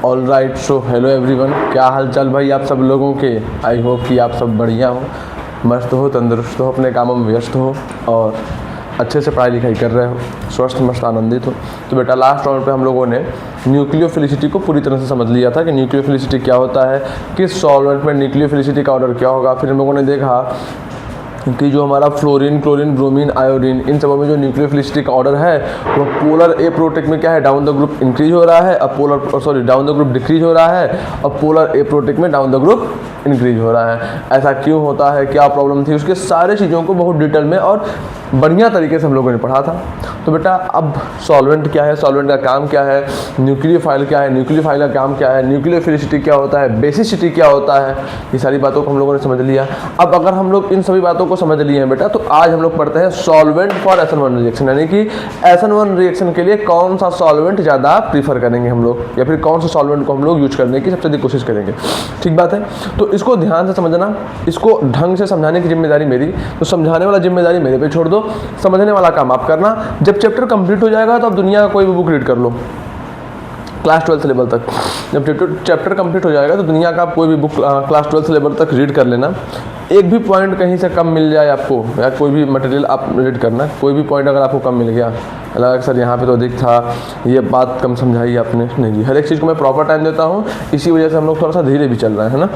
All right, so hello everyone, क्या हाल चाल भाई आप सब लोगों के। आई होप कि आप सब बढ़िया हो, मस्त हो, तंदुरुस्त हो, अपने कामों में व्यस्त हो और अच्छे से पढ़ाई लिखाई कर रहे हो, स्वस्थ मस्त आनंदित हो। तो बेटा लास्ट राउंड पे हम लोगों ने न्यूक्लियोफिलिसिटी को पूरी तरह से समझ लिया था कि न्यूक्लियोफिलिसिटी क्या होता है, किस सॉल्वेंट में न्यूक्लियोफिलिसिटी का ऑर्डर क्या होगा। फिर हम लोगों ने देखा कि जो हमारा फ्लोरीन, क्लोरीन, ब्रोमीन, आयोडीन, इन सबों में जो न्यूक्लियोफिलिसिटी का ऑर्डर है वो पोलर ए प्रोटेक में क्या है, डाउन द ग्रुप इंक्रीज हो रहा है, अब polar down the group decrease हो रहा है, अब पोलर ए प्रोटेक में डाउन द ग्रुप इंक्रीज हो रहा है। ऐसा क्यों होता है, क्या प्रॉब्लम थी, उसके सारे चीज़ों को बहुत डिटेल में और बढ़िया तरीके से हम लोगों ने पढ़ा था। तो बेटा अब सॉल्वेंट क्या है, सॉल्वेंट का काम क्या है, न्यूक्लियोफाइल क्या है, न्यूक्लियोफाइल का काम क्या है, न्यूक्लियोफिलिसिटी क्या होता है, बेसिसिटी क्या होता है, ये सारी बातों को हम लोगों ने समझ लिया। अब अगर हम लोग इन सभी बातों को समझ लिए हैं बेटा, तो आज हम लोग पढ़ते हैं सॉल्वेंट फॉर SN1 रिएक्शन, यानी कि SN1 रिएक्शन के लिए कौन सा सॉल्वेंट ज़्यादा प्रीफर करेंगे हम लोग, या फिर कौन सा सॉल्वेंट को हम लोग यूज करने की सबसे अधिक कोशिश करेंगे। ठीक बात है, तो इसको ध्यान से समझना, इसको ढंग से समझाने की जिम्मेदारी मेरी, तो समझाने वाला जिम्मेदारी मेरे पे छोड़ दो, समझने वाला काम आप करना। जब चैप्टर कंप्लीट हो जाएगा तो आप दुनिया का कोई भी बुक रीड कर लो क्लास 12th लेवल तक। जब चैप्टर कंप्लीट हो जाएगा तो दुनिया का आप कोई भी बुक क्लास 12th लेवल तक रीड कर लेना। एक भी पॉइंट कहीं से कम मिल जाए आपको, या कोई भी मटेरियल आप रीड करना, कोई भी पॉइंट अगर आपको कम मिल गया, लगा सर यहाँ पे तो अधिक था, ये बात कम समझाई आपने, नहीं जी, हर एक चीज़ को मैं प्रॉपर टाइम देता हूँ, इसी वजह से हम लोग थोड़ा सा धीरे भी चल रहे हैं, है ना।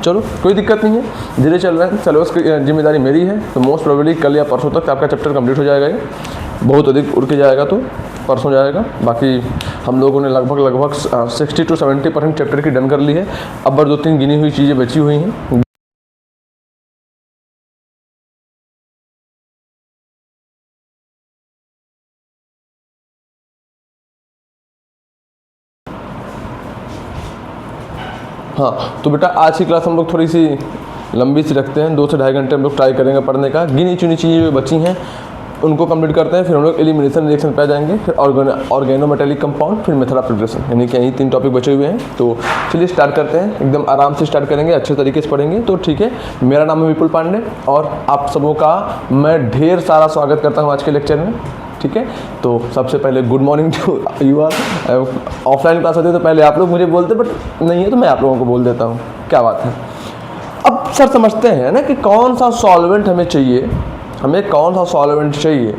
चलो कोई दिक्कत नहीं है, धीरे चल रहे हैं, चलो उसकी जिम्मेदारी मेरी है। तो मोस्ट प्रोबेबली कल या परसों तक आपका चैप्टर कंप्लीट हो जाएगा, ये बहुत अधिक उड़ के जाएगा तो परसों जाएगा। बाकी हम लोगों ने लगभग 60 to 70% चैप्टर की डन कर ली है। अब बस 2-3 गिनी हुई चीज़ें बची हुई हैं। हाँ, तो बेटा आज की क्लास हम लोग थोड़ी सी लंबी सी रखते हैं, 2 से 2.5 घंटे हम लोग ट्राई करेंगे पढ़ने का। गिनी चुनी चीज़ें जो बची हैं उनको कंप्लीट करते हैं, फिर हम लोग एलिमिनेशन रिएक्शन पे आ जाएंगे, फिर ऑर्गेनोमेटेलिक कंपाउंड, फिर मेथड ऑफ प्रिपरेशन, यानी कि यही 3 टॉपिक बचे हुए हैं। तो चलिए स्टार्ट करते हैं, एकदम आराम से स्टार्ट करेंगे, अच्छे तरीके से पढ़ेंगे। तो ठीक है, मेरा नाम है विपुल पांडे और आप सबों का मैं ढेर सारा स्वागत करता हूँ आज के लेक्चर में। ठीक है, तो सबसे पहले good morning to you are. Offline class होती है तो पहले आप लोग मुझे बोलते, बट नहीं है तो मैं आप लोगों को बोल देता हूँ, क्या बात है। अब सर समझते हैं ना कि कौन सा सॉल्वेंट हमें चाहिए, हमें कौन सा सॉल्वेंट चाहिए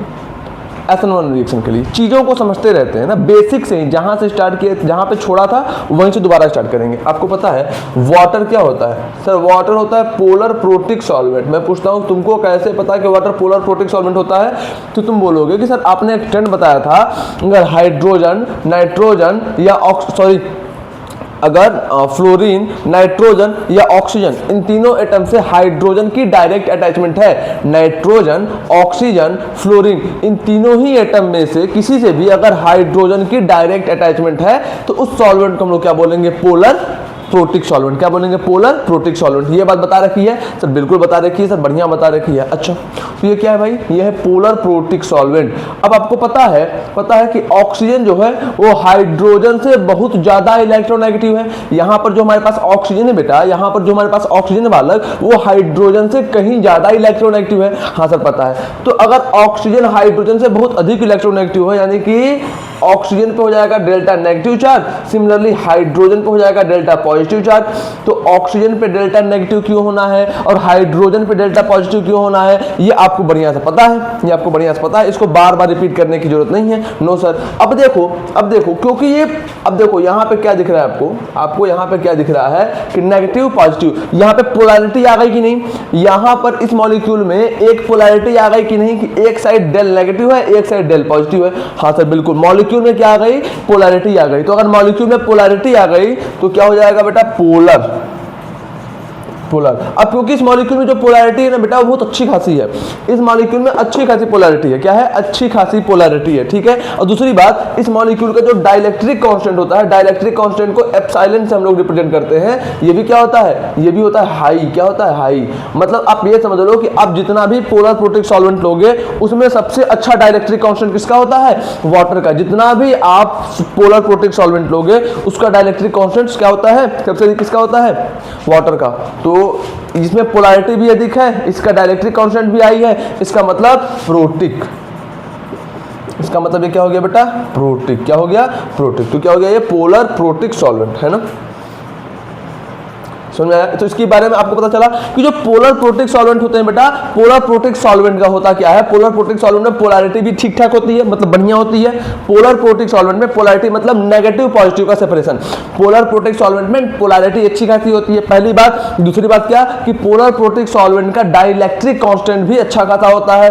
SN1 रिएक्शन के लिए। चीज़ों को समझते रहते हैं ना, बेसिक से ही, जहाँ से स्टार्ट किए, जहाँ पे छोड़ा था वहीं से दोबारा स्टार्ट करेंगे। आपको पता है वाटर क्या होता है? सर वाटर होता है पोलर प्रोटिक सॉल्वेंट। मैं पूछता हूँ तुमको कैसे पता कि वाटर पोलर प्रोटिक सॉल्वेंट होता है? तो तुम बोलोगे कि सर आपने एक ट्रेंड बताया था, अगर हाइड्रोजन, नाइट्रोजन या अगर फ्लोरीन, नाइट्रोजन या ऑक्सीजन, इन तीनों एटम से हाइड्रोजन की डायरेक्ट अटैचमेंट है, नाइट्रोजन, ऑक्सीजन, फ्लोरीन, इन तीनों ही एटम में से किसी से भी अगर हाइड्रोजन की डायरेक्ट अटैचमेंट है तो उस सॉल्वेंट को हम लोग क्या बोलेंगे? Polar protic solvent. क्या बोलेंगे? Polar protic solvent. ये बात बता रखी है सर? बिल्कुल बता रखी है सर, बढ़िया बता रखी है। अच्छा, तो ये क्या है भाई? ये है पोलर प्रोटिक सॉल्वेंट। अब आपको पता है कि ऑक्सीजन जो है वो हाइड्रोजन से बहुत ज्यादा इलेक्ट्रोनेगेटिव है। यहाँ पर जो हमारे पास ऑक्सीजन है बेटा, यहाँ पर जो हमारे पास ऑक्सीजन है बालक, वो हाइड्रोजन से कहीं ज्यादा इलेक्ट्रोनेगेटिव है। हाँ सर पता है। तो अगर ऑक्सीजन हाइड्रोजन से बहुत अधिक इलेक्ट्रोनेगेटिव है, यानी कि ऑक्सीजन पे हो जाएगा delta negative charge, similarly hydrogen पे हो जाएगा डेल्टा पॉजिटिव चार्ज। तो ऑक्सीजन पे डेल्टा नेगेटिव क्यों होना है और हाइड्रोजन पे डेल्टा पॉजिटिव क्यों होना है, ये आपको बढ़िया से पता है, ये आपको बढ़िया से पता है, इसको बार बार रिपीट करने की जरूरत नहीं है। No sir. अब देखो क्योंकि ये, अब देखो यहाँ पे क्या दिख रहा है आपको यहाँ पे क्या दिख रहा है कि नेगेटिव पॉजिटिव, यहाँ पे पोलैरिटी आ गई कि नहीं? यहाँ पर इस मॉलिक्यूल में एक पोलैरिटी आ गई कि नहीं, कि एक साइड डेल नेगेटिव है, एक साइड डेल पॉजिटिव है। हाँ सर बिल्कुल, मॉलिक्यूल में क्या आ गई? पोलैरिटी आ गई। तो अगर मॉलिक्यूल में पोलैरिटी आ गई तो क्या हो जाएगा बेटा? पोलर। अब क्योंकि इस मॉलिक्यूल में जो पोलैरिटी है ना बेटा, वो बहुत अच्छी खासी है। इस मॉलिक्यूल में अच्छी खासी पोलैरिटी है। क्या है? अच्छी खासी पोलैरिटी है। ठीक है। और दूसरी बात, इस मॉलिक्यूल का जो डाइलेक्ट्रिक कांस्टेंट होता है, डाइलेक्ट्रिक कांस्टेंट को एप्सिलॉन से हम लोग रिप्रेजेंट करते हैं। ये भी क्या होता है? ये भी होता है हाई। क्या होता है? हाई। मतलब आप ये समझ लो कि आप जितना भी पोलर प्रोटिक सॉल्वेंट लोगे उसमें सबसे अच्छा डाइलेक्ट्रिक कांस्टेंट किसका होता है? वाटर का। जितना भी आप पोलर प्रोटिक सॉल्वेंट लोगे उसका डाइलेक्ट्रिक कांस्टेंट क्या होता है? सबसे अधिक किसका होता है? वाटर का। तो इसमें पोलैरिटी भी अधिक है, इसका डाइलेक्ट्रिक कांस्टेंट भी हाई है, इसका मतलब प्रोटिक। इसका मतलब ये क्या हो गया बेटा, प्रोटिक। क्या हो गया, प्रोटिक। तो क्या हो गया, ये पोलर प्रोटिक सॉल्वेंट है ना, समझ में आया। तो इसके बारे में आपको पता चला कि जो पोलर प्रोटिक सॉल्वेंट होते हैं बेटा, पोलर प्रोटिक सॉल्वेंट का होता क्या है, पोलर प्रोटिक सॉल्वेंट में पोलैरिटी भी ठीक ठाक होती है, मतलब बढ़िया होती है। पोलर प्रोटिक सॉल्वेंट में पोलैरिटी मतलब नेगेटिव पॉजिटिव का सेपरेशन, पोलर प्रोटिक सॉल्वेंट में पोलैरिटी अच्छी खासी होती है, पहली बात। दूसरी बात क्या कि पोलर प्रोटिक सॉल्वेंट का डाइलेक्ट्रिक कांस्टेंट भी अच्छा खासा होता है,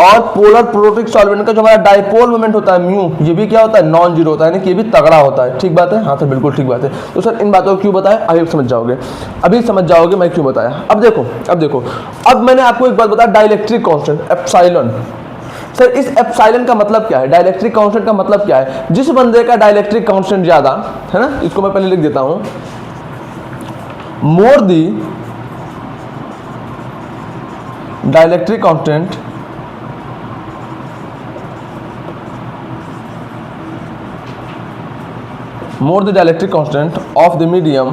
और पोलर प्रोटिक सॉल्वेंट का जो हमारा डाइपोल मोमेंट होता है म्यू, ये भी क्या होता है, नॉन जीरो होता है, यानी कि ये भी तगड़ा होता है। ठीक बात है, हाँ सर बिल्कुल ठीक बात है। तो सर इन बातों को क्यों बताया, अभी समझ जाओगे, अभी समझ जाओगे मैं क्यों बताया। अब देखो अब मैंने आपको एक बात बताया, डाइलेक्ट्रिक कांस्टेंट एप्सिलॉन। सर इस एप्सिलॉन का मतलब क्या है, डाइलेक्ट्रिक कांस्टेंट का मतलब क्या है, जिस बंदे का डाइलेक्ट्रिक कांस्टेंट ज्यादा है ना, इसको मैं पहले लिख देता हूं, more the dielectric constant more the dielectric constant of the medium,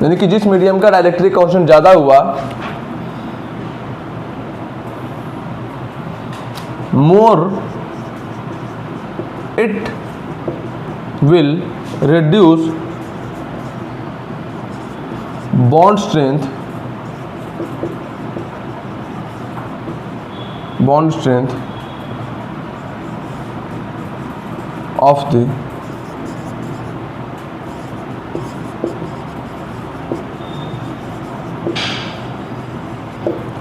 यानी कि जिस मीडियम का डाइलेक्ट्रिक कांस्टेंट ज्यादा हुआ, more it will reduce bond strength of the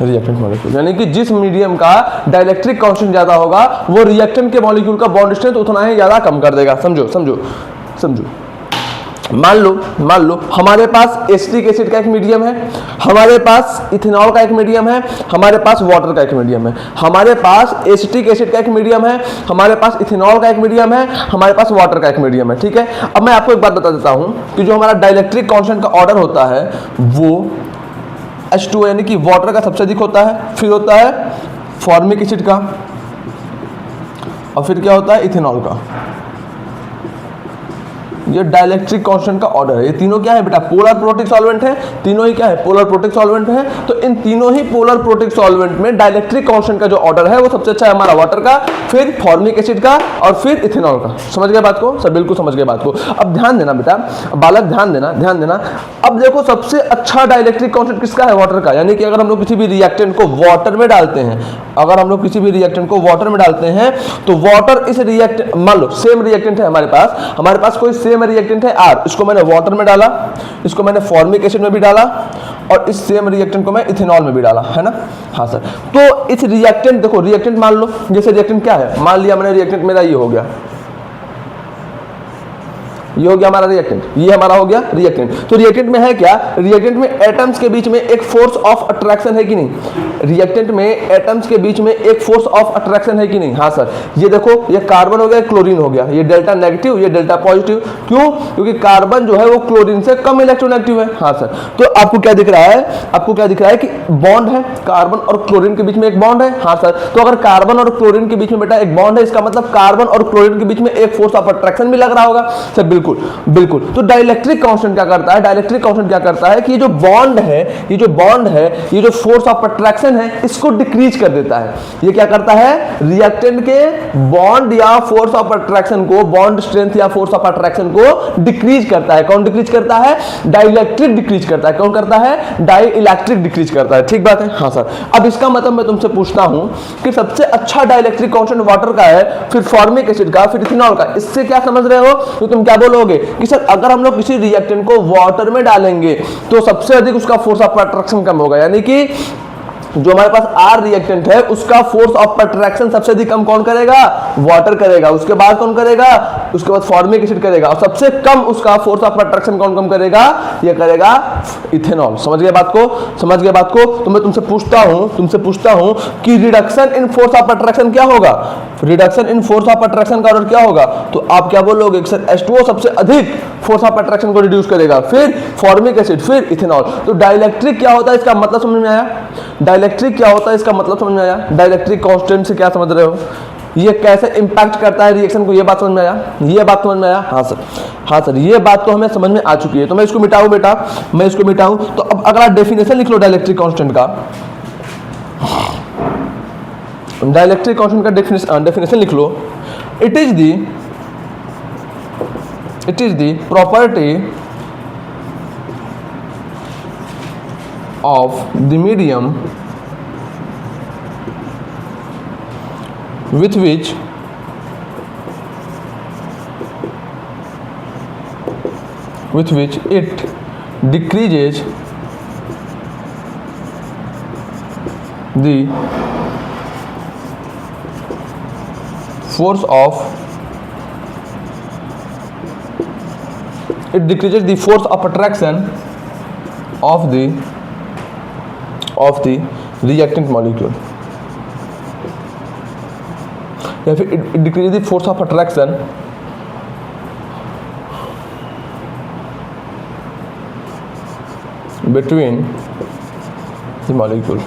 reactant molecule, यानी कि जिस मीडियम का डाइलेक्ट्रिक कांस्टेंट ज्यादा होगा वो रिएक्टेंट के मॉलिक्यूल का बॉन्ड स्ट्रेंथ उतना ही ज्यादा कम कर देगा। समझो मान लो हमारे पास एसिटिक एसिड का एक मीडियम है, हमारे पास इथेनॉल का एक मीडियम है, हमारे पास वाटर का एक मीडियम है, हमारे पास एसिटिक एसिड का एक मीडियम है, हमारे पास इथेनॉल का एक मीडियम है, हमारे पास वाटर का एक मीडियम है। ठीक है, अब मैं आपको एक बात बता देता हूं कि जो हमारा डाइलेक्ट्रिक कांस्टेंट का ऑर्डर होता है वो H2O यानी कि वाटर का सबसे अधिक होता है, फिर होता है फॉर्मिक एसिड का, और फिर क्या होता है, इथेनॉल का। ये डाइलेक्ट्रिक कांस्टेंट का ऑर्डर है। ये तीनों क्या है बेटा, पोलर प्रोटिक सॉल्वेंट है, तीनों ही क्या है, पोलर प्रोटिक सॉल्वेंट है। तो इन तीनों ही पोलर प्रोटिक सॉल्वेंट में डाइलेक्ट्रिक कांस्टेंट का जो ऑर्डर है वो सबसे अच्छा है हमारा वाटर का, फिर फॉर्मिक एसिड का, और फिर इथेनॉल का। समझ गए बात को सर, बिल्कुल समझ गए बात को। अब ध्यान देना बेटा, बालक ध्यान देना। अब देखो सबसे अच्छा डाइलेक्ट्रिक कांस्टेंट किसका है, वाटर का। यानी कि अगर हम लोग किसी भी रिएक्टेंट को वाटर में डालते हैं, तो वाटर इस रिएक्टेंट, मान लो सेम रिएक्टेंट है हमारे पास कोई सेम रिएक्टेंट है R, इसको मैंने वाटर में डाला, इसको मैंने फॉर्मिक एसिड में भी डाला, और इस सेम रिएक्टेंट को मैं इथेनॉल में भी डाला, है ना। हाँ सर, तो इस रिएक्टेंट, देखो रिएक्टेंट मान लो, जैसे रिएक्टेंट क्या है, मान लिया मैंने रिएक्टेंट मेरा ये हो गया, ये हो गया हमारा रिएक्टेंट, ये हमारा हो गया रिएक्टेंट। तो रिएक्टेंट में है क्या, रिएक्टेंट में एटम्स के बीच में एक फोर्स ऑफ अट्रैक्शन है कि नहीं, रिएक्टेंट में एटम्स के बीच में एक फोर्स ऑफ अट्रैक्शन है कि नहीं। हाँ सर, ये देखो, ये कार्बन हो गया, क्लोरीन हो गया, ये डेल्टा नेगेटिव, ये डेल्टा पॉजिटिव। क्यों, क्योंकि कार्बन जो है वो क्लोरीन से कम इलेक्ट्रोनेगेटिव है। हाँ सर, तो आपको क्या दिख रहा है, कि बॉन्ड है, कार्बन और क्लोरीन के बीच में एक बॉन्ड है। हाँ सर, तो अगर कार्बन और क्लोरीन के बीच में बेटा एक बॉन्ड है, इसका मतलब कार्बन और क्लोरीन के बीच में एक फोर्स ऑफ अट्रैक्शन भी लग रहा होगा सर। बिल्कुल। तो डाइलेक्ट्रिक कांस्टेंट क्या करता है, कि ये जो बॉन्ड है, ये जो फोर्स ऑफ अट्रैक्शन है, इसको डिक्रीज कर देता है। ये क्या करता है, रिएक्टेंट के बॉन्ड या फोर्स ऑफ अट्रैक्शन को, बॉन्ड स्ट्रेंथ या फोर्स ऑफ अट्रैक्शन को डिक्रीज करता है। कौन डिक्रीज करता है, डाइलेक्ट्रिक डिक्रीज करता है। कौन करता है, डाइइलेक्ट्रिक डिक्रीज करता है। ठीक बात है। हाँ सर, अब इसका मतलब मैं तुमसे पूछता हूं कि सबसे अच्छा डाइलेक्ट्रिक कांस्टेंट वाटर का है, फिर फॉर्मिक एसिड का, फिर इथेनॉल का। इससे क्या समझ रहे हो, तो तुम क्या बोलोगे कि सर अगर हम लोग किसी रिएक्टेंट को वाटर में डालेंगे तो सबसे अधिक उसका फोर्स ऑफ अट्रैक्शन कम होगा, यानी कि जो हमारे पास R रिएक्टेंट है उसका फोर्स ऑफ अट्रैक्शन सबसे अधिक कम कौन करेगा, वाटर करेगा। उसके बाद कौन करेगा, उसके बाद फॉर्मिक एसिड करेगा, और सबसे कम उसका फोर्स ऑफ अट्रैक्शन कौन कम करेगा, ये करेगा इथेनॉल। समझ गए बात को। तो मैं तुमसे पूछता हूं कि reduction in force of attraction क्या होगा, reduction in force of attraction का ऑर्डर क्या होगा। तो आप क्या बोलोगे, सर H2O सबसे अधिक फोर्स ऑफ अट्रैक्शन को रिड्यूस करेगा, फिर फॉर्मिक एसिड, फिर इथेनॉल। तो डाइलेक्ट्रिक क्या होता है, इसका मतलब समझ में आया, डाइलेक्ट्रिक क्या होता है इसका मतलब समझ में आया, डाइलेक्ट्रिक कांस्टेंट से क्या समझ रहे हो, ये कैसे इंपैक्ट करता है रिएक्शन को, ये बात समझ में आया, हाँ सर, ये बात तो हमें समझ में आ चुकी है। तो मैं इसको मिटाऊं बेटा, तो अब अगला डेफिनेशन लिख लो डाइलेक्ट्रिक कांस्टेंट का। डाइलेक्ट्रिक कांस्टेंट का डेफिनेशन लिख लो। It is the property of the medium with which it decreases the force of attraction of the reactant molecule, या फिर it decreases the force of attraction between the molecule।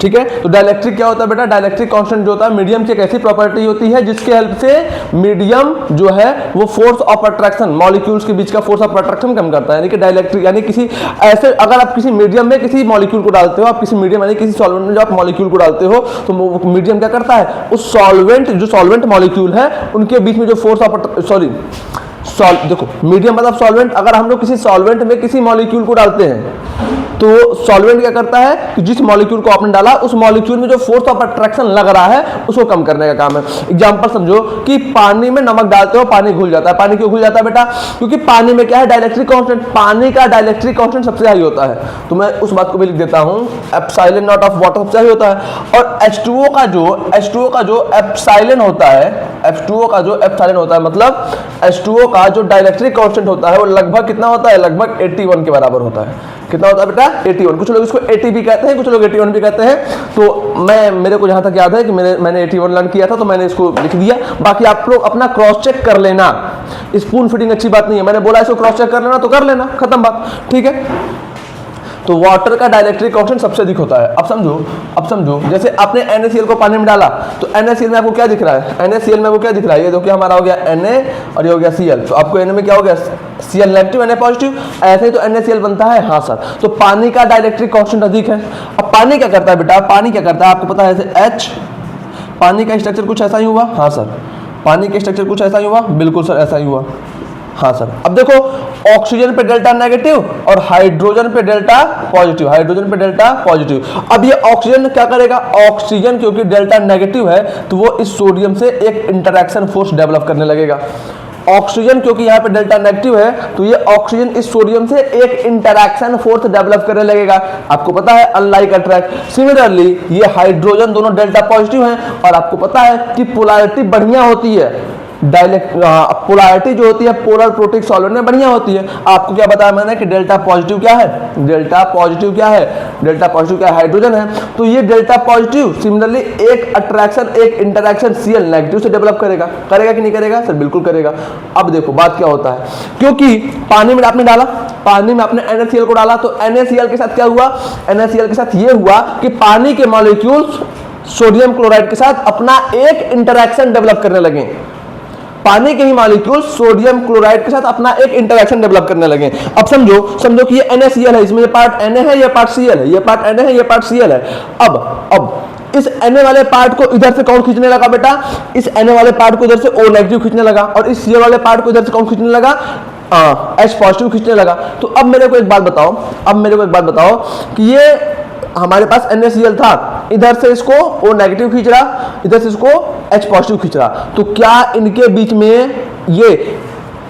ठीक है, तो dielectric क्या होता है बेटा? डाइलेक्ट्रिक कांस्टेंट जो होता है मीडियम की एक ऐसी प्रॉपर्टी होती है जिसके हेल्प से मीडियम जो है वो फोर्स ऑफ अट्रैक्शन, मॉलिक्यूल्स के बीच का फोर्स ऑफ अट्रैक्शन कम करता है। यानी कि डाइलेक्ट्रिक यानी किसी ऐसे अगर आप किसी मीडियम में किसी मॉलिक्यूल को डालते हो, आप किसी मीडियम यानी किसी सॉल्वेंट में जो आप मॉलिक्यूल को डालते हो, तो मीडियम क्या करता है? उस सॉल्वेंट मॉलिक्यूल है उनके बीच में जो फोर्स ऑफ देखो मीडियम मतलब सॉल्वेंट। अगर हम लोग किसी सॉल्वेंट में किसी मॉलिक्यूल को डालते हैं तो सॉल्वेंट क्या करता है कि जिस मॉलिक्यूल को आपने डाला उस मॉलिक्यूल में जो फोर्स ऑफ अट्रैक्शन लग रहा है उसको कम करने का काम है। एग्जांपल समझो कि पानी में नमक डालते हो, पानी घुल जाता है। पानी क्यों घुल जाता है बेटा? क्योंकि पानी में क्या है? Dielectric constant. पानी का डाइलेक्ट्रिक कांस्टेंट सबसे हाई होता है। तो मैं उस बात को भी लिख देता हूं, एप्सिलॉन नॉट ऑफ वाटर सबसे हाई होता है। और H2O का जो एप्सिलॉन होता है, H2O का जो एप्सिलॉन होता है मतलब H2O का जो डाइलेक्ट्रिक कांस्टेंट होता है वो लगभग कितना होता है? लगभग 81 के बराबर होता है। कितना होता है बेटा? 81। कुछ लोग इसको 80 भी कहते हैं, कुछ लोग 81 भी कहते हैं। तो मेरे को जहां तक याद है कि मैंने 81 लर्न किया था तो मैंने इसको लिख दिया। बाकी आप लोग अपना क्रॉस चेक कर लेना। स्पून फीडिंग अच्छी बात नहीं है, मैंने बोला इसको क्रॉस चेक कर लेना तो कर लेना, खत्म बात। ठीक है, तो वाटर का डाइलेक्ट्रिक कांस्टेंट सबसे अधिक होता है। अब समझो जैसे आपने NaCl को पानी में डाला तो NaCl में आपको क्या दिख रहा है? NaCl में आपको क्या दिख रहा है? ये देखिए हमारा हो गया Na और ये हो गया Cl। तो आपको Na में क्या हो गया? Cl negative, Na positive. ऐसे ही तो NaCl बनता है। हाँ सर, तो पानी का डाइलेक्ट्रिक कांस्टेंट अधिक है। अब पानी क्या करता है बेटा? पानी क्या करता है आपको पता है? H, पानी का स्ट्रक्चर कुछ ऐसा ही हुआ। हाँ सर, पानी का स्ट्रक्चर कुछ ऐसा ही हुआ। बिल्कुल सर, ऐसा ही हुआ। हाँ सर, अब देखो ऑक्सीजन पे डेल्टा नेगेटिव और हाइड्रोजन पे डेल्टा पॉजिटिव। अब ये ऑक्सीजन क्या करेगा? ऑक्सीजन क्योंकि डेल्टा नेगेटिव है तो वो इस सोडियम से एक इंटरैक्शन फोर्स डेवलप करने लगेगा। ऑक्सीजन क्योंकि यहाँ पे डेल्टा नेगेटिव है तो ये ऑक्सीजन इस सोडियम से एक इंटरैक्शन फोर्स डेवलप करने लगेगा। आपको पता है अनलाइक अट्रैक्ट। सिमिलरली ये हाइड्रोजन दोनों डेल्टा पॉजिटिव हैं और आपको पता है कि पोलैरिटी बढ़िया होती है। पोलैरिटी जो होती है पोलर प्रोटिक सॉल्वेंट में बढ़िया होती है। आपको क्या बताया मैंने कि डेल्टा पॉजिटिव क्या है? हाइड्रोजन है। तो ये डेल्टा पॉजिटिव सिमिलरली एक अट्रैक्शन एक इंटरैक्शन Cl नेगेटिव से डेवलप करेगा कि नहीं करेगा? सर बिल्कुल करेगा। अब देखो बात क्या होता है, क्योंकि पानी में आपने डाला, पानी में आपने NaCl को डाला तो NaCl के साथ क्या हुआ? NaCl के साथ ये हुआ कि पानी के मॉलिक्यूल्स सोडियम क्लोराइड के साथ अपना एक इंटरैक्शन डेवलप करने लगे। पानी के ही मॉलिक्यूल सोडियम क्लोराइड के साथ अपना एक इंटरैक्शन डेवलप करने लगे। अब समझो कि ये NaCl है, इसमें ये पार्ट Na है, ये पार्ट Cl है, ये पार्ट Na है, ये पार्ट Cl है। अब इस Na वाले पार्ट को इधर से कौन खींचने लगा बेटा? इस Na वाले पार्ट को इधर से O नेगेटिव खींचने लगा और इस Cl वाले पार्ट को इधर से कौन खींचने लगा? H पॉजिटिव खींचने लगा। तो अब मेरे को एक बात बताओ कि ये हमारे पास NaCl था, इधर से इसको O नेगेटिव खींच रहा, इधर से इसको H पॉजिटिव खींच रहा। तो क्या इनके बीच में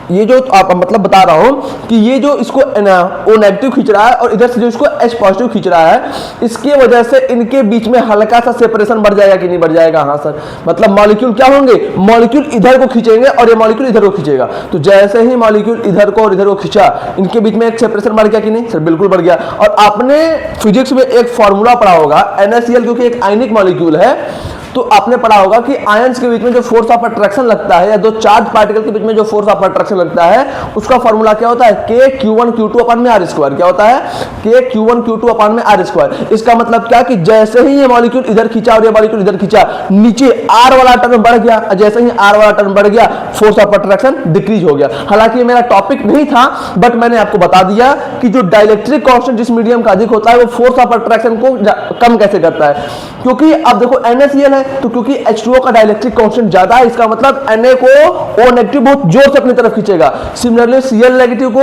ये जो आप मतलब बता रहा हूं कि ये जो इसको O नेगेटिव खींच रहा है और इधर से जो इसको H पॉजिटिव खींच रहा है, इसकी वजह से इनके बीच में हल्का सा सेपरेशन बढ़ जाएगा कि नहीं बढ़ जाएगा? हाँ सर, मतलब मॉलिक्यूल क्या होंगे? मॉलिक्यूल इधर को खींचेंगे और ये मॉलिक्यूल इधर को खींचेगा। तो जैसे ही मॉलिक्यूल इधर को और इधर को खींचा, इनके बीच में एक सेपरेशन बढ़ गया कि नहीं? सर बिल्कुल बढ़ गया। और आपने फिजिक्स में एक फॉर्मूला पढ़ा होगा, NaCl क्योंकि एक आयनिक मॉलिक्यूल है तो आपने पढ़ा होगा कि आयंस के बीच में जो फोर्स ऑफ अट्रैक्शन लगता है या दो चार्ज पार्टिकल के बीच में जो फोर्स ऑफ अट्रैक्शन लगता है उसका फॉर्मूला क्या होता है, KQ1Q2 अपन में R स्क्वायर। क्या होता है, KQ1Q2 अपन में R स्क्वायर। इसका मतलब क्या कि जैसे ही ये मॉलिक्यूल इधर खींचा और ये मॉलिक्यूल इधर खींचा, नीचे R वाला टर्म बढ़ गया, जैसे ही R वाला टर्म बढ़ गया फोर्स ऑफ अट्रैक्शन डिक्रीज हो गया। हालांकि ये मेरा टॉपिक नहीं था, बट मैंने आपको बता दिया कि जो डाइलेक्ट्रिक कांस्टेंट जिस मीडियम का अधिक होता है वो फोर्स ऑफ अट्रैक्शन को कम कैसे करता है। क्योंकि अब देखो NaCl है, तो क्योंकि H2O का डाइलेक्ट्रिक कांस्टेंट ज्यादा है, इसका मतलब Na को O नेगेटिव बहुत जोर से अपनी तरफ खींचेगा। सिमिलरली Cl नेगेटिव को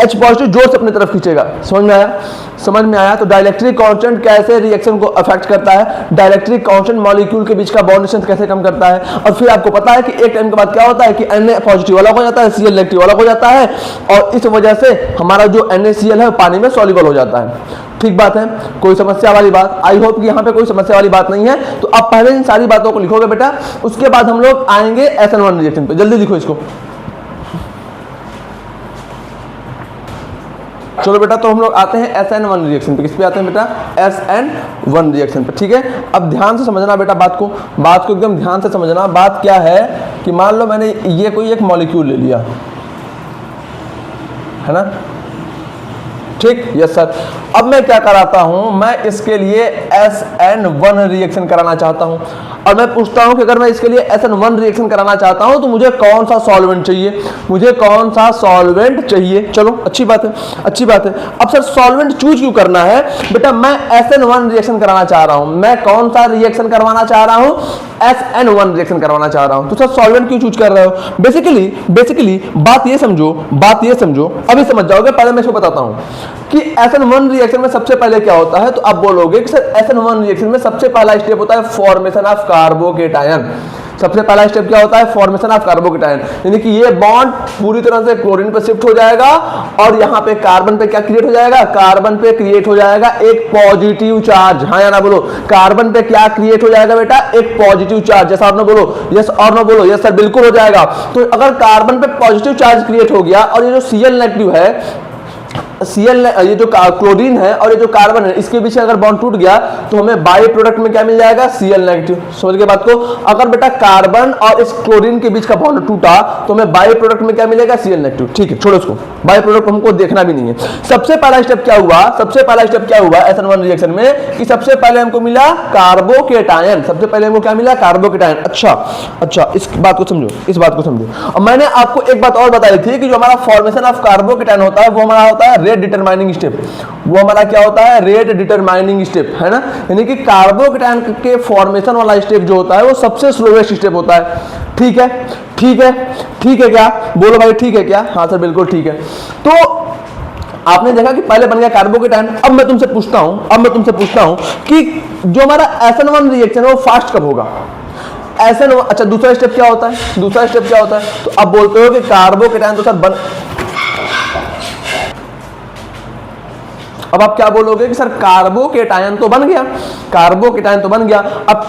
H पॉजिटिव जोर से अपनी तरफ खींचेगा। समझ में आया, समझ में आया। तो डाइलेक्ट्रिक कांस्टेंट कैसे रिएक्शन को अफेक्ट करता है, डाइलेक्ट्रिक कांस्टेंट मॉलिक्यूल के बीच का बॉन्ड डिस्टेंस कैसे कम करता है। और फिर आपको पता है कि एक टाइम के बाद क्या होता है कि Na पॉजिटिव वाला हो जाता है, Cl नेगेटिव वाला हो जाता है, और इस वजह से हमारा जो NaCl है पानी में सॉल्युबल हो जाता है। ठीक बात है, कोई समस्या वाली बात, आई होप कि यहाँ पे कोई समस्या वाली बात नहीं है। तो अब पहले इन सारी बातों को लिखोगे बेटा, उसके बाद हम लोग आएंगे SN1 रिएक्शन पे। जल्दी लिखो इसको। चलो बेटा, तो हम लोग आते हैं SN1 रिएक्शन पे। किस पे आते हैं बेटा, SN1 रिएक्शन पे। ठीक है, अब ध्यान से समझना बेटा बात को एकदम ध्यान से समझना। बात क्या है कि मान लो मैंने ये कोई एक मॉलिक्यूल ले लिया है ना, ठीक, यस सर। अब मैं क्या कराता हूं, मैं इसके लिए SN1 रिएक्शन कराना चाहता हूं, और मैं पूछता हूं कि अगर मैं इसके लिए SN1 रिएक्शन कराना चाहता हूं तो मुझे कौन सा सॉल्वेंट चाहिए, मुझे कौन सा सॉल्वेंट चाहिए। चलो अच्छी बात है, अच्छी बात है। अब सर सॉल्वेंट चूज क्यों करना है बेटा, मैं SN1 रिएक्शन कराना चाह रहा हूं, मैं कौन सा रिएक्शन करवाना चाह रहा हूं, SN1 रिएक्शन करवाना चाह रहा हूं। तो सर सॉल्वेंट क्यों चूज कर रहे हो, बेसिकली बात ये समझो, अभी समझ जाओगे। पहले मैं इसको बताता हूं कि SN1 रिएक्शन में सबसे पहले क्या होता है। तो आप बोलोगे कि सर SN1 रिएक्शन में सबसे पहला स्टेप होता है फॉर्मेशन ऑफ कार्बोकेटायन। सबसे पहला स्टेप क्या होता है, फॉर्मेशन ऑफ कार्बोकेटायन, यानी कि ये बॉन्ड पूरी तरह से क्लोरीन पर शिफ्ट हो जाएगा और यहाँ पे कार्बन पे क्या क्रिएट हो जाएगा, कार्बन पे क्रिएट हो जाएगा एक पॉजिटिव चार्ज। हाँ या ना बोलो, कार्बन पे क्या क्रिएट हो जाएगा बेटा, एक पॉजिटिव चार्ज। जैसा आपने बोलो यस और नो बोलो, यस सर बिल्कुल हो जाएगा। तो अगर कार्बन पे पॉजिटिव चार्ज क्रिएट हो गया और ये जो Cl नेगेटिव है, ये जो क्लोरीन है और ये जो कार्बन है, इसके बीच अगर बॉन्ड टूट गया तो हमें बाई प्रोडक्ट में क्या मिल जाएगा, Cl नेगेटिव। समझ गए बात को। अगर बेटा कार्बन और इस क्लोरीन के बीच का बॉन्ड टूटा तो हमें बाई प्रोडक्ट में क्या मिलेगा, Cl नेगेटिव। ठीक है, छोड़ो इसको, बाई प्रोडक्ट हमको देखना भी नहीं है। सबसे पहला स्टेप क्या हुआ, SN1 रिएक्शन में कि सबसे पहले हमको मिला कार्बोकेटायन। सबसे पहले हमको क्या मिला, कार्बोकेटायन। अच्छा, इस बात को समझो। और मैंने आपको एक बात और बताई थी कि जो हमारा फॉर्मेशन ऑफ कार्बोकेटायन होता है वो हमारा होता है रेट डिटरमाइनिंग स्टेप। वो हमारा क्या होता है, रेट डिटरमाइनिंग स्टेप, है ना। यानी कि कार्बोकेटायन के फॉर्मेशन वाला स्टेप जो होता है वो सबसे स्लोवेस्ट स्टेप होता है। ठीक है क्या, बोलो भाई ठीक है क्या। हाँ सर बिल्कुल ठीक है। तो आपने देखा कि पहले बन गया कार्बोकेटायन। अब मैं तुमसे पूछता हूं कि जो हमारा SN1 रिएक्शन है वो फास्ट कब होगा। SN1, अच्छा दूसरा स्टेप क्या होता है, तो अब बोलते हो कि कार्बोकेटायन तो सर अब आप क्या बोलोगे कि सर कार्बोकेटायन तो बन गया। अब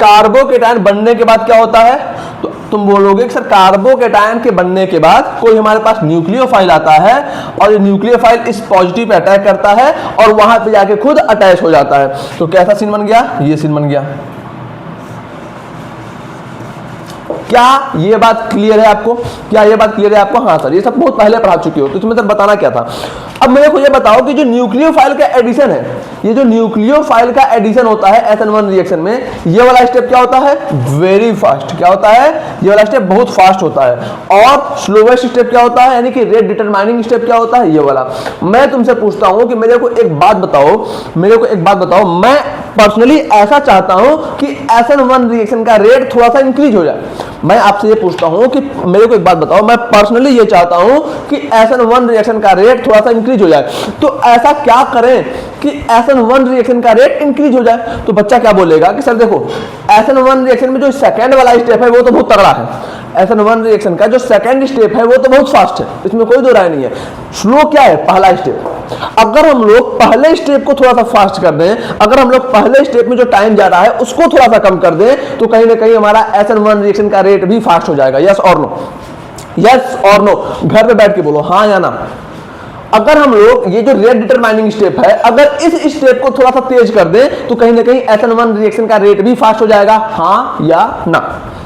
कार्बोकेटायन बनने के बाद क्या होता है, तो तुम बोलोगे कि सर कार्बोकेटायन के बनने के बाद कोई हमारे पास न्यूक्लियोफाइल आता है और ये न्यूक्लियोफाइल इस पॉजिटिव पे अटैक करता है और वहां पे जाके खुद अटैच हो जाता है। तो कैसा सीन बन गया, ये सीन बन गया। क्या ये बात क्लियर है आपको, हाँ सर ये सब बहुत पहले पढ़ा चुके हो, तो तुम्हें सर बताना क्या था। अब मेरे को ये बताओ कि जो न्यूक्लियोफाइल का एडिशन है, ये जो न्यूक्लियोफाइल का एडिशन होता है SN1 रिएक्शन में, ये वाला स्टेप क्या होता है, वेरी फास्ट। क्या होता है, ये वाला स्टेप बहुत फास्ट होता है। और स्लोवेस्ट स्टेप क्या होता है, यानी कि रेट डिटरमाइनिंग स्टेप क्या होता है, ये वाला। मैं तुमसे पूछता हूं कि मेरे को एक बात बताओ, मैं पर्सनली ऐसा चाहता हूं कि SN1 रिएक्शन का रेट थोड़ा सा इंक्रीज हो जाए। मैं आपसे ये पूछता हूं कि मेरे को एक बात बताओ, मैं पर्सनली ये चाहता हूं कि SN1 रिएक्शन का रेट थोड़ा सा इंक्रीज हो जाए। तो ऐसा क्या करें कि SN1 रिएक्शन का रेट इंक्रीज हो जाए। तो बच्चा क्या बोलेगा कि सर देखो SN1 रिएक्शन में जो सेकंड वाला स्टेप है वो तो बहुत तगड़ा है। SN1 रिएक्शन का जो सेकंड स्टेप है वो तो बहुत फास्ट है, इसमें कोई दो राय नहीं है। स्लो क्या है, पहला स्टेप। अगर हम लोग पहले स्टेप को थोड़ा सा फास्ट कर दें, अगर हम लोग पहले स्टेप में जो टाइम जा रहा है उसको थोड़ा सा कम कर दें, तो कहीं ना कहीं हमारा SN1 रिएक्शन का रेट भी फास्ट हो जाएगा। यस और नो, घर पे बैठ के बोलो हाँ या ना। अगर हम लोग ये जो रेट डिटरमाइनिंग स्टेप है, अगर इस स्टेप को थोड़ा सा तेज कर दें तो कहीं ना कहीं SN1 रिएक्शन का रेट भी फास्ट हो जाएगा, हाँ या ना?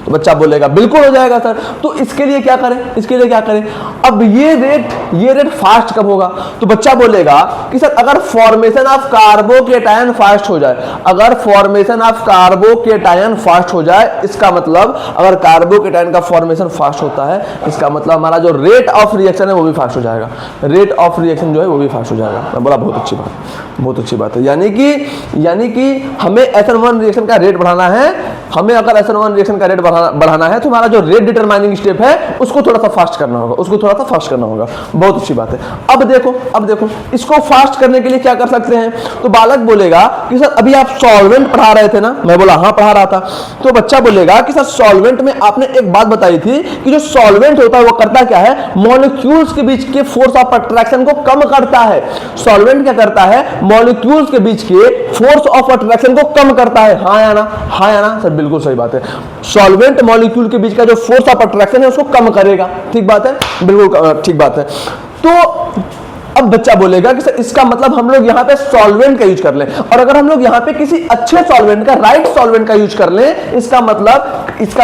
तो बच्चा बोलेगा बिल्कुल हो जाएगा सर। तो इसके लिए क्या करें, इसके लिए क्या करें? अब ये रेट फास्ट कब होगा? तो बच्चा बोलेगा कि सर अगर फॉर्मेशन ऑफ कार्बोकेटायन फास्ट हो जाए, अगर फॉर्मेशन ऑफ कार्बोकेटायन फास्ट हो जाए, इसका मतलब अगर कार्बोकेटायन का फॉर्मेशन फास्ट होता है, इसका मतलब हमारा जो रेट ऑफ रिएक्शन है वो भी फास्ट हो जाएगा, रेट ऑफ रिएक्शन जो है वो भी फास्ट हो जाएगा। मैं बोला बहुत अच्छी बात, बहुत अच्छी बात है। यानी कि हमें SN1 रिएक्शन का रेट बढ़ाना है, हमें अगर SN1 रिएक्शन का रेट बढ़ाना है तो हमारा जो रेट डिटरमाइनिंग स्टेप है उसको थोड़ा सा फास्ट करना होगा, उसको थोड़ा सा फास्ट करना होगा। बहुत अच्छी बात है। अब देखो इसको फास्ट करने के लिए क्या कर सकते हैं? तो बालक बोलेगा कि सर अभी आप सॉल्वेंट पढ़ा रहे थे ना? मैं बोला हाँ पढ़ा रहा था। तो बच्चा बोलेगा कि सर सॉल्वेंट में आपने एक बात बताई थी कि जो सॉल्वेंट होता है वो करता क्या है? मॉलिक्यूल्स के बीच के फोर्स ऑफ अट्रैक्शन को कम करता है। सॉल्वेंट क्या करता है? मॉलिक्यूल्स के बीच के फोर्स ऑफ अट्रैक्शन को कम करता है, हाँ या ना? हाँ या ना? सर बिल्कुल सही बात है। सॉल्वेंट मॉलिक्यूल के बीच का जो फोर्स ऑफ अट्रैक्शन है उसको कम करेगा, ठीक बात है, बिल्कुल ठीक बात है। तो अब बच्चा बोलेगा कि सर इसका मतलब हम लोग यहाँ पे सॉल्वेंट का यूज कर लें, और अगर हम लोग यहाँ पे किसी अच्छे सॉल्वेंट का, राइट सॉल्वेंट का यूज कर लें, इसका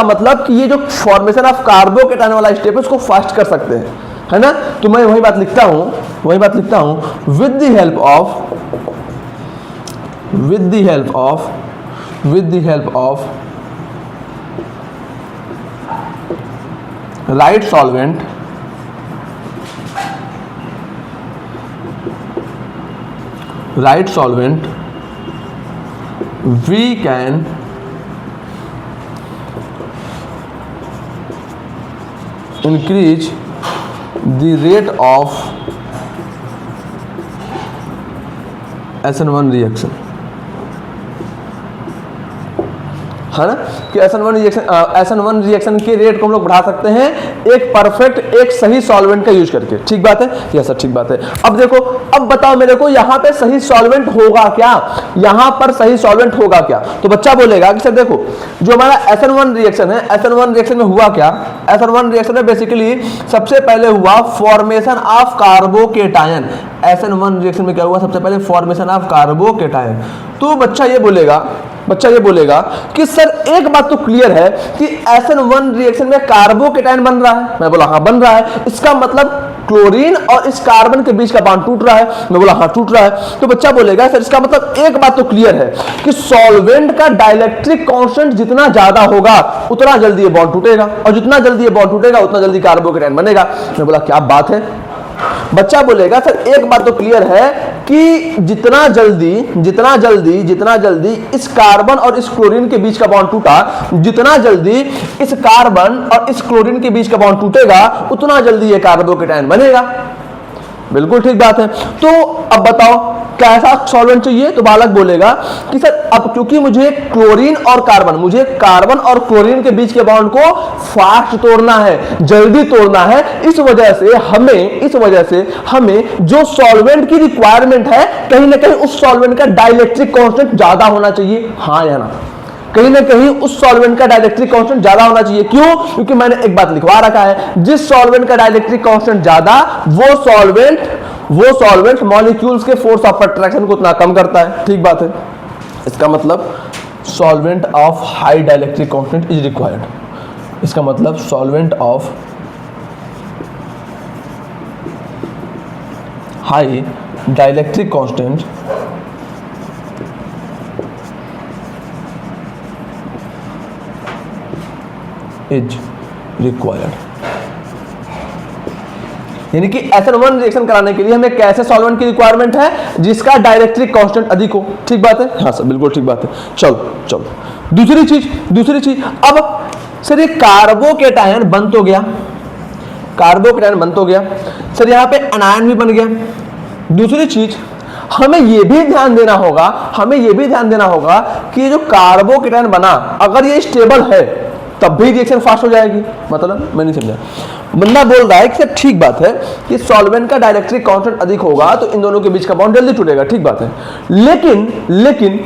मतलब कि ये जो फॉर्मेशन ऑफ कार्बोकेटायन वाला स्टेप है उसको फास्ट कर सकते हैं, है ना? तो मैं वही बात लिखता हूं with the help of right solvent we can increase the rate of SN1 reaction, है ना? कि SN1 रिएक्शन के रेट को हम लोग बढ़ा सकते हैं एक परफेक्ट, एक सही सॉल्वेंट का यूज करके, ठीक बात है? यस सर ठीक बात है। अब देखो, अब बताओ मेरे को यहाँ पे सही सॉल्वेंट होगा क्या? यहाँ पर सही सॉल्वेंट होगा क्या? तो बच्चा बोलेगा कि सर देखो जो हमारा SN1 रिएक्शन है, SN1 रिएक्शन में हुआ क्या? SN1 रिएक्शन में बेसिकली सबसे पहले हुआ formation of carbocation. SN1 reaction में क्या हुआ? सबसे पहले फॉर्मेशन ऑफ कार्बोकेटायन। तो बच्चा ये बोलेगा कि सर एक बात तो क्लियर है कि SN1 रिएक्शन में कार्बोकेटायन बन रहा है। मैं बोला हाँ बन रहा है। इसका मतलब क्लोरीन और इस कार्बन के बीच का बॉन्ड टूट रहा है। मैं बोला हाँ टूट रहा है। तो बच्चा बोलेगा सर इसका मतलब एक बात तो क्लियर है कि सॉल्वेंट का डाइलेक्ट्रिक कांस्टेंट जितना ज्यादा होगा उतना जल्दी ये बॉन्ड टूटेगा, और जितना जल्दी ये बॉन्ड टूटेगा उतना जल्दी कार्बोकेटायन बनेगा। मैं बोला क्या बात है? बच्चा बोलेगा सर एक बात तो क्लियर है कि जितना जल्दी इस कार्बन और इस क्लोरीन के बीच का बॉन्ड टूटा, जितना जल्दी इस कार्बन और इस क्लोरीन के बीच का बॉन्ड टूटेगा उतना जल्दी ये कार्बोकेटायन बनेगा। बिल्कुल ठीक बात है। तो अब बताओ कैसा सॉल्वेंट चाहिए? तो बालक बोलेगा कि सर अब क्योंकि मुझे कार्बन और क्लोरीन के बीच के बॉन्ड को फास्ट तोड़ना है, जल्दी तोड़ना है, इस वजह से हमें जो सॉल्वेंट की रिक्वायरमेंट है कहीं ना कहीं उस सॉल्वेंट का डाइलेक्ट्रिक कांस्टेंट ज्यादा होना चाहिए, हाँ या ना? कहीं ना कहीं उस सॉल्वेंट का डाइलेक्ट्रिक कांस्टेंट ज्यादा होना चाहिए। क्यों? क्योंकि मैंने एक बात लिखवा रखा है, जिस सॉल्वेंट का डाइलेक्ट्रिक कांस्टेंट ज्यादा वो सॉल्वेंट मॉलिक्यूल्स के फोर्स ऑफ अट्रैक्शन को उतना कम करता है। ठीक बात है। इसका मतलब solvent of high dielectric constant is required. इसका मतलब solvent of high dielectric constant is required. यानी कि SN1 रिएक्शन कराने के लिए हमें कैसे सॉल्वेंट की रिक्वायरमेंट है? जिसका डाइलेक्ट्रिक कांस्टेंट अधिक हो। ठीक बात है? हाँ सर बिल्कुल ठीक बात है। चलो दूसरी चीज अब सर ये कार्बोकेटायन बन तो गया, सर यहाँ पे एनायन भी बन गया। दूसरी चीज हमें ये भी ध्यान देना होगा कि जो कार्बोकेटायन बना अगर ये स्टेबल है तब भी रिएक्शन फास्ट हो जाएगी। मतलब मैं नहीं समझा। बंदा बोल रहा है कि सर ठीक बात है कि सॉल्वेंट का डाइलेक्ट्रिक कांस्टेंट अधिक होगा तो इन दोनों के बीच का बॉन्ड जल्दी टूटेगा। ठीक बात है, लेकिन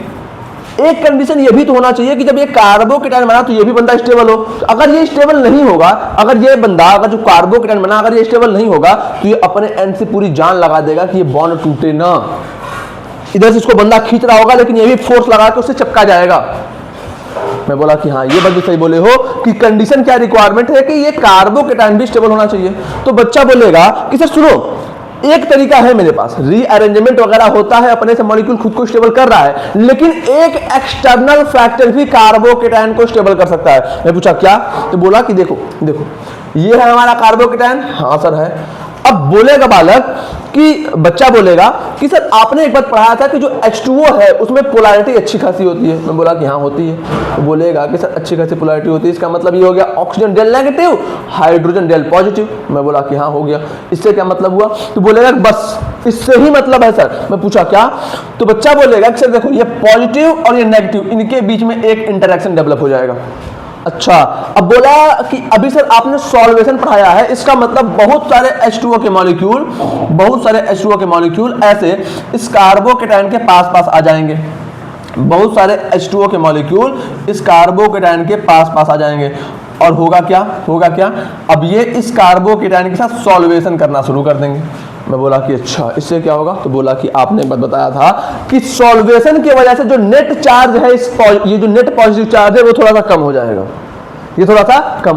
एक कंडीशन ये भी तो होना चाहिए कि जब ये कार्बोकेटायन बना तो ये भी बंदा स्टेबल हो। तो अगर ये स्टेबल नहीं होगा, अगर ये बंदा, अगर जो कार्बोकेटायन बना अगर ये स्टेबल नहीं होगा तो ये अपने एंड से पूरी जान लगा देगा कि ये बॉन्ड टूटे ना। इधर से इसको बंदा खींच रहा होगा लेकिन ये भी फोर्स लगा के उससे चिपका जाएगा। मैं बोला कि हाँ ये बात भी सही बोले हो कि कंडीशन क्या रिक्वायरमेंट है कि ये कार्बोकेटायन भी स्टेबल होना चाहिए। तो बच्चा बोलेगा कि सर सुनो, एक तरीका है मेरे पास, रीअरेंजमेंट वगैरह होता है, अपने से मॉलिक्यूल खुद को स्टेबल कर रहा है, लेकिन एक एक्सटर्नल फैक्टर भी कार्बोकेटायन को स्टेबल कर सकता है। मैं पूछा क्या? तो बोला कि देखो ये है हमारा कार्बोकेटायन। हाँ सर है। अब बोलेगा बालक कि बच्चा बोलेगा कि सर आपने एक बात पढ़ाया था कि जो H2O है उसमें पोलैरिटी अच्छी खासी होती है। मैं बोला कि हाँ होती है। तो बोलेगा कि सर अच्छी खासी पोलैरिटी होती है, इसका मतलब ये हो गया oxygen del negative, hydrogen del positive. मैं बोला कि हाँ हो गया। इससे क्या मतलब हुआ? तो बोलेगा बस इससे ही मतलब है सर। मैं पूछा क्या? तो बच्चा बोलेगा कि सर देखो ये पॉजिटिव और ये नेगेटिव, इनके बीच में एक इंटरेक्शन डेवलप हो जाएगा। अच्छा, अब बोला कि अभी सर आपने सॉल्वेशन पढ़ाया है, इसका मतलब बहुत सारे H2O के मॉलिक्यूल ऐसे इस कार्बोकेटायन के पास आ जाएंगे। बहुत सारे H2O के मॉलिक्यूल इस कार्बोकेटायन के पास आ जाएंगे और होगा क्या? अब ये इस कार्बोकेटायन के साथ सॉल्वेशन करना शुरू कर देंगे। मैं बोला कि अच्छा इससे क्या होगा? तो बोला कि आपने बात बताया था कि सॉल्वेशन की वजह से जो नेट चार्ज है ये जो नेट पॉजिटिव चार्ज है वो थोड़ा सा कम हो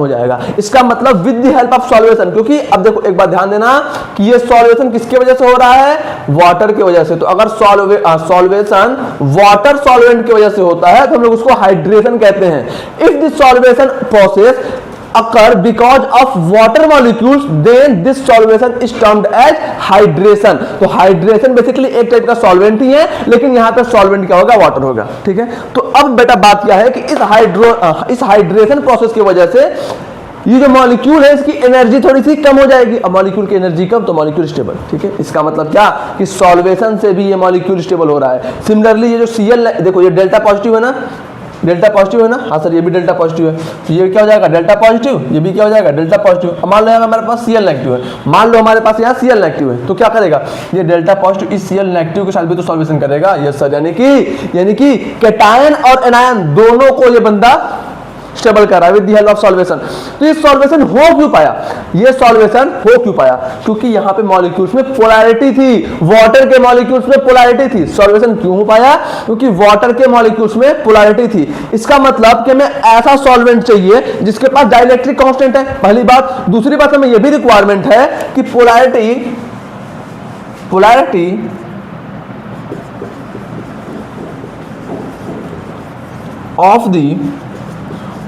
जाएगा, इसका मतलब with the help of solvation. क्योंकि अब देखो एक बात ध्यान देना कि ये सॉल्वेशन किसके वजह से हो रहा है? वाटर की वजह से। तो अगर सॉल्वेशन वाटर सॉल्वेंट की वजह से होता है तो हम लोग उसको हाइड्रेशन कहते हैं। If this solvation process occur because of water molecules then this solution is termed as hydration। तो हाइड्रेशन बेसिकली एक टाइप का सॉल्वेंट ही है, लेकिन यहाँ पे सॉल्वेंट क्या होगा? वाटर होगा। ठीक है। तो अब बेटा बात क्या है कि इस हाइड्रेशन प्रोसेस की वजह से ये जो मॉलिक्यूल है इसकी एनर्जी थोड़ी सी कम हो जाएगी। अब मॉलिक्यूल की एनर्जी कम तो मॉलिक्यूल स्टेबल। ठीक है। इसका मतलब क्या कि सॉल्वेशन से भी ये मॉलिक्यूल स्टेबल हो रहा है। सिमिलरली ये जो Cl, देखो ये डेल्टा पॉजिटिव है ना, हाँ सर ये भी डेल्टा पॉजिटिव है, तो ये क्या हो जाएगा? Delta positive. ये भी क्या हो जाएगा? Delta positive. मान लो हमारे पास Cl नेगेटिव है, मान लो हमारे पास यहाँ Cl नेगेटिव है, तो क्या करेगा? ये डेल्टा पॉजिटिव इस Cl नेगेटिव के साथ भी तो सॉल्वेशन करेगा। यस सर, यानी कि कैटायन और एनायन दोनों को ये बंदा स्टेबल कर रहा है with the help of solvation. तो ये सॉल्वेशन हो क्यों पाया? क्योंकि यहाँ पे मॉलिक्यूल्स में पोलैरिटी थी, वाटर के मॉलिक्यूल्स में पोलैरिटी थी। सॉल्वेशन क्यों हो पाया? क्योंकि वाटर के मॉलिक्यूल्स में पोलैरिटी थी। इसका मतलब कि हमें ऐसा सॉल्वेंट चाहिए जिसके पास डाइलेक्ट्रिक कांस्टेंट है, पहली बात। दूसरी बात हमें यह भी रिक्वायरमेंट है कि polarity of the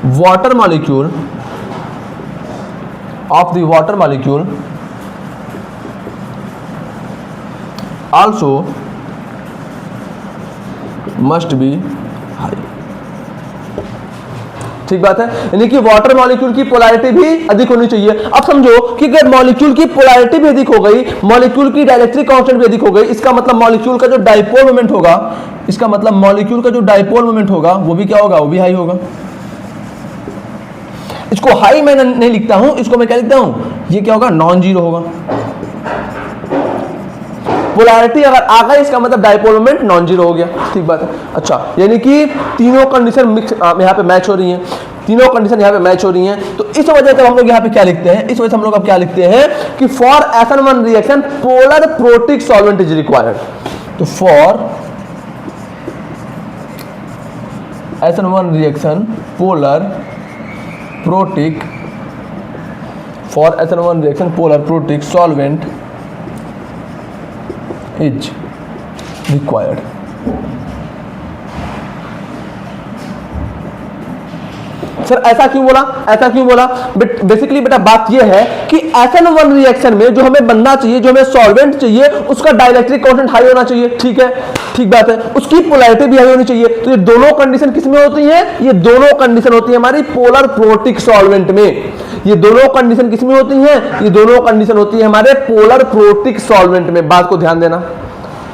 water molecule also must be high। ठीक बात है। यानी कि वाटर मॉलिक्यूल की पोलैरिटी भी अधिक होनी चाहिए। अब समझो कि अगर मॉलिक्यूल की पोलैरिटी भी अधिक हो गई, मॉलिक्यूल की डाइलेक्ट्रिक कांस्टेंट भी अधिक हो गई, इसका मतलब मॉलिक्यूल का जो डाइपोल मोमेंट होगा, वो भी क्या होगा? वो भी हाई होगा। इसको हाई मैं नहीं लिखता हूं, इसको मैं क्या लिखता हूं? ये क्या होगा? नॉन जीरो होगा। पोलैरिटी अगर आ गई इसका मतलब डाइपोल मोमेंट नॉन जीरो हो गया। ठीक बात है। अच्छा, यानी कि तीनों कंडीशन मिक्स यहाँ पे मैच हो रही हैं, तो इस वजह से हम लोग यहाँ पे क्या लिखते हैं? कि for SN1 reaction polar protic solvent is required. तो for SN1 reaction polar protic solvent is required. Sir ऐसा क्यों बोला? बेसिकली बेटा बात यह है कि SN1 रिएक्शन में जो हमें बनना चाहिए, जो हमें सॉल्वेंट चाहिए, उसका डाइलेक्ट्रिक कांस्टेंट हाई होना चाहिए। ठीक है, ठीक बात है। उसकी पोलैरिटी भी हाई होनी चाहिए। तो ये दोनों कंडीशन किस में होती हैं? ये दोनों कंडीशन होती है हमारी पोलर प्रोटिक सॉल्वेंट में। ये दोनों कंडीशन किस में होती हैं? ये दोनों कंडीशन होती है हमारे पोलर प्रोटिक सॉल्वेंट में। बात को ध्यान देना।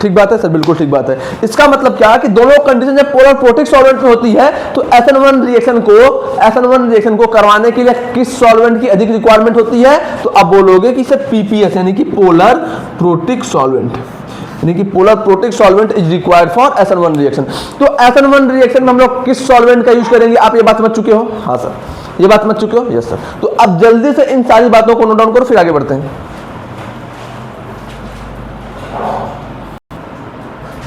ठीक बात है सर, बिल्कुल ठीक बात है। इसका मतलब क्या कि दोनों कंडीशन जब पोलर प्रोटिक सॉल्वेंट में होती है तो SN1 रिएक्शन को करवाने के लिए किस सॉल्वेंट की अधिक रिक्वायरमेंट होती है? तो अब बोलोगे कि सर PPS यानी कि पोलर प्रोटिक सॉल्वेंट। यानी कि polar protic solvent is required for SN1 reaction. तो SN1 रिएक्शन में हम लोग किस सॉल्वेंट का यूज करेंगे, आप ये बात समझ चुके हो? हाँ सर, ये बात समझ चुके हो? Yes sir. तो अब जल्दी से इन सारी बातों को नोट डाउन करो, फिर आगे बढ़ते हैं।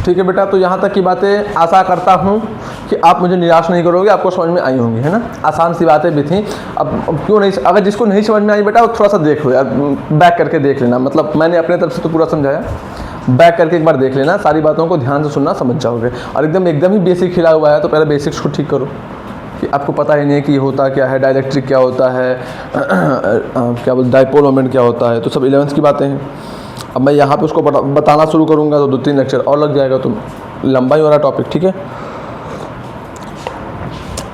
ठीक है बेटा, तो यहाँ तक की बातें आशा करता हूँ कि आप मुझे निराश नहीं करोगे, आपको समझ में आई होंगी, है ना। आसान सी बातें भी थी। अब क्यों नहीं, अगर जिसको नहीं समझ में आई बेटा वो थोड़ा सा देख लो यार, बैक करके देख लेना। मतलब मैंने अपने तरफ से तो पूरा समझाया, बैक करके एक बार देख लेना, सारी बातों को ध्यान से सुनना, समझ जाओगे। और एकदम ही बेसिक खिला हुआ है, तो पहले बेसिक्स को ठीक करो कि आपको पता ही नहीं है कि ये होता क्या है, डाइलेक्ट्रिक क्या होता है, क्या बोलते डाइपोल मोमेंट क्या होता है, तो सब 11th की बातें हैं। अब मैं यहाँ पे उसको बताना शुरू करूँगा तो 2-3 लेक्चर और लग जाएगा, तो लंबा ही हो रहा टॉपिक, ठीक है।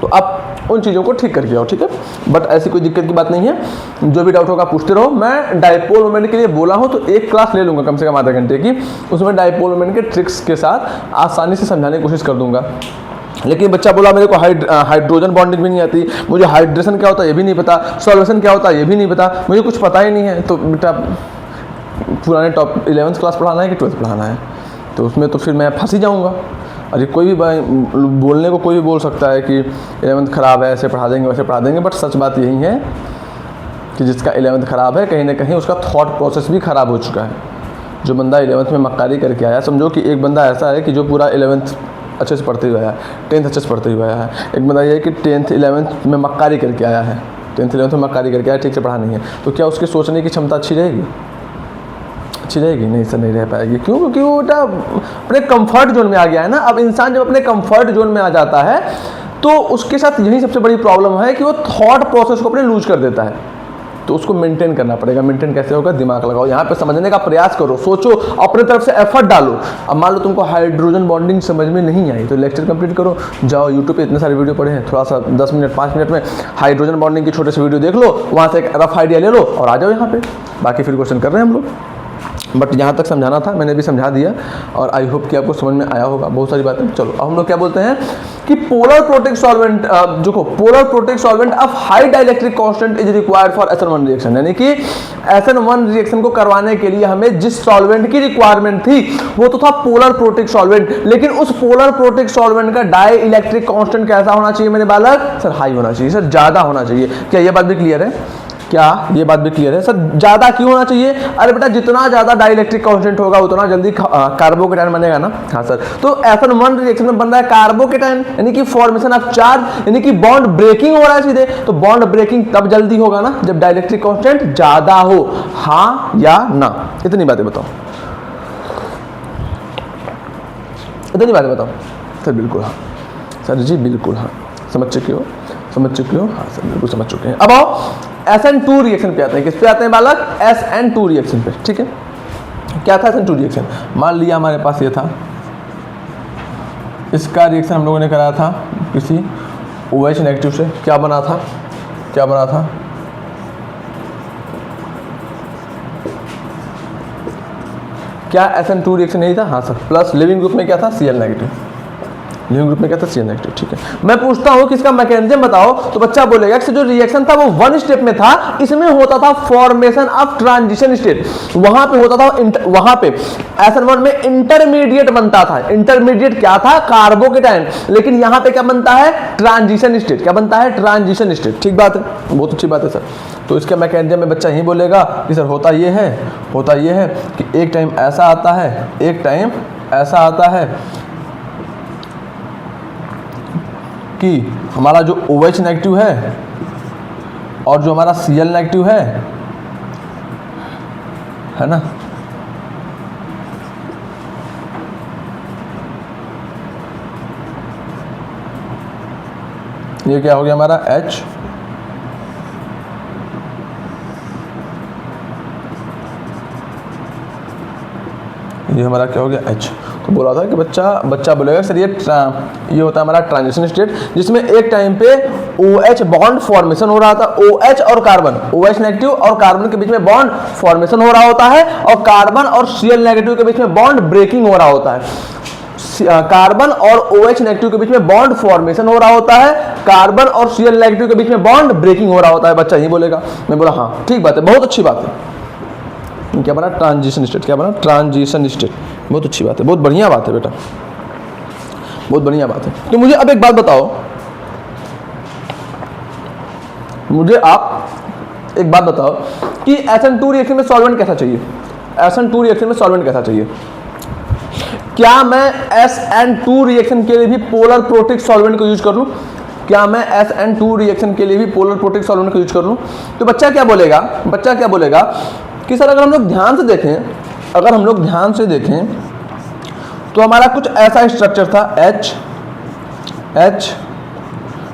तो आप उन चीज़ों को ठीक करके आओ, ठीक है। बट ऐसी कोई दिक्कत की बात नहीं है, जो भी डाउट होगा पूछते रहो। मैं डाइपोल मोमेंट के लिए बोला हूँ तो एक क्लास ले लूँगा कम से कम आधा घंटे की, उसमें डाइपोल मोमेंट के ट्रिक्स के साथ आसानी से समझाने की कोशिश कर दूँगा। लेकिन बच्चा बोला मेरे को हाइड्रोजन बॉन्डिंग भी नहीं आती, मुझे हाइड्रेशन क्या होता है ये भी नहीं पता, सॉल्वेशन क्या होता है ये भी नहीं पता, मुझे कुछ पता ही नहीं है। तो बेटा पुराने 11th क्लास पढ़ाना है कि 12th पढ़ाना है, तो उसमें तो फिर मैं फंस ही जाऊँगा। अरे कोई भी बोलने को कोई भी बोल सकता है कि 11th ख़राब है, ऐसे पढ़ा देंगे वैसे पढ़ा देंगे, बट सच बात यही है कि जिसका 11th ख़राब है कहीं ना कहीं उसका थॉट प्रोसेस भी ख़राब हो चुका है। जो बंदा 11th में मक्कारी करके आया, समझो कि एक बंदा ऐसा है कि जो पूरा 11th अच्छे से पढ़ते हुए आया, 10th अच्छे से पढ़ते हुए आया है। एक बंदा ये है कि 10th 11th में मक्कारी करके आया है, 10th 11th में मक्कारी करके आया, ठीक से पढ़ा नहीं है, तो क्या उसके सोचने की क्षमता अच्छी रहेगी? अच्छी रहेगी? नहीं सर, नहीं रह पाएगी। क्यों? क्योंकि वो बेटा अपने कंफर्ट जोन में आ गया है ना। अब इंसान जब अपने कंफर्ट जोन में आ जाता है तो उसके साथ यही सबसे बड़ी प्रॉब्लम है कि वो थॉट प्रोसेस को अपने लूज कर देता है। तो उसको मेंटेन करना पड़ेगा। मेंटेन कैसे होगा? दिमाग लगाओ, यहाँ पे समझने का प्रयास करो, सोचो, अपने तरफ से एफर्ट डालो। अब मान लो तुमको हाइड्रोजन बॉन्डिंग समझ में नहीं आई तो लेक्चर कंप्लीट करो, जाओ यूट्यूब पे इतने सारे वीडियो पड़े हैं, थोड़ा सा 10 मिनट 5 मिनट में हाइड्रोजन बॉन्डिंग के छोटे से वीडियो देख लो, वहाँ से एक रफ आइडिया ले लो और आ जाओ यहाँ पे। बाकी फिर क्वेश्चन कर रहे हैं हम लोग, बट यहाँ तक समझाना था मैंने भी समझा दिया और आई होप कि आपको समझ में आया होगा बहुत सारी बातें। चलो अब हम लोग क्या बोलते हैं कि पोलर प्रोटिक सॉल्वेंट, देखो polar protic solvent of high dielectric constant is required for SN1 reaction. यानी कि SN1 रिएक्शन को करवाने के लिए हमें जिस सॉल्वेंट की रिक्वायरमेंट थी वो तो था पोलर प्रोटिक सॉल्वेंट, लेकिन उस पोलर प्रोटिक सॉल्वेंट का डाई इलेक्ट्रिक कांस्टेंट कैसा होना चाहिए मेरे बालक? सर हाई होना चाहिए सर, ज्यादा होना चाहिए। क्या ये बात भी क्लियर है? क्या ये बात भी क्लियर है? सर ज्यादा क्यों होना चाहिए? अरे बेटा जितना ज्यादा डाइलेक्ट्रिक कांस्टेंट होगा उतना जल्दी कार्बोकेटायन बनेगा ना। हाँ सर, तो SN1 रिएक्शन में बन रहा है कार्बोकेटायन, यानी कि फॉर्मेशन ऑफ चार्ज, यानी कि बॉन्ड ब्रेकिंग हो रहा है सीधे। तो बॉन्ड ब्रेकिंग तब जल्दी होगा ना जब डाइलेक्ट्रिक कांस्टेंट ज्यादा हो। हाँ या ना? इतनी बातें बताओ, इतनी बातें बताओ। सर बिल्कुल हाँ, सर जी बिल्कुल हाँ, समझ चुके हो? समझ चुके हो? हाँ सर बिल्कुल समझ चुके हैं। अब आओ SN2 रिएक्शन पे आते हैं। किस पे आते हैं बालक? SN2 रिएक्शन पे, ठीक है। क्या था SN2 रिएक्शन? मान लिया हमारे पास ये था, इसका रिएक्शन हम लोगों ने कराया था किसी OH नेगेटिव से। क्या बना था? क्या बना था? क्या SN2 रिएक्शन नहीं था? हाँ सर। प्लस लिविंग ग्रुप में क्या था? Cl negative. लिविंग ग्रुप में क्या था? Cl नेगेटिव, ठीक है। मैं पूछता हूं कि इसका मैकेनिज्म बताओ, तो बच्चा बोलेगा कि जो रिएक्शन था वो 1 स्टेप में था, इसमें होता था फॉर्मेशन ऑफ ट्रांजिशन स्टेट। वहां पे होता था, वहां पे SN1 में इंटरमीडिएट बनता था। इंटरमीडिएट क्या था? कार्बोकेटायन। लेकिन यहां पे क्या बनता है? Transition state. क्या बनता है? Transition state. ठीक बात है, बहुत अच्छी बात है सर। तो इसका मैकेनिज्म में बच्चा यही बोलेगा कि सर होता ये है कि एक टाइम ऐसा आता है, एक टाइम ऐसा आता है कि हमारा जो OH नेगेटिव है और जो हमारा Cl नेगेटिव है ना, ये क्या हो गया हमारा H, ये हमारा क्या हो गया H। तो बोला था कि बच्चा बोलेगा सर ये होता है हमारा ट्रांजिशन स्टेट, जिसमें एक टाइम पे OH बॉन्ड फॉर्मेशन हो रहा था। OH और कार्बन, OH नेगेटिव और कार्बन के बीच में बॉन्ड फॉर्मेशन हो रहा होता है, और कार्बन और Cl नेगेटिव के बीच में बॉन्ड ब्रेकिंग हो रहा होता है। कार्बन और OH नेगेटिव के बीच में बॉन्ड फॉर्मेशन हो रहा होता है, कार्बन और Cl नेगेटिव के बीच में बॉन्ड ब्रेकिंग हो रहा होता है। बच्चा यही बोलेगा। मैं बोला हाँ ठीक बात है, बहुत अच्छी बात है। क्या बना, ट्रांजिशन स्टेट। क्या बना, ट्रांजिशन स्टेट। बहुत अच्छी बात है, बहुत बढ़िया बात है बेटा, बहुत बढ़िया बात है। तो मुझे अब एक बात बताओ, मुझे आप एक बात बताओ कि SN2 रिएक्शन में सॉल्वेंट कैसा चाहिए, SN2 रिएक्शन में सॉल्वेंट कैसा चाहिए। क्या मैं SN2 रिएक्शन के लिए भी पोलर प्रोटिक सॉल्वेंट को यूज कर लूं, क्या मैं SN2 रिएक्शन के लिए भी पोलर प्रोटिक सॉल्वेंट को यूज कर लूं। तो बच्चा क्या बोलेगा, बच्चा क्या बोलेगा कि सर अगर हम लोग ध्यान से देखें, अगर हम लोग ध्यान से देखें तो हमारा कुछ ऐसा स्ट्रक्चर था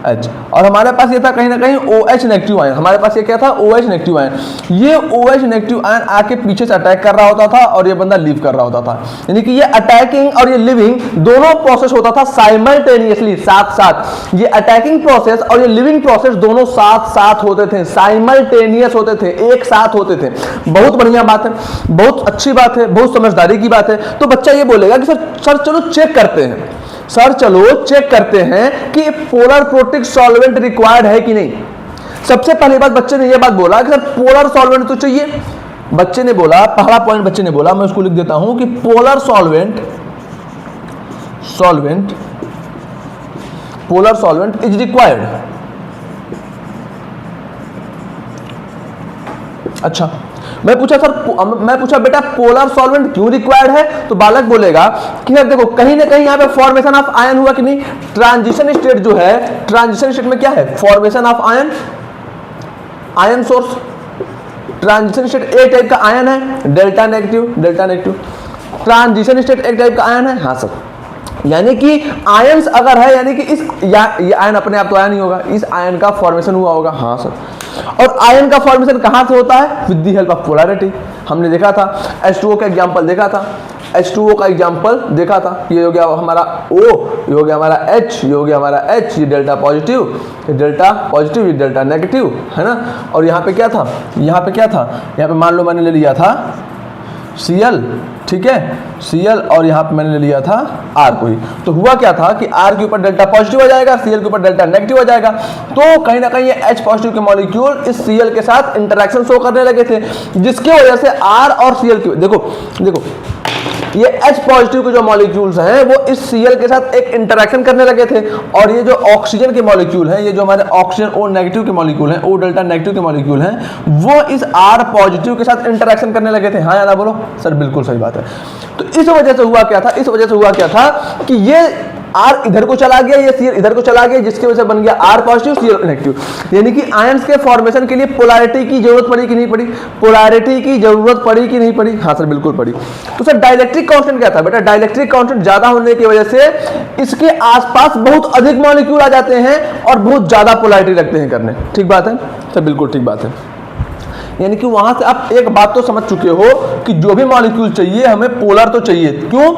H और हमारे पास ये था कहीं ना कहीं OH नेगेटिव आयन, हमारे पास ये क्या था, OH नेगेटिव आयन। ये OH नेगेटिव आयन आके पीछे से अटैक कर रहा होता था और ये बंदा लीव कर रहा होता था, यानी कि ये अटैकिंग और ये लिविंग दोनों प्रोसेस होता था साइमल्टेनियसली, साथ साथ। ये अटैकिंग प्रोसेस और ये लिविंग प्रोसेस दोनों साथ साथ होते थे, साइमल्टेनियस होते थे, एक साथ होते थे। बहुत बढ़िया बात है, बहुत अच्छी बात है, बहुत समझदारी की बात है। तो बच्चा ये बोलेगा कि सर चलो चेक करते हैं, सर चलो चेक करते हैं कि पोलर प्रोटिक सॉल्वेंट रिक्वायर्ड है कि नहीं। सबसे पहली बात बच्चे ने यह बात बोला कि सर पोलर सॉल्वेंट तो चाहिए। बच्चे ने बोला, पहला पॉइंट बच्चे ने बोला, मैं उसको लिख देता हूं कि पोलर सॉल्वेंट इज रिक्वायर्ड। अच्छा, मैं पूछा बेटा पोलर सॉल्वेंट क्यों रिक्वायर्ड है। तो बालक बोलेगा कि यार देखो कहीं ना कहीं यहां पे फॉर्मेशन ऑफ आयन हुआ कि नहीं। ट्रांजिशन स्टेट जो है, ट्रांजिशन स्टेट में क्या है, formation of ion source. Transition state एक टाइप का आयन है, डेल्टा नेगेटिव। ट्रांजिशन स्टेट एक टाइप का आयन है, हाँ सर। यानी कि आयंस अगर है, यानी कि ये आयन अपने आप तो आयन नहीं होगा, इस आयन का फॉर्मेशन हुआ होगा, हाँ सर। और आयन का फॉर्मेशन कहां से होता है, with the help of polarity. हमने देखा था H2O का एग्जांपल देखा था, H2O का एग्जांपल देखा था। ये हो गया हमारा O, ये हो गया हमारा H, ये हो गया हमारा H, ये डेल्टा पॉजिटिव, ये डेल्टा नेगेटिव, है ना। और यहाँ पे क्या था, यहाँ पे मान लो मैंने ले लिया था Cl, ठीक है, Cl, और यहाँ पे मैंने ले लिया था R कोई। तो हुआ क्या था कि R के ऊपर डेल्टा पॉजिटिव हो जाएगा, Cl के ऊपर डेल्टा नेगेटिव हो जाएगा। तो कहीं ना कहीं ये H पॉजिटिव के मॉलिक्यूल इस Cl के साथ इंटरेक्शन शो करने लगे थे, जिसकी वजह से R और Cl की देखो ये H पॉजिटिव के जो मॉलिक्यूल्स हैं वो इस Cl के साथ एक इंटरेक्शन करने लगे थे। और ये जो ऑक्सीजन के मॉलिक्यूल हैं, ये जो हमारे ऑक्सीजन O नेगेटिव के मॉलिक्यूल हैं, O डेल्टा नेगेटिव के मॉलिक्यूल हैं, वो इस R पॉजिटिव के साथ इंटरेक्शन करने लगे थे। हाँ या ना बोलो सर, बिल्कुल सही बात है। तो इस वजह से हुआ क्या था कि ये R इधर को चला गया, ये Cl इधर को चला गया, जिसकी वजह से बन गया R पॉजिटिव Cl नेगेटिव। यानी कि आयंस के फॉर्मेशन के लिए पोलैरिटी की जरूरत पड़ी कि नहीं पड़ी, पोलैरिटी की जरूरत पड़ी कि नहीं पड़ी, हाँ सर बिल्कुल पड़ी। तो सर डाइलेक्ट्रिक कांस्टेंट क्या था बेटा, डाइलेक्ट्रिक कांस्टेंट ज्यादा होने की वजह से इसके आसपास बहुत अधिक मॉलिक्यूल आ जाते हैं और बहुत ज्यादा पोलैरिटी लगते हैं करने। ठीक बात है सर, बिल्कुल ठीक बात है। यानी कि वहां से आप एक बात तो समझ चुके हो कि जो भी मॉलिक्यूल चाहिए हमें पोलर तो चाहिए। क्यों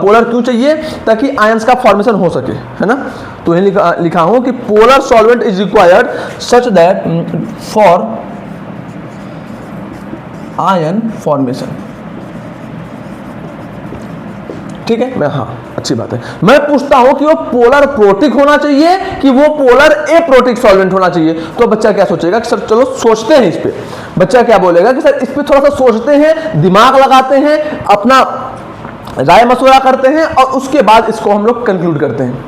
पोलर क्यों चाहिए, ताकि आयंस का फॉर्मेशन हो सके, है ना। तो यही लिखा हूं कि polar solvent is required such that for ion formation. ठीक है, मैं, हाँ अच्छी बात है। मैं पूछता हूं कि वो पोलर प्रोटिक होना चाहिए कि वो पोलर एप्रोटिक सॉल्वेंट होना चाहिए। तो बच्चा क्या सोचेगा कि सर चलो सोचते हैं इस पे। बच्चा क्या बोलेगा कि सर इस पे थोड़ा सा सोचते हैं, दिमाग लगाते हैं, अपना राय मशवरा करते हैं और उसके बाद इसको हम लोग कंक्लूड करते हैं।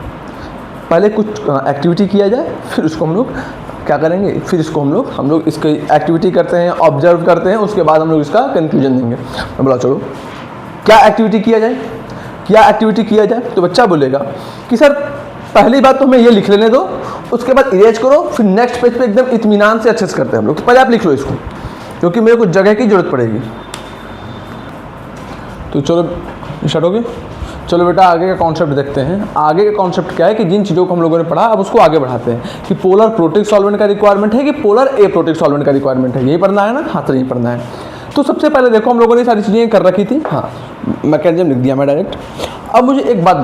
पहले कुछ एक्टिविटी किया जाए, फिर उसको हम लोग क्या करेंगे, फिर इसको हम लोग इसकी एक्टिविटी करते हैं, ऑब्जर्व करते हैं, उसके बाद हम लोग इसका कंक्लूजन देंगे। मैं बोला चलो क्या एक्टिविटी किया जाए। तो बच्चा बोलेगा कि सर पहली बात तो हमें ये लिख लेने दो, उसके बाद इरेज करो, फिर नेक्स्ट पेज पे एकदम इत्मीनान से एक्सेस करते हैं हम लोग। तो पहले आप लिख लो इसको, क्योंकि मेरे को जगह की जरूरत पड़ेगी। तो चलो स्टार्ट हो गया। चलो बेटा आगे का कॉन्सेप्ट देखते हैं। आगे का कॉन्सेप्ट क्या है कि जिन चीज़ों को हम लोगों ने पढ़ा अब उसको आगे बढ़ाते हैं कि पोलर प्रोटिक सॉल्वेंट का रिक्वायरमेंट है कि पोलर एप्रोटिक सॉल्वेंट का रिक्वायरमेंट है। यही पढ़ना है ना, हाँ तो यही पढ़ना है। तो सबसे पहले देखो हम लोगों ने सारी चीज़ें कर रखी थी, हाँ मैकेनिज्म लिख दिया मैं डायरेक्ट। अब मुझे एक बात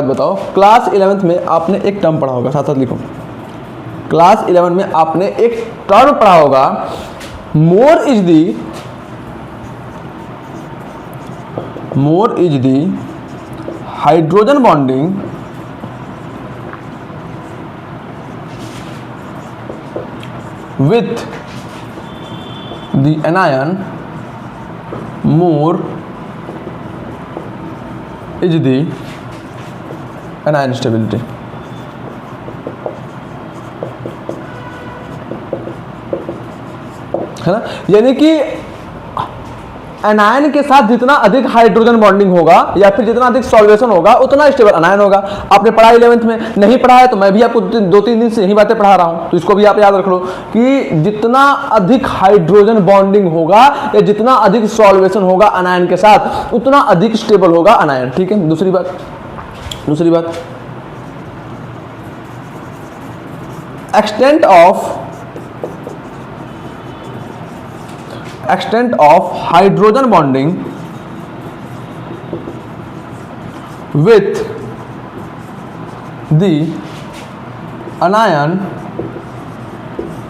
बताओ, क्लास 11th में आपने एक टर्म पढ़ा होगा, साथ लिखो। क्लास 11 में आपने एक टर्म पढ़ा होगा, more is the hydrogen bonding with the anion more is the anion stability। है ना, यानी कि एनायन के साथ जितना अधिक हाइड्रोजन बॉन्डिंग होगा या फिर जितना अधिक सॉल्वेशन होगा उतना स्टेबल एनायन होगा। आपने पढ़ा 11th में, नहीं पढ़ा है तो मैं भी आपको 2-3 दिन से यही बातें पढ़ा रहा हूं, तो इसको भी आप याद रख लो कि जितना अधिक हाइड्रोजन बॉन्डिंग होगा या जितना अधिक सॉल्वेशन होगा एनायन के साथ उतना अधिक स्टेबल होगा एनायन। ठीक है, दूसरी बात extent of hydrogen bonding with the anion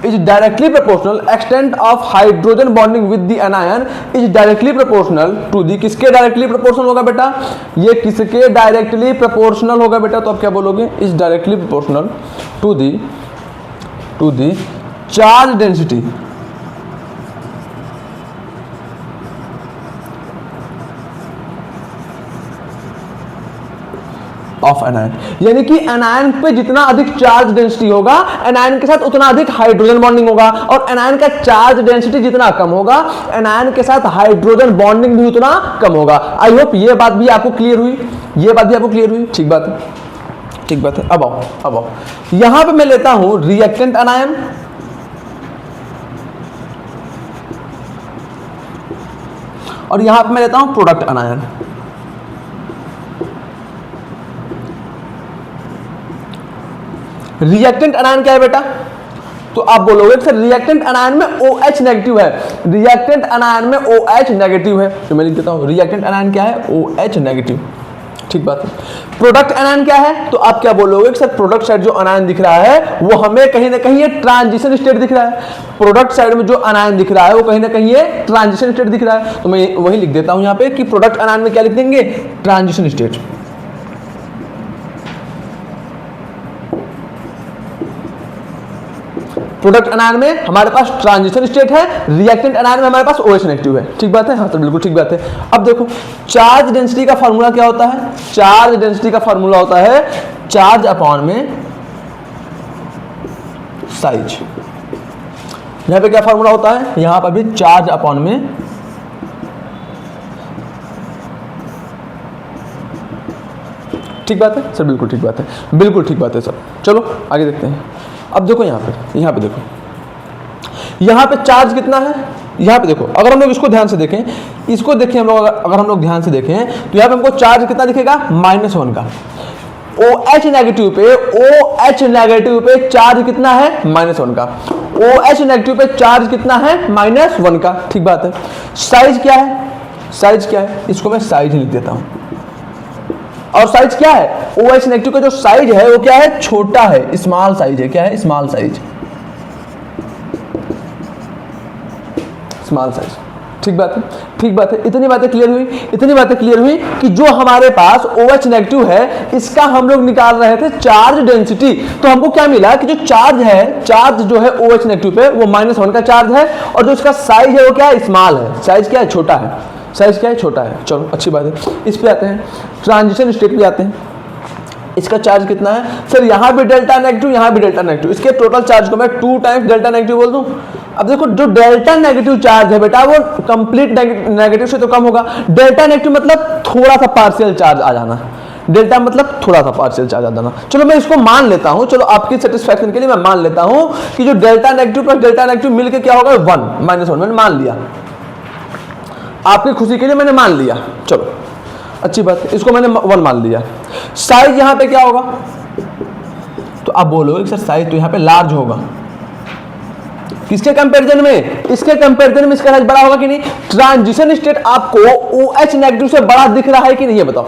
is directly proportional। extent of hydrogen bonding with the anion is directly proportional to the, किसके डायरेक्टली प्रोपोर्शनल होगा बेटा, ये किसके डायरेक्टली प्रोपोर्शनल होगा बेटा, तो आप क्या बोलोगे, is directly proportional to the charge density of anion. यानी कि एनायन पे जितना अधिक चार्ज डेंसिटी होगा एनायन के साथ उतना अधिक हाइड्रोजन बॉन्डिंग होगा, और एनायन का चार्ज डेंसिटी जितना कम होगा एनायन के साथ हाइड्रोजन बॉन्डिंग भी उतना कम होगा। आई होप ये बात भी आपको क्लियर हुई, ठीक बात है। अब आओ यहां पे मैं लेता हूं रिएक्टेंट एनायन और यहां पे मैं लेता हूं प्रोडक्ट एनायन। रिएक्टेंट एनायन क्या है बेटा, तो आप बोलोगे सर रिएक्टेंट एनायन में OH नेगेटिव है, रिएक्टेंट एनायन में OH नेगेटिव है, तो मैं लिख देता हूं रिएक्टेंट एनायन क्या है, OH नेगेटिव। ठीक बात है। प्रोडक्ट एनायन क्या है, तो आप क्या बोलोगे सर प्रोडक्ट साइड जो एनायन दिख रहा है वो हमें कहीं ना कहीं ये ट्रांजिशन स्टेट दिख रहा है। प्रोडक्ट साइड में जो एनायन दिख रहा है वो कहीं ना कहीं ये ट्रांजिशन स्टेट दिख रहा है, तो मैं वही लिख देता हूं यहां पे कि प्रोडक्ट एनायन में क्या लिख देंगे, ट्रांजिशन स्टेट। प्रोडक्ट एनायन में हमारे पास ट्रांजिशन स्टेट है, रिएक्टेंट एनायन में हमारे पास OH नेगेटिव है। ठीक बात है, हाँ तो बिल्कुल ठीक बात है। अब देखो चार्ज डेंसिटी का फार्मूला क्या होता है, चार्ज डेंसिटी का फार्मूला होता है चार्ज अपॉन में साइज। यहां पे क्या फार्मूला होता है, यहां पर भी चार्ज अपॉन में ठीक बात है सर, बिल्कुल ठीक बात है सर। चलो आगे देखते हैं। अब देखो यहां पे देखो, यहां पे चार्ज कितना है, यहां पे देखो अगर हम लोग इसको ध्यान से देखें, अगर हम लोग ध्यान से देखें तो यहां पे हमको चार्ज कितना दिखेगा, -1 का। OH नेगेटिव पे चार्ज कितना है, -1 का। OH नेगेटिव पे चार्ज कितना है, -1 का। ठीक बात है। साइज क्या है, इसको मैं साइज लिख देता हूं। और साइज क्या है, OH नेगेटिव का जो साइज है वो क्या है, छोटा है, स्मॉल साइज है। क्या है, स्मॉल साइज। ठीक बात है। इतनी बातें क्लियर हुई कि जो हमारे पास OH नेगेटिव है इसका हम लोग निकाल रहे थे चार्ज डेंसिटी, तो हमको क्या मिला कि जो चार्ज जो है OH नेगेटिव पे वो -1 का चार्ज है, और जो इसका साइज है वो क्या है, स्मॉल है। साइज क्या है, छोटा है। चलो अच्छी बात है। इस पे आते हैं, ट्रांजिशन स्टेट पे आते हैं। इसका चार्ज कितना है सर, यहाँ भी डेल्टा नेगेटिव, यहाँ भी डेल्टा नेगेटिव। इसके टोटल चार्ज को मैं 2 टाइम्स डेल्टा नेगेटिव बोल दूं। अब देखो जो डेल्टा नेगेटिव चार्ज है बेटा वो कंप्लीट नेगेटिव से तो कम होगा। डेल्टा नेगेटिव मतलब थोड़ा सा पार्शियल चार्ज आ जाना, डेल्टा मतलब थोड़ा सा पार्शियल चार्ज आ जाना। चलो मैं इसको मान लेता हूं, चलो आपकी सेटिस्फैक्शन के लिए मैं मान लेता हूं कि जो delta negative plus delta negative मिलकर क्या होगा, 1 -1। मैंने मान लिया, आपकी खुशी के लिए मैंने मान लिया। चलो अच्छी बात है, इसको मैंने 1 मान लिया। साइज यहां पे क्या होगा, तो आप बोलोगे सर साइज तो यहां पे लार्ज होगा। किसके कंपैरिजन में, इसके कंपैरिजन में इसका साइज बड़ा होगा कि नहीं। ट्रांजिशन स्टेट आपको OH नेगेटिव से बड़ा दिख रहा है कि नहीं, ये बताओ।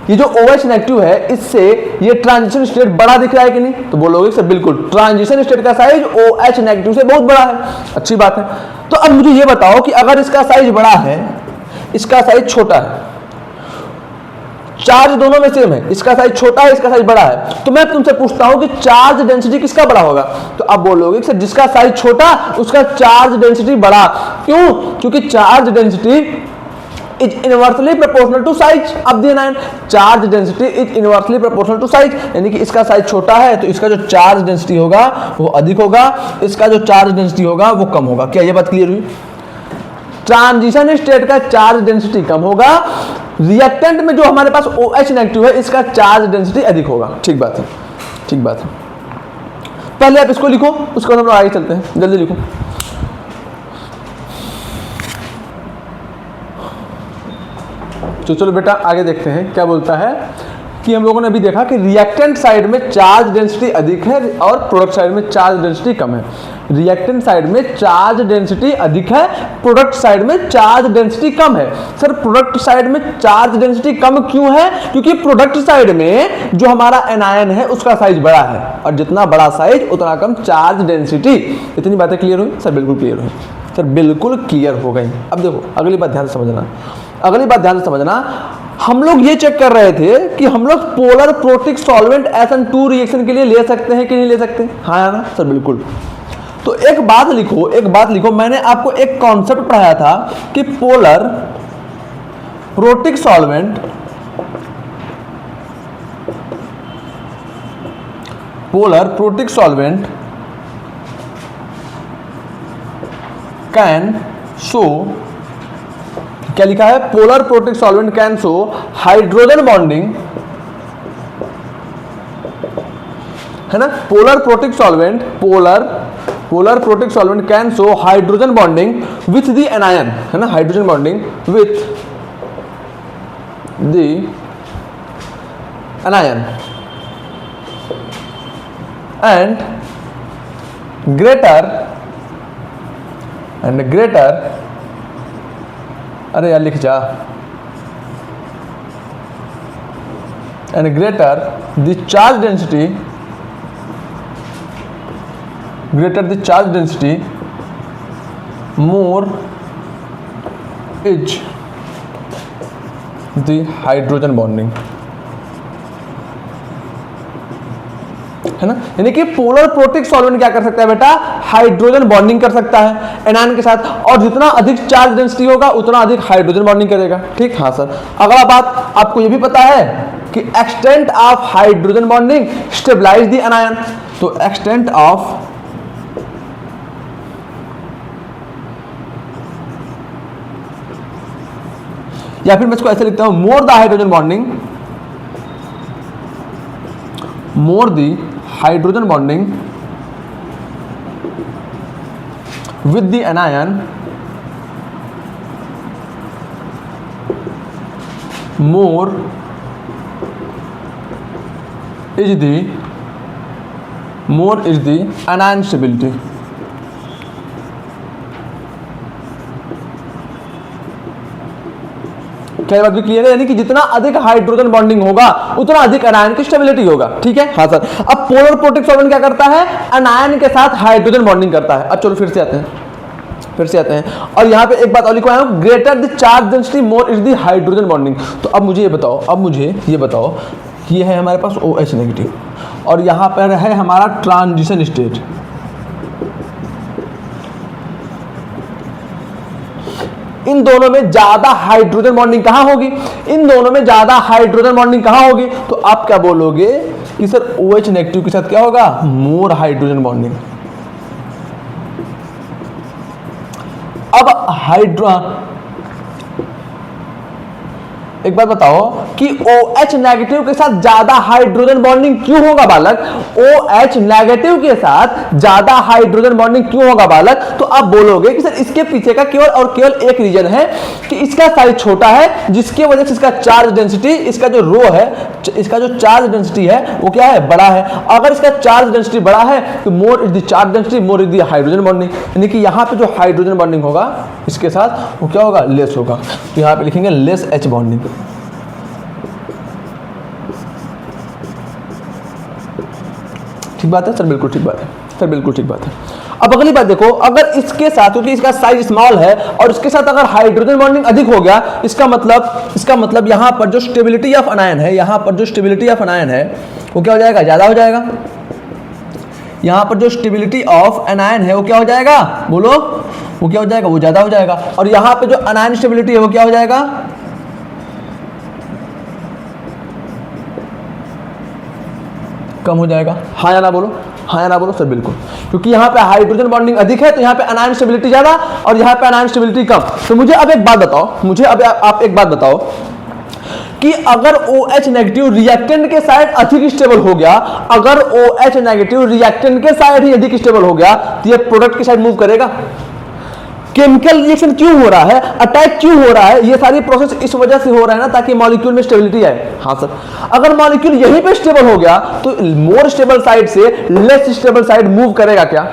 ये जो OH नेगेटिव है इससे ये ट्रांजिशन स्टेट बड़ा दिख रहा है कि नहीं, तो बोलोगे सर बिल्कुल ट्रांजिशन स्टेट का साइज OH नेगेटिव से बहुत बड़ा है। अच्छी बात है। तो अब मुझे ये बताओ कि अगर इसका साइज बड़ा है, इसका साइज छोटा है, चार्ज दोनों में सेम है, इसका साइज छोटा है, इसका साइज बड़ा है, तो मैं तुमसे पूछता हूं कि चार्ज डेंसिटी किसका बड़ा होगा, तो आप बोलोगे सर जिसका साइज छोटा उसका चार्ज डेंसिटी बड़ा। क्यों, क्योंकि charge density is inversely proportional to size of the anion. Charge density is inversely proportional to size, यानी कि इसका साइज छोटा है तो इसका जो चार्ज डेंसिटी होगा वो अधिक होगा, इसका जो चार्ज डेंसिटी होगा वो कम होगा। क्या ये बात क्लियर हुई? ट्रांजिशन स्टेट का चार्ज डेंसिटी कम होगा, रिएक्टेंट में जो हमारे पास OH नेगेटिव है इसका चार्ज डेंसिटी अधिक होगा। ठीक बात है, ठीक बात है। पहले आप इसको लिखो, उसके बाद हम लोग आगे चलते हैं। जल्दी लिखो। तो चलो बेटा आगे देखते हैं क्या बोलता है कि हम लोगों ने अभी देखा कि रिएक्टेंट साइड में चार्ज डेंसिटी अधिक है और प्रोडक्ट साइड में चार्ज डेंसिटी कम है। रिएक्टेंट साइड में चार्ज डेंसिटी अधिक है, प्रोडक्ट साइड में चार्ज डेंसिटी कम है। सर प्रोडक्ट साइड में चार्ज डेंसिटी कम क्यों है? क्योंकि प्रोडक्ट साइड में जो हमारा एनायन है उसका साइज बड़ा है और जितना बड़ा साइज उतना कम चार्ज डेंसिटी। इतनी बातें क्लियर हुई? सर बिल्कुल क्लियर हुई, सर बिल्कुल क्लियर हो गई। अब देखो अगली बात ध्यान से समझना, अगली बात ध्यान से समझना। हम लोग ये चेक कर रहे थे कि हम लोग polar protic solvent SN2 reaction के लिए ले सकते हैं कि नहीं ले सकते? हाँ या ना? सर बिल्कुल। तो एक बात लिखो, एक बात लिखो, मैंने आपको एक कॉन्सेप्ट पढ़ाया था कि polar protic solvent, polar protic solvent can show, क्या लिखा है? Polar protic solvent can show hydrogen bonding, है ना? Polar protic solvent, polar protic solvent can show hydrogen bonding with the anion, है ना? Hydrogen bonding with the anion and greater, अरे यार लिख जा, and greater the charge density, greater the charge density, more is the hydrogen bonding, है ना? यानी कि पोलर प्रोटिक सॉल्वेंट क्या कर सकता है बेटा? हाइड्रोजन बॉन्डिंग कर सकता है एनायन के साथ, और जितना अधिक चार्ज डेंसिटी होगा उतना अधिक हाइड्रोजन बॉन्डिंग करेगा। ठीक, हाँ सर। अगला बात आपको ये भी पता है कि extent of hydrogen bonding stabilize the anion. तो एक्सटेंट ऑफ, या फिर मैं इसको ऐसे लिखता हूं, more the hydrogen bonding, more the hydrogen bonding with the anion, more is the anion stability. क्या बात भी क्लियर है? यानी कि जितना अधिक हाइड्रोजन बॉन्डिंग होगा उतना अधिक एनायन की स्टेबिलिटी होगा। ठीक है, हाँ सर। अब पोलर प्रोटिक सॉल्वेंट क्या करता है? एनायन के साथ हाइड्रोजन बॉन्डिंग करता है। अब चलो फिर से आते हैं, और यहाँ पे एक बात और लिखवाया हूं, greater the charge density more is the hydrogen bonding. तो अब मुझे ये बताओ कि ये है हमारे पास OH नेगेटिव और यहाँ पर है हमारा ट्रांजिशन स्टेट। इन दोनों में ज्यादा हाइड्रोजन बॉन्डिंग कहां होगी? इन दोनों में ज्यादा हाइड्रोजन बॉन्डिंग कहां होगी? तो आप क्या बोलोगे कि सर OH नेगेटिव के साथ क्या होगा? More hydrogen bonding. अब एक बात बताओ कि OH नेगेटिव के साथ ज्यादा हाइड्रोजन बॉन्डिंग क्यों होगा बालक? OH नेगेटिव के साथ ज्यादा हाइड्रोजन बॉन्डिंग क्यों होगा बालक? तो आप बोलोगे कि सर इसके पीछे का केवल और केवल एक रीजन है कि इसका साइज छोटा है, जिसकी वजह से इसका चार्ज डेंसिटी, इसका जो रो है, इसका जो चार्ज डेंसिटी है वो क्या है? बड़ा है। अगर इसका चार्ज डेंसिटी बड़ा है तो मोर is the charge density, more is the hydrogen bonding, यानी कि यहाँ पे जो हाइड्रोजन बॉन्डिंग होगा इसके साथ वो क्या होगा? लेस होगा। तो यहाँ पे लिखेंगे लेस H बॉन्डिंग। ठीक बात है सर? बिल्कुल ठीक बात है सर, बिल्कुल ठीक बात है। अब अगली बात देखो, अगर इसके साथ, क्योंकि इसका साइज स्मॉल है और इसके साथ अगर हाइड्रोजन बॉन्डिंग अधिक हो गया, इसका मतलब यहां पर जो स्टेबिलिटी ऑफ एनायन है, यहां पर जो स्टेबिलिटी ऑफ एनायन है वो क्या हो जाएगा? ज्यादा हो जाएगा। यहां पर जो स्टेबिलिटी ऑफ एनायन है वो क्या हो जाएगा? बोलो, वो क्या हो जाएगा? वो ज्यादा हो जाएगा। और यहां पे जो एनायन स्टेबिलिटी है वो क्या हो जाएगा? कम हो जाएगा। हाँ या ना बोलो, हाँ या ना बोलो सर। बिल्कुल, क्योंकि यहाँ पे हाइड्रोजन बॉन्डिंग अधिक है तो यहाँ पे अनायन स्टेबिलिटी ज़्यादा और यहाँ पे अनायन स्टेबिलिटी कम। तो मुझे अब एक बात बताओ, मुझे अब आप एक बात बताओ कि अगर OH नेगेटिव रिएक्टेंट के साइड अधिक स्टेबल हो गया, अगर OH नेगेटिव रिएक्टेंट के साइड ही अधिक स्टेबल हो गया तो ये प्रोडक्ट की साइड मूव करेगा। केमिकल रिएक्शन क्यों हो रहा है, अटैक क्यों हो रहा है, ये सारी प्रोसेस इस वजह से हो रहा है ना, ताकि मॉलिक्यूल में स्टेबिलिटी आए। हाँ सर, अगर मॉलिक्यूल यहीं पे स्टेबल हो गया तो मोर स्टेबल साइड से लेस स्टेबल साइड मूव करेगा क्या,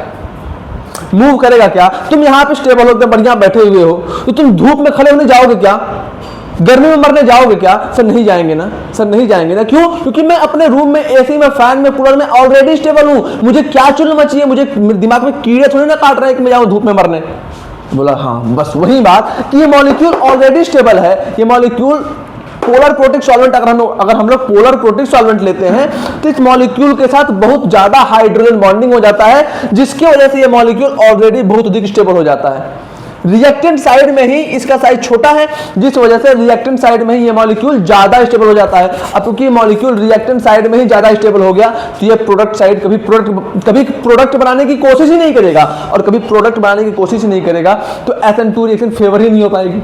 मूव करेगा क्या? तुम यहाँ पे स्टेबल हो, बढ़िया बैठे हुए हो, तो तुम धूप में खड़े होने जाओगे क्या, गर्मी में मरने जाओगे क्या? सर नहीं जाएंगे ना, सर नहीं जाएंगे ना। क्यों? क्योंकि मैं अपने रूम में एसी में फैन में कूलर में ऑलरेडी स्टेबल हूं। मुझे क्या चुनना चाहिए, मुझे दिमाग में कीड़े थोड़ी ना काट रहे हैं कि मैं जाऊं धूप में मरने। बोला हाँ, बस वही बात कि ये मॉलिक्यूल ऑलरेडी स्टेबल है। ये मॉलिक्यूल पोलर प्रोटिक सॉल्वेंट, अगर हम लोग पोलर प्रोटिक सॉल्वेंट लेते हैं तो इस मॉलिक्यूल के साथ बहुत ज्यादा हाइड्रोजन बॉन्डिंग हो जाता है, जिसकी वजह से ये मॉलिक्यूल ऑलरेडी बहुत अधिक स्टेबल हो जाता है। रिएक्टेंट साइड में ही इसका साइज छोटा है, जिस वजह से रिएक्टेंट साइड में ही ये मॉलिक्यूल ज्यादा स्टेबल हो जाता है। अब क्योंकि मॉलिक्यूल रिएक्टेंट साइड में ही ज्यादा स्टेबल हो गया तो ये प्रोडक्ट साइड कभी प्रोडक्ट बनाने की कोशिश ही नहीं करेगा, और कभी प्रोडक्ट बनाने की कोशिश ही नहीं करेगा तो SN2 रिएक्शन फेवर ही नहीं हो पाएगी,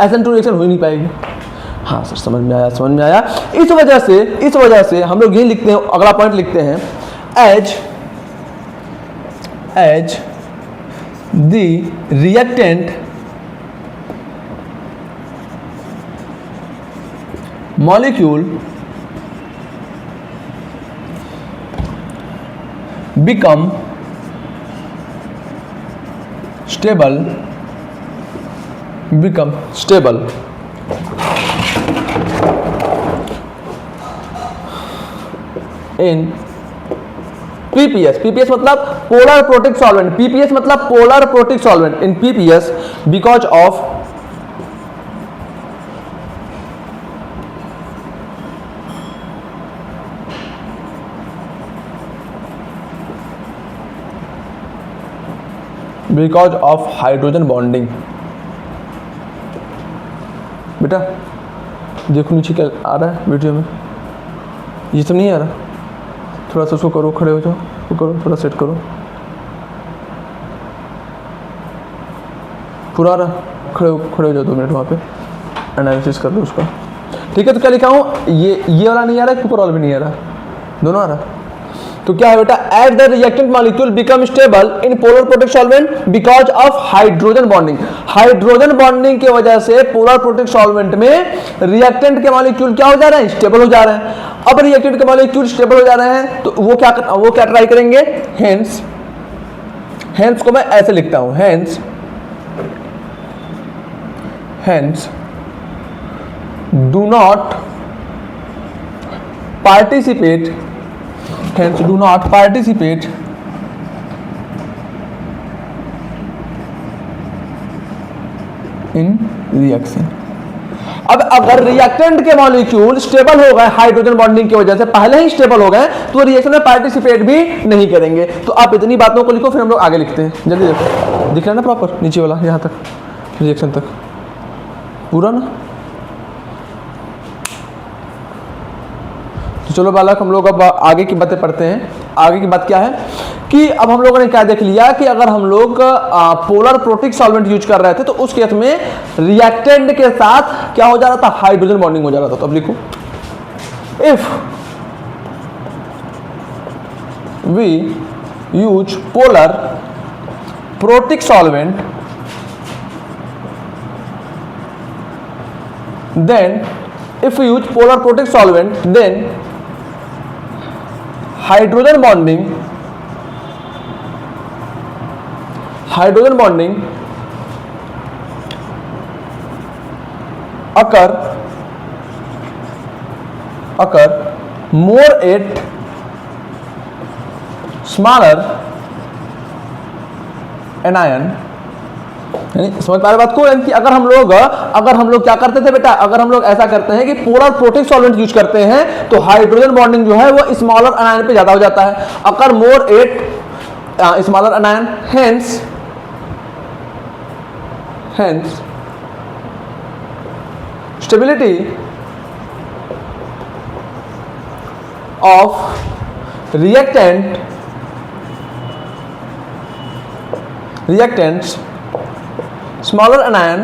SN2 रिएक्शन हो ही नहीं पाएगी। हाँ सर, समझ में आया, समझ में आया। इस वजह से हम लोग ये लिखते हैं, अगला पॉइंट लिखते हैं, as the reactant molecule become stable in PPS मतलब पोलर प्रोटिक सॉल्वेंट, PPS मतलब polar protic solvent, in PPS because of hydrogen bonding. बेटा देखो नीचे क्या आ रहा है वीडियो में, ये सब नहीं आ रहा, थोड़ा सा उसको करो, खड़े हो जाओ, वो करो, थोड़ा सेट करो, पूरा रहा, खड़े हो जाओ 2 मिनट, वहाँ पे एनालिसिस कर लो उसका। ठीक है, तो क्या लिखा हूँ, ये वाला नहीं आ रहा है, ऊपर वाला भी नहीं आ रहा, दोनों आ रहा। तो क्या है बेटा, as the reactant molecule become stable in polar protic solvent because of hydrogen bonding. Hydrogen bonding की वजह से पोलर प्रोटिक सॉल्वेंट में रिएक्टेंट के मॉलिक्यूल क्या हो जा रहे हैं, स्टेबल हो जा रहे हैं। अब रिएक्टेंट के मॉलिक्यूल स्टेबल हो जा रहे हैं तो वो क्या ट्राई करेंगे, हेंस को मैं ऐसे लिखता हूं, hence do not participate in reaction. अब अगर रिएक्टेंट के मॉलिक्यूल स्टेबल हो गए हाइड्रोजन बॉन्डिंग की वजह से, पहले ही स्टेबल हो गए, तो रिएक्शन में पार्टिसिपेट भी नहीं करेंगे। तो आप इतनी बातों को लिखो, फिर हम लोग आगे लिखते हैं। जल्दी देखो, दिख रहा है ना प्रॉपर नीचे वाला, यहां तक रिएक्शन तक पूरा ना। तो चलो बालक, हम लोग अब आगे की बातें पढ़ते हैं। आगे की बात क्या है कि अब हम लोगों ने क्या देख लिया कि अगर हम लोग पोलर प्रोटिक सॉल्वेंट यूज कर रहे थे तो उस केस में रिएक्टेंट के साथ क्या हो जा रहा था, हाइड्रोजन बॉन्डिंग हो जा रहा था। तो अब लिखो, if we use polar protic solvent then if we use polar protic solvent then hydrogen bonding occur more at smaller anion। समझ पा रहे बात को, यानी कि अगर हम लोग क्या करते थे बेटा, अगर हम लोग ऐसा करते हैं कि पोलर प्रोटिक सॉल्वेंट यूज करते हैं तो हाइड्रोजन बॉन्डिंग जो है वो स्मॉलर अनायन पे ज्यादा हो जाता है, occur more at smaller anion, hence stability of reactants smaller anion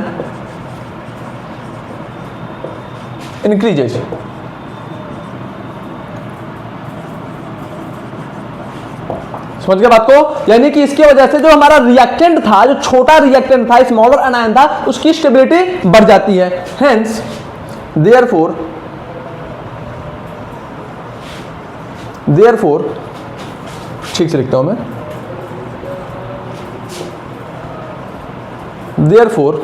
increases. समझ गए बात को? यानी कि इसकी वजह से जो हमारा रिएक्टेंट था, जो छोटा रिएक्टेंट था, स्मॉलर अनायन था, उसकी स्टेबिलिटी बढ़ जाती है. हेंस देयरफॉर ठीक से लिखता हूं मैं, therefore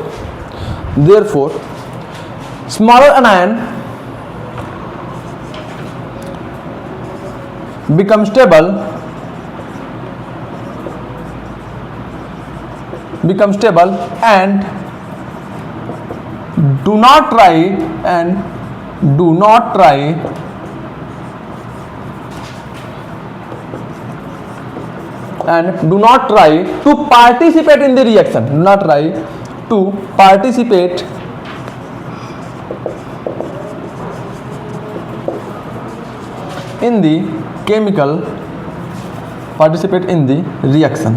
smaller anion become stable and do not try to participate in the reaction. Do not try to participate in the reaction.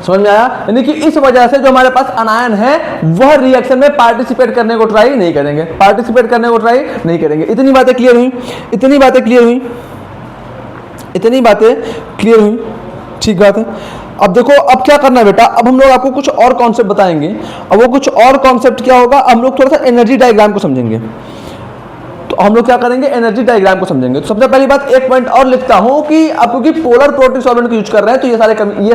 समझ में आया? यानी कि इस वजह से जो हमारे पास अनायन है वह रिएक्शन में पार्टिसिपेट करने को ट्राई नहीं करेंगे, इतनी बातें क्लियर हुई. ठीक बात है. अब देखो, अब क्या करना है बेटा, अब हम लोग आपको कुछ और कॉन्सेप्ट बताएंगे. अब वो कुछ और कॉन्सेप्ट क्या होगा, हम लोग थोड़ा सा एनर्जी डायग्राम को समझेंगे. तो हम लोग क्या करेंगे, एनर्जी डायग्राम को समझेंगे. तो सबसे पहली बात, एक पॉइंट और लिखता हूं कि अब क्योंकि पोलर प्रोटिक सॉल्वेंट को यूज कर रहे हैं तो ये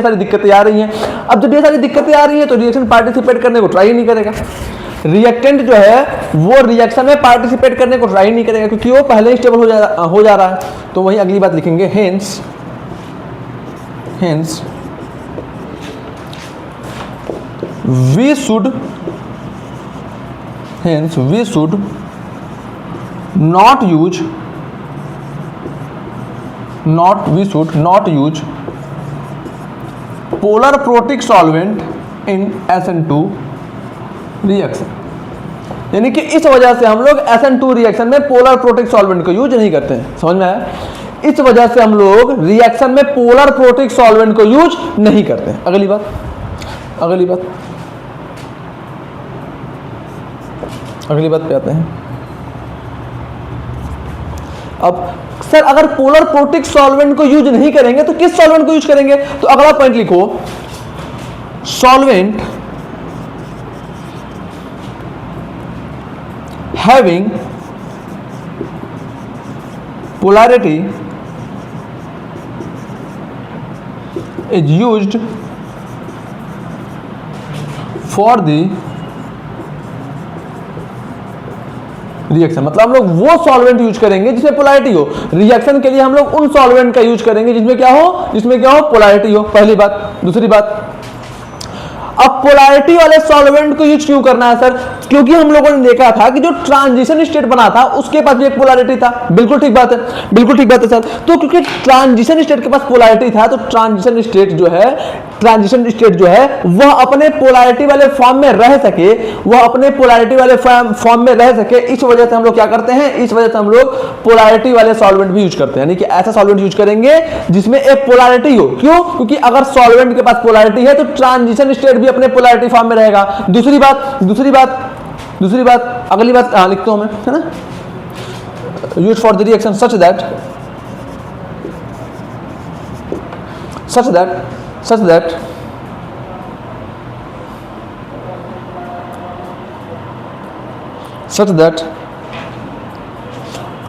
सारी दिक्कतें आ रही हैं. अब जब ये सारी दिक्कतें आ रही हैं तो रिएक्शन पार्टिसिपेट करने को ट्राई नहीं करेगा. रिएक्टेंट जो है वो रिएक्शन में पार्टिसिपेट करने को ट्राई नहीं करेगा क्योंकि वो पहले ही स्टेबल हो जा रहा है. तो वही अगली बात लिखेंगे, hence we should not use polar protic solvent in SN2 reaction. यानी कि इस वजह से हम लोग SN2 रिएक्शन में पोलर प्रोटिक सॉल्वेंट को यूज नहीं करते हैं. समझ में आया? इस वजह से हम लोग रिएक्शन में पोलर प्रोटिक सॉल्वेंट को यूज नहीं करते. अगली बात पे आते हैं. अब सर अगर पोलर प्रोटिक सॉल्वेंट को यूज नहीं करेंगे तो किस सॉल्वेंट को यूज करेंगे? तो अगला पॉइंट लिखो, solvent having polarity is used for the reaction. मतलब हम लोग वो सॉल्वेंट यूज करेंगे जिसमें पोलैरिटी हो. रिएक्शन के लिए हम लोग उन सॉल्वेंट का यूज करेंगे जिसमें क्या हो, पोलैरिटी हो. पहली बात. दूसरी बात, अब पोलैरिटी वाले सॉल्वेंट को यूज क्यों करना है सर? क्योंकि हम लोगों ने देखा था कि जो ट्रांजिशन स्टेट बना था उसके पास भी एक पोलैरिटी था. बिल्कुल ठीक बात है सर. तो क्योंकि ट्रांजिशन स्टेट के पास पोलैरिटी था तो ट्रांजिशन स्टेट जो है वह अपने पोलैरिटी वाले फॉर्म में रह सके, इस वजह से हम लोग क्या करते हैं, इस वजह से हम लोग पोलैरिटी वाले सॉल्वेंट भी यूज करते हैं. यानी कि ऐसा सॉल्वेंट यूज करेंगे जिसमें एक पोलैरिटी हो. क्यों? क्योंकि अगर सॉल्वेंट के पास पोलैरिटी है तो ट्रांजिशन स्टेट भी अपने पोलैरिटी फॉर्म में रहेगा. दूसरी बात अगली बात लिखता हूं मैं, है ना. Use for the reaction such that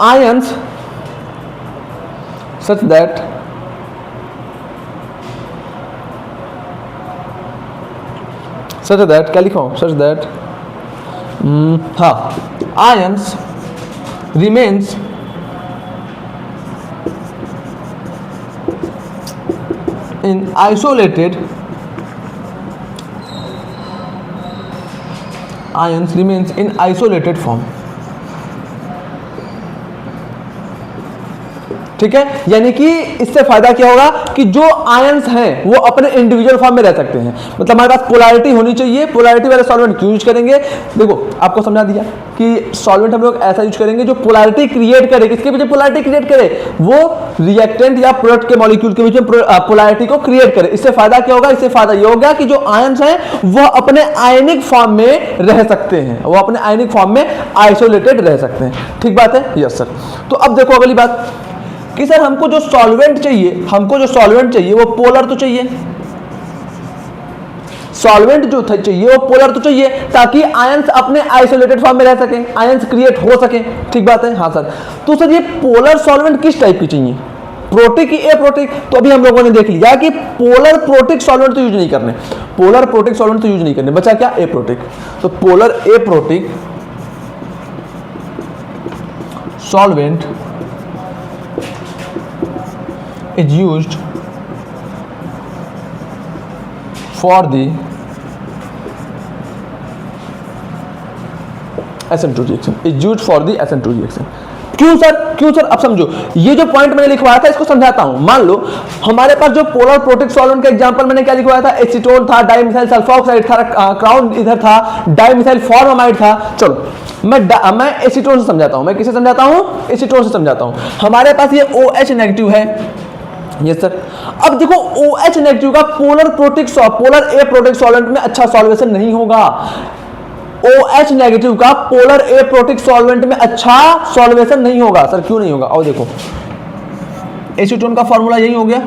ions क्या लिखा हूं, such that ions remains in isolated form. ठीक है, यानी कि इससे फायदा क्या होगा कि जो आयंस हैं वो अपने इंडिविजुअल फॉर्म में रह सकते हैं। मतलब हमारे पास पोलैरिटी होनी चाहिए। पोलैरिटी वाले सॉल्वेंट क्यों यूज करेंगे, देखो आपको समझा दिया कि सॉल्वेंट हम लोग ऐसा यूज करेंगे जो पोलैरिटी क्रिएट करे। किसके बीच में पोलैरिटी क्रिएट करे, वो रिएक्टेंट या प्रोडक्ट के मॉलिक्यूल के बीच में पोलैरिटी को क्रिएट करे। इससे फायदा क्या होगा, इससे फायदा ये होगा कि जो आयंस हैं वह अपने आयनिक फॉर्म में रह सकते हैं, वो अपने आयनिक फॉर्म में आइसोलेटेड रह सकते हैं। ठीक बात है, यस सर। तो अब देखो अगली बात कि सर हमको जो सॉल्वेंट चाहिए वो पोलर तो चाहिए, सॉल्वेंट जो चाहिए वो पोलर तो चाहिए ताकि आयंस अपने आइसोलेटेड फॉर्म में रह सके, आयंस क्रिएट हो सके। ठीक बात है, हाँ सर। तो सर ये पोलर सॉल्वेंट किस टाइप की चाहिए, प्रोटिक की एप्रोटिक? तो अभी हम लोगों ने देख लिया कि पोलर प्रोटिक सॉल्वेंट तो यूज नहीं करने, पोलर प्रोटिक सॉल्वेंट तो यूज नहीं करने, बचा क्या, एप्रोटिक। तो polar aprotic solvent is used for the SN2 reaction, is used for the SN2 reaction। क्यों सर, अब समझो, ये जो पॉइंट मैंने लिखवाया था इसको समझाता हूं। मान लो हमारे पास जो पोलर प्रोटिक सॉल्वेंट का एग्जांपल मैंने क्या लिखवाया था, एसीटोन था, डाइमिथाइल सल्फोक्साइड था, क्राउन इधर था, डाइमिथाइल फॉर्मामाइड था। चलो मैं एसीटोन से समझाता हूं। मैं किसे समझाता हूं, एसीटोन से समझाता हूं। हमारे पास ये OH नेगेटिव है, यस सर। अब देखो OH नेगेटिव का पोलर ए प्रोटिक सॉल्वेंट में अच्छा सॉल्वेशन नहीं होगा। OH नेगेटिव का पोलर ए प्रोटिक सॉल्वेंट में अच्छा सॉल्वेशन नहीं होगा। सर क्यों नहीं होगा, और देखो एसीटोन का फॉर्मूला यही हो गया,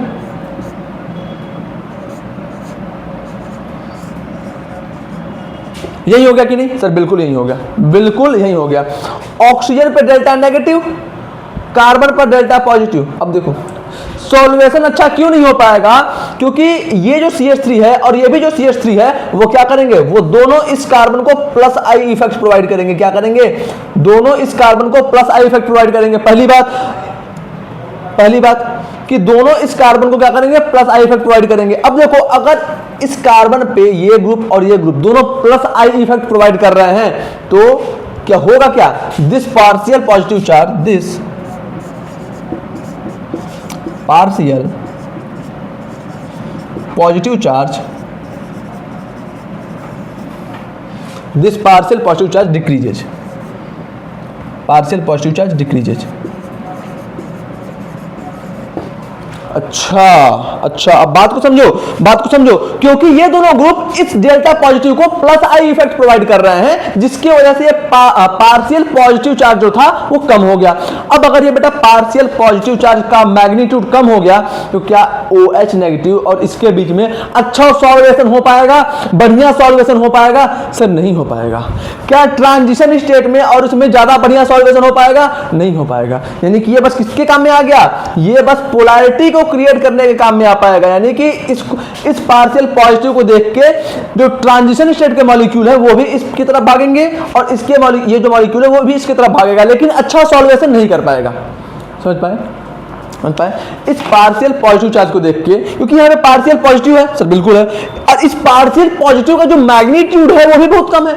यही हो गया कि नहीं सर, बिल्कुल यही हो गया, बिल्कुल यही हो गया। ऑक्सीजन पे डेल्टा नेगेटिव, कार्बन पर डेल्टा पॉजिटिव। अब देखो सॉल्वेशन अच्छा क्यों नहीं हो पाएगा, क्योंकि ये जो CH3 है और ये भी जो CH3 है वो क्या करेंगे, वो दोनों इस कार्बन को प्लस I इफेक्ट प्रोवाइड करेंगे। क्या करेंगे, दोनों इस कार्बन को प्लस I इफेक्ट प्रोवाइड करेंगे। पहली बात कि दोनों इस कार्बन को क्या करेंगे, प्लस I इफेक्ट प्रोवाइड करेंगे। अब देखो अगर इस कार्बन पे ये ग्रुप और ये ग्रुप दोनों प्लस I इफेक्ट प्रोवाइड कर रहे हैं तो क्या होगा, क्या this partial positive charge, this partial positive charge, this partial positive charge decreases, partial positive charge decreases. अच्छा, अब बात को समझो, क्योंकि ये दोनों ग्रुप इस डेल्टा पॉजिटिव को प्लस I इफेक्ट प्रोवाइड कर रहे हैं, जिसकी वजह से ये पार्शियल पॉजिटिव चार्ज जो था वो कम हो गया। अब अगर ये बेटा पार्शियल पॉजिटिव चार्ज का मैग्नीट्यूड कम हो गया तो क्या OH नेगेटिव और इसके बीच में अच्छा सॉल्वेशन हो पाएगा, बढ़िया सॉल्वेशन हो पाएगा? सर नहीं हो पाएगा। क्या ट्रांजिशन स्टेट में और उसमें ज्यादा बढ़िया सॉल्वेशन हो पाएगा? नहीं हो पाएगा। यानी कि ये बस किसके काम में आ गया, ये बस पोलैरिटी को क्रिएट करने के काम में आ पाएगा। यानी कि इस पार्शियल पॉजिटिव को देख के जो ट्रांजिशन स्टेट के मॉलिक्यूल है वो भी इसकी तरफ भागेंगे और इसके ये जो मॉलिक्यूल है वो भी इसकी तरफ भागेगा, लेकिन अच्छा सॉल्वेशन नहीं कर पाएगा। समझ पाए? इस पार्शियल पॉजिटिव चार्ज को देख के, क्योंकि यहाँ पे पार्शियल पॉजिटिव है, सर बिल्कुल है, और इस पार्शियल पॉजिटिव का जो मैग्नीट्यूड है वो भी बहुत कम है।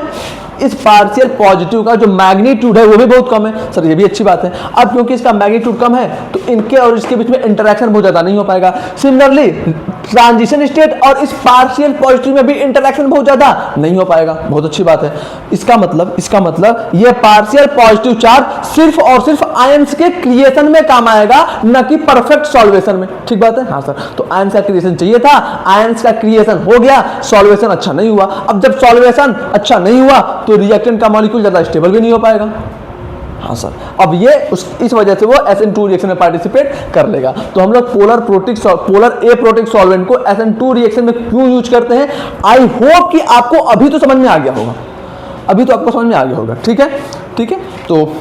इस पार्शियल पॉजिटिव का जो मैग्नीट्यूड है वो भी बहुत कम है। सर ये भी अच्छी बात है। अब क्योंकि इसका मैग्नीट्यूड कम है तो इनके और इसके बीच में इंटरेक्शन बहुत ज्यादा नहीं हो पाएगा। सिमिलरली ट्रांजिशन स्टेट और इस पार्शियल पॉजिटिव में भी इंटरेक्शन बहुत ज्यादा नहीं हो पाएगा। बहुत अच्छी बात है। इसका मतलब ये पार्शियल पॉजिटिव चार्ज सिर्फ और सिर्फ आयंस के क्रिएशन में काम आएगा, न कि परफेक्ट सॉल्वेशन में। ठीक बात है, हाँ सर। तो आयंस का क्रिएशन चाहिए था, आयंस का क्रिएशन हो गया, सॉल्वेशन अच्छा नहीं हुआ। अब जब सॉल्वेशन अच्छा नहीं हुआ तो रिएक्टेंट का मॉलिक्यूल ज्यादा स्टेबल भी नहीं हो पाएगा। हाँ सर। अब ये इस वजह से वो SN2 रिएक्शन में पार्टिसिपेट कर लेगा। तो हम लोग पोलर ए प्रोटिक सॉल्वेंट को SN2 रिएक्शन में क्यों यूज करते हैं, आई होप कि आपको अभी तो समझ में आ गया होगा। ठीक है। तो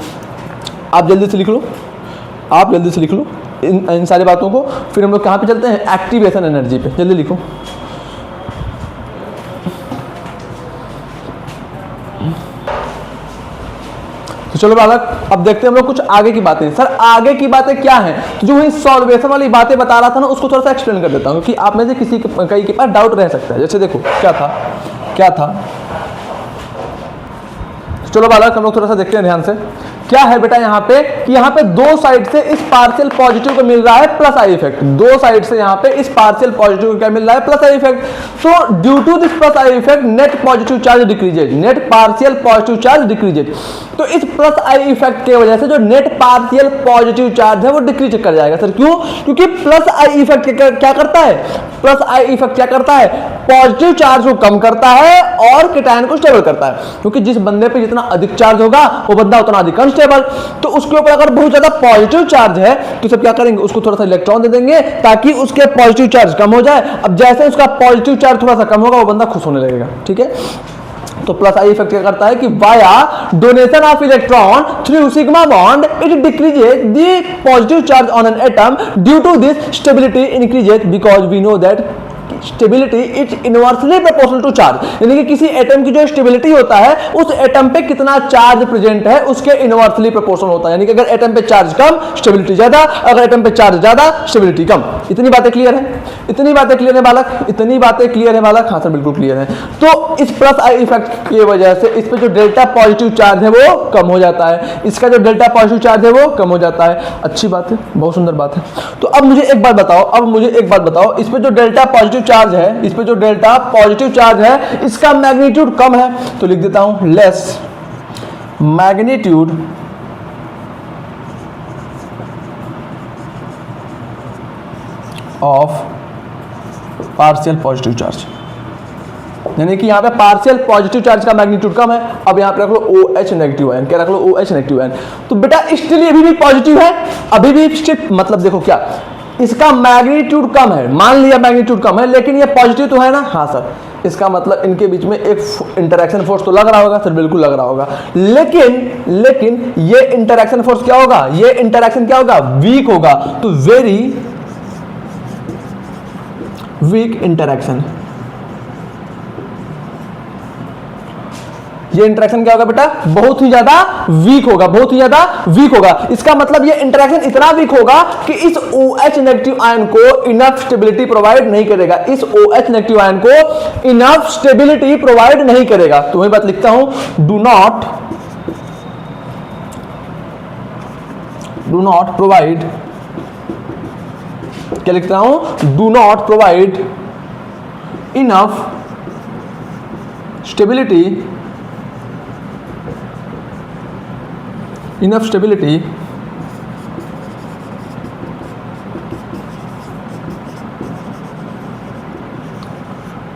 आप जल्दी से लिख लो इन सारी बातों को। फिर हम लोग कहाँ पे चलते हैं, एक्टिवेशन एनर्जी पे। जल्दी लिखो। तो चलो बालक, अब देखते हैं हम लोग कुछ आगे की बातें। सर आगे की बातें क्या हैं? तो जो मैं सॉल्वेशन वाली बातें बता रहा था ना, उसको थोड़ा सा एक्सप्लेन कर देता हूँ, क्योंकि आप में से कई के पास डाउट रह सकता है। जैसे देखो क्या था। चलो बालक, हम लोग थोड़ा सा देखते हैं ध्यान से क्या है बेटा यहाँ पे कि यहाँ पे दो साइड से इस पार्शियल पॉजिटिव को मिल रहा है प्लस आई इफेक्ट, दो साइड से यहाँ पे इस पार्शियल पॉजिटिव को क्या मिल रहा है प्लस आई इफेक्ट। तो due to this plus I effect net positive charge decreases, net partial positive charge decreases. तो इस प्लस आई इफेक्ट के वजह से जो नेट पार्शियल पॉजिटिव चार्ज है वो डिक्रीज कर जाएगा सर। क्यों? क्योंकि प्लस आई इफेक्ट क्या करता है, प्लस आई इफेक्ट क्या करता है, पॉजिटिव चार्ज को कम करता है और केटायन को स्टेबल करता है। क्योंकि जिस बंदे पे जितना अधिक चार्ज होगा वो बंदा उतना अधिक अनस्टेबल। तो उसके ऊपर अगर बहुत ज्यादा पॉजिटिव चार्ज है तो सब क्या करेंगे, उसको थोड़ा सा इलेक्ट्रॉन दे देंगे ताकि उसके पॉजिटिव चार्ज कम हो जाए। अब जैसे उसका पॉजिटिव चार्ज थोड़ा सा कम होगा वो बंदा खुश होने लगेगा। ठीक है, तो प्लस आई इफेक्ट क्या करता है कि via donation of electron through sigma bond it decreases the positive charge on N atom, due to this stability increases because we know that stability is inversely proportional to charge. यानी कि किसी atom की जो stability होता है उस atom पे कितना चार्ज प्रेजेंट है उसके इनवर्सली प्रोपोर्शनल होता है। यानी कि अगर एटम पे चार्ज कम स्टेबिलिटी ज्यादा, अगर एटम पे चार्ज ज्यादा स्टेबिलिटी कम। इतनी बातें क्लियर है? इतनी बातें क्लियर है बालक? इतनी बातें क्लियर है बालक? हाँ सर बिल्कुल क्लियर है। तो इस प्लस आई इफेक्ट की वजह से इस पे जो डेल्टा पॉजिटिव चार्ज है वो कम हो जाता है, इसका जो डेल्टा पॉजिटिव चार्ज है वो कम हो जाता है। अच्छी बात है, बहुत सुंदर बात है। तो अब मुझे एक बात बताओ, इस पे जो डेल्टा पॉजिटिव चार्ज है, इस पे जो डेल्टा पॉजिटिव चार्ज है इसका मैग्नीट्यूड कम है, तो लिख देता हूं less magnitude of partial positive charge. यानी कि यहां पे पार्शियल पॉजिटिव चार्ज का मैग्नीट्यूड कम है। अब यहां पे रख लो OH नेगेटिव आयन, क्या रख लो OH नेगेटिव आयन। तो बेटा स्टिल अभी भी पॉजिटिव है, अभी भी स्टिल, मतलब देखो क्या इसका मैग्नीट्यूड कम है, मान लिया मैग्नीट्यूड कम है लेकिन ये पॉजिटिव तो है ना। हाँ सर, इसका मतलब इनके बीच में एक इंटरेक्शन फोर्स तो लग रहा होगा सर, बिल्कुल लग रहा होगा। लेकिन ये इंटरेक्शन फोर्स क्या होगा, ये इंटरेक्शन क्या होगा, वीक होगा। तो वेरी वीक इंटरेक्शन, ये इंटरेक्शन क्या होगा बेटा, बहुत ही ज्यादा वीक होगा, बहुत ही ज्यादा वीक होगा। इसका मतलब ये इंटरेक्शन इतना वीक होगा कि इस OH नेगेटिव आयन को इनफ स्टेबिलिटी प्रोवाइड नहीं करेगा, इस OH नेगेटिव आयन को इनफ स्टेबिलिटी प्रोवाइड नहीं करेगा। तो वही बात लिखता हूं, डू नॉट प्रोवाइड, क्या लिखता हूं, do not provide enough stability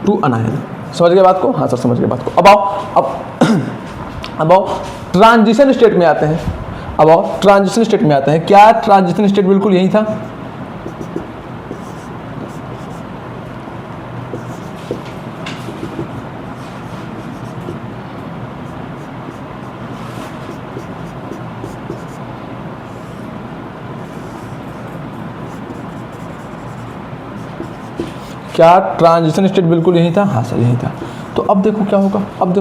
to anion. समझ गए बात को? हाँ सर समझ गए बात को। अब आओ ट्रांजिशन स्टेट में आते हैं। अब आओ ट्रांजिशन स्टेट में आते हैं। क्या ट्रांजिशन स्टेट बिल्कुल यही था? क्या ट्रांजिशन स्टेट बिल्कुल यही था? हाँ सर यही था। तो अब देखो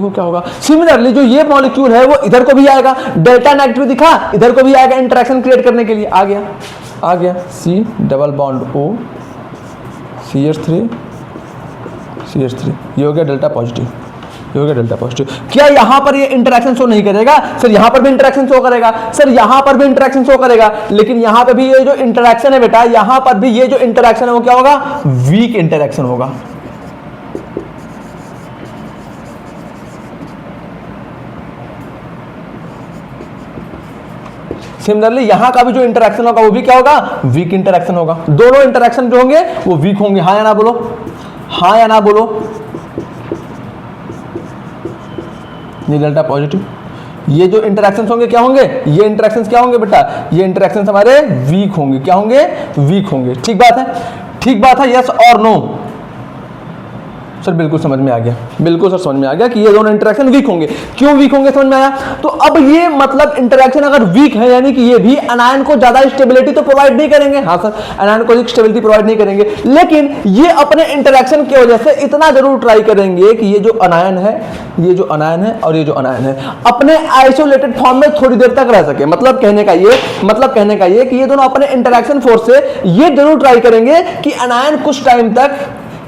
क्या होगा, सिमिलरली जो ये मॉलिक्यूल है वो इधर को भी आएगा, डेल्टा नेगेटिव दिखा, इधर को भी आएगा इंटरेक्शन क्रिएट करने के लिए। आ गया C double bond O CH3, ये हो गया डेल्टा पॉजिटिव, क्या यहां पर ये इंटरेक्शन शो नहीं करेगा? सर यहां पर भी इंटरेक्शन शो करेगा, सर यहां पर भी इंटरेक्शन शो करेगा, लेकिन यहां पर भी ये जो इंटरेक्शन है बेटा, यहां पर भी ये जो इंटरेक्शन है वो क्या होगा, वीक इंटरेक्शन होगा। सिमिलरली यहां का भी जो इंटरेक्शन होगा वो भी क्या होगा, वीक इंटरेक्शन होगा। दोनों इंटरेक्शन जो होंगे वो वीक होंगे। हाँ या ना बोलो, हाँ या ना बोलो। ये डेल्टा पॉजिटिव, ये जो इंटरेक्शंस होंगे क्या होंगे, ये इंटरेक्शंस क्या होंगे बेटा, ये इंटरेक्शंस हमारे वीक होंगे। क्या होंगे, वीक होंगे। ठीक बात है, यस और नो? सर बिल्कुल समझ में आ गया, बिल्कुल सर समझ में आ गया कि ये दोनों इंटरेक्शन वीक होंगे। क्यों वीक होंगे समझ में आया? तो अब ये मतलब इंटरेक्शन अगर वीक है यानी कि ये भी अनायन को ज्यादा स्टेबिलिटी तो प्रोवाइड नहीं करेंगे। हाँ सर, अनायन को स्टेबिलिटी प्रोवाइड नहीं करेंगे, लेकिन ये अपने इंटरेक्शन की वजह से इतना जरूर ट्राई करेंगे कि ये जो अनायन है और ये जो अनायन है अपने आइसोलेटेड फॉर्म में थोड़ी देर तक रह सके। मतलब कहने का ये कि ये दोनों अपने इंटरेक्शन फोर्स से ये जरूर ट्राई करेंगे कि अनायन कुछ टाइम तक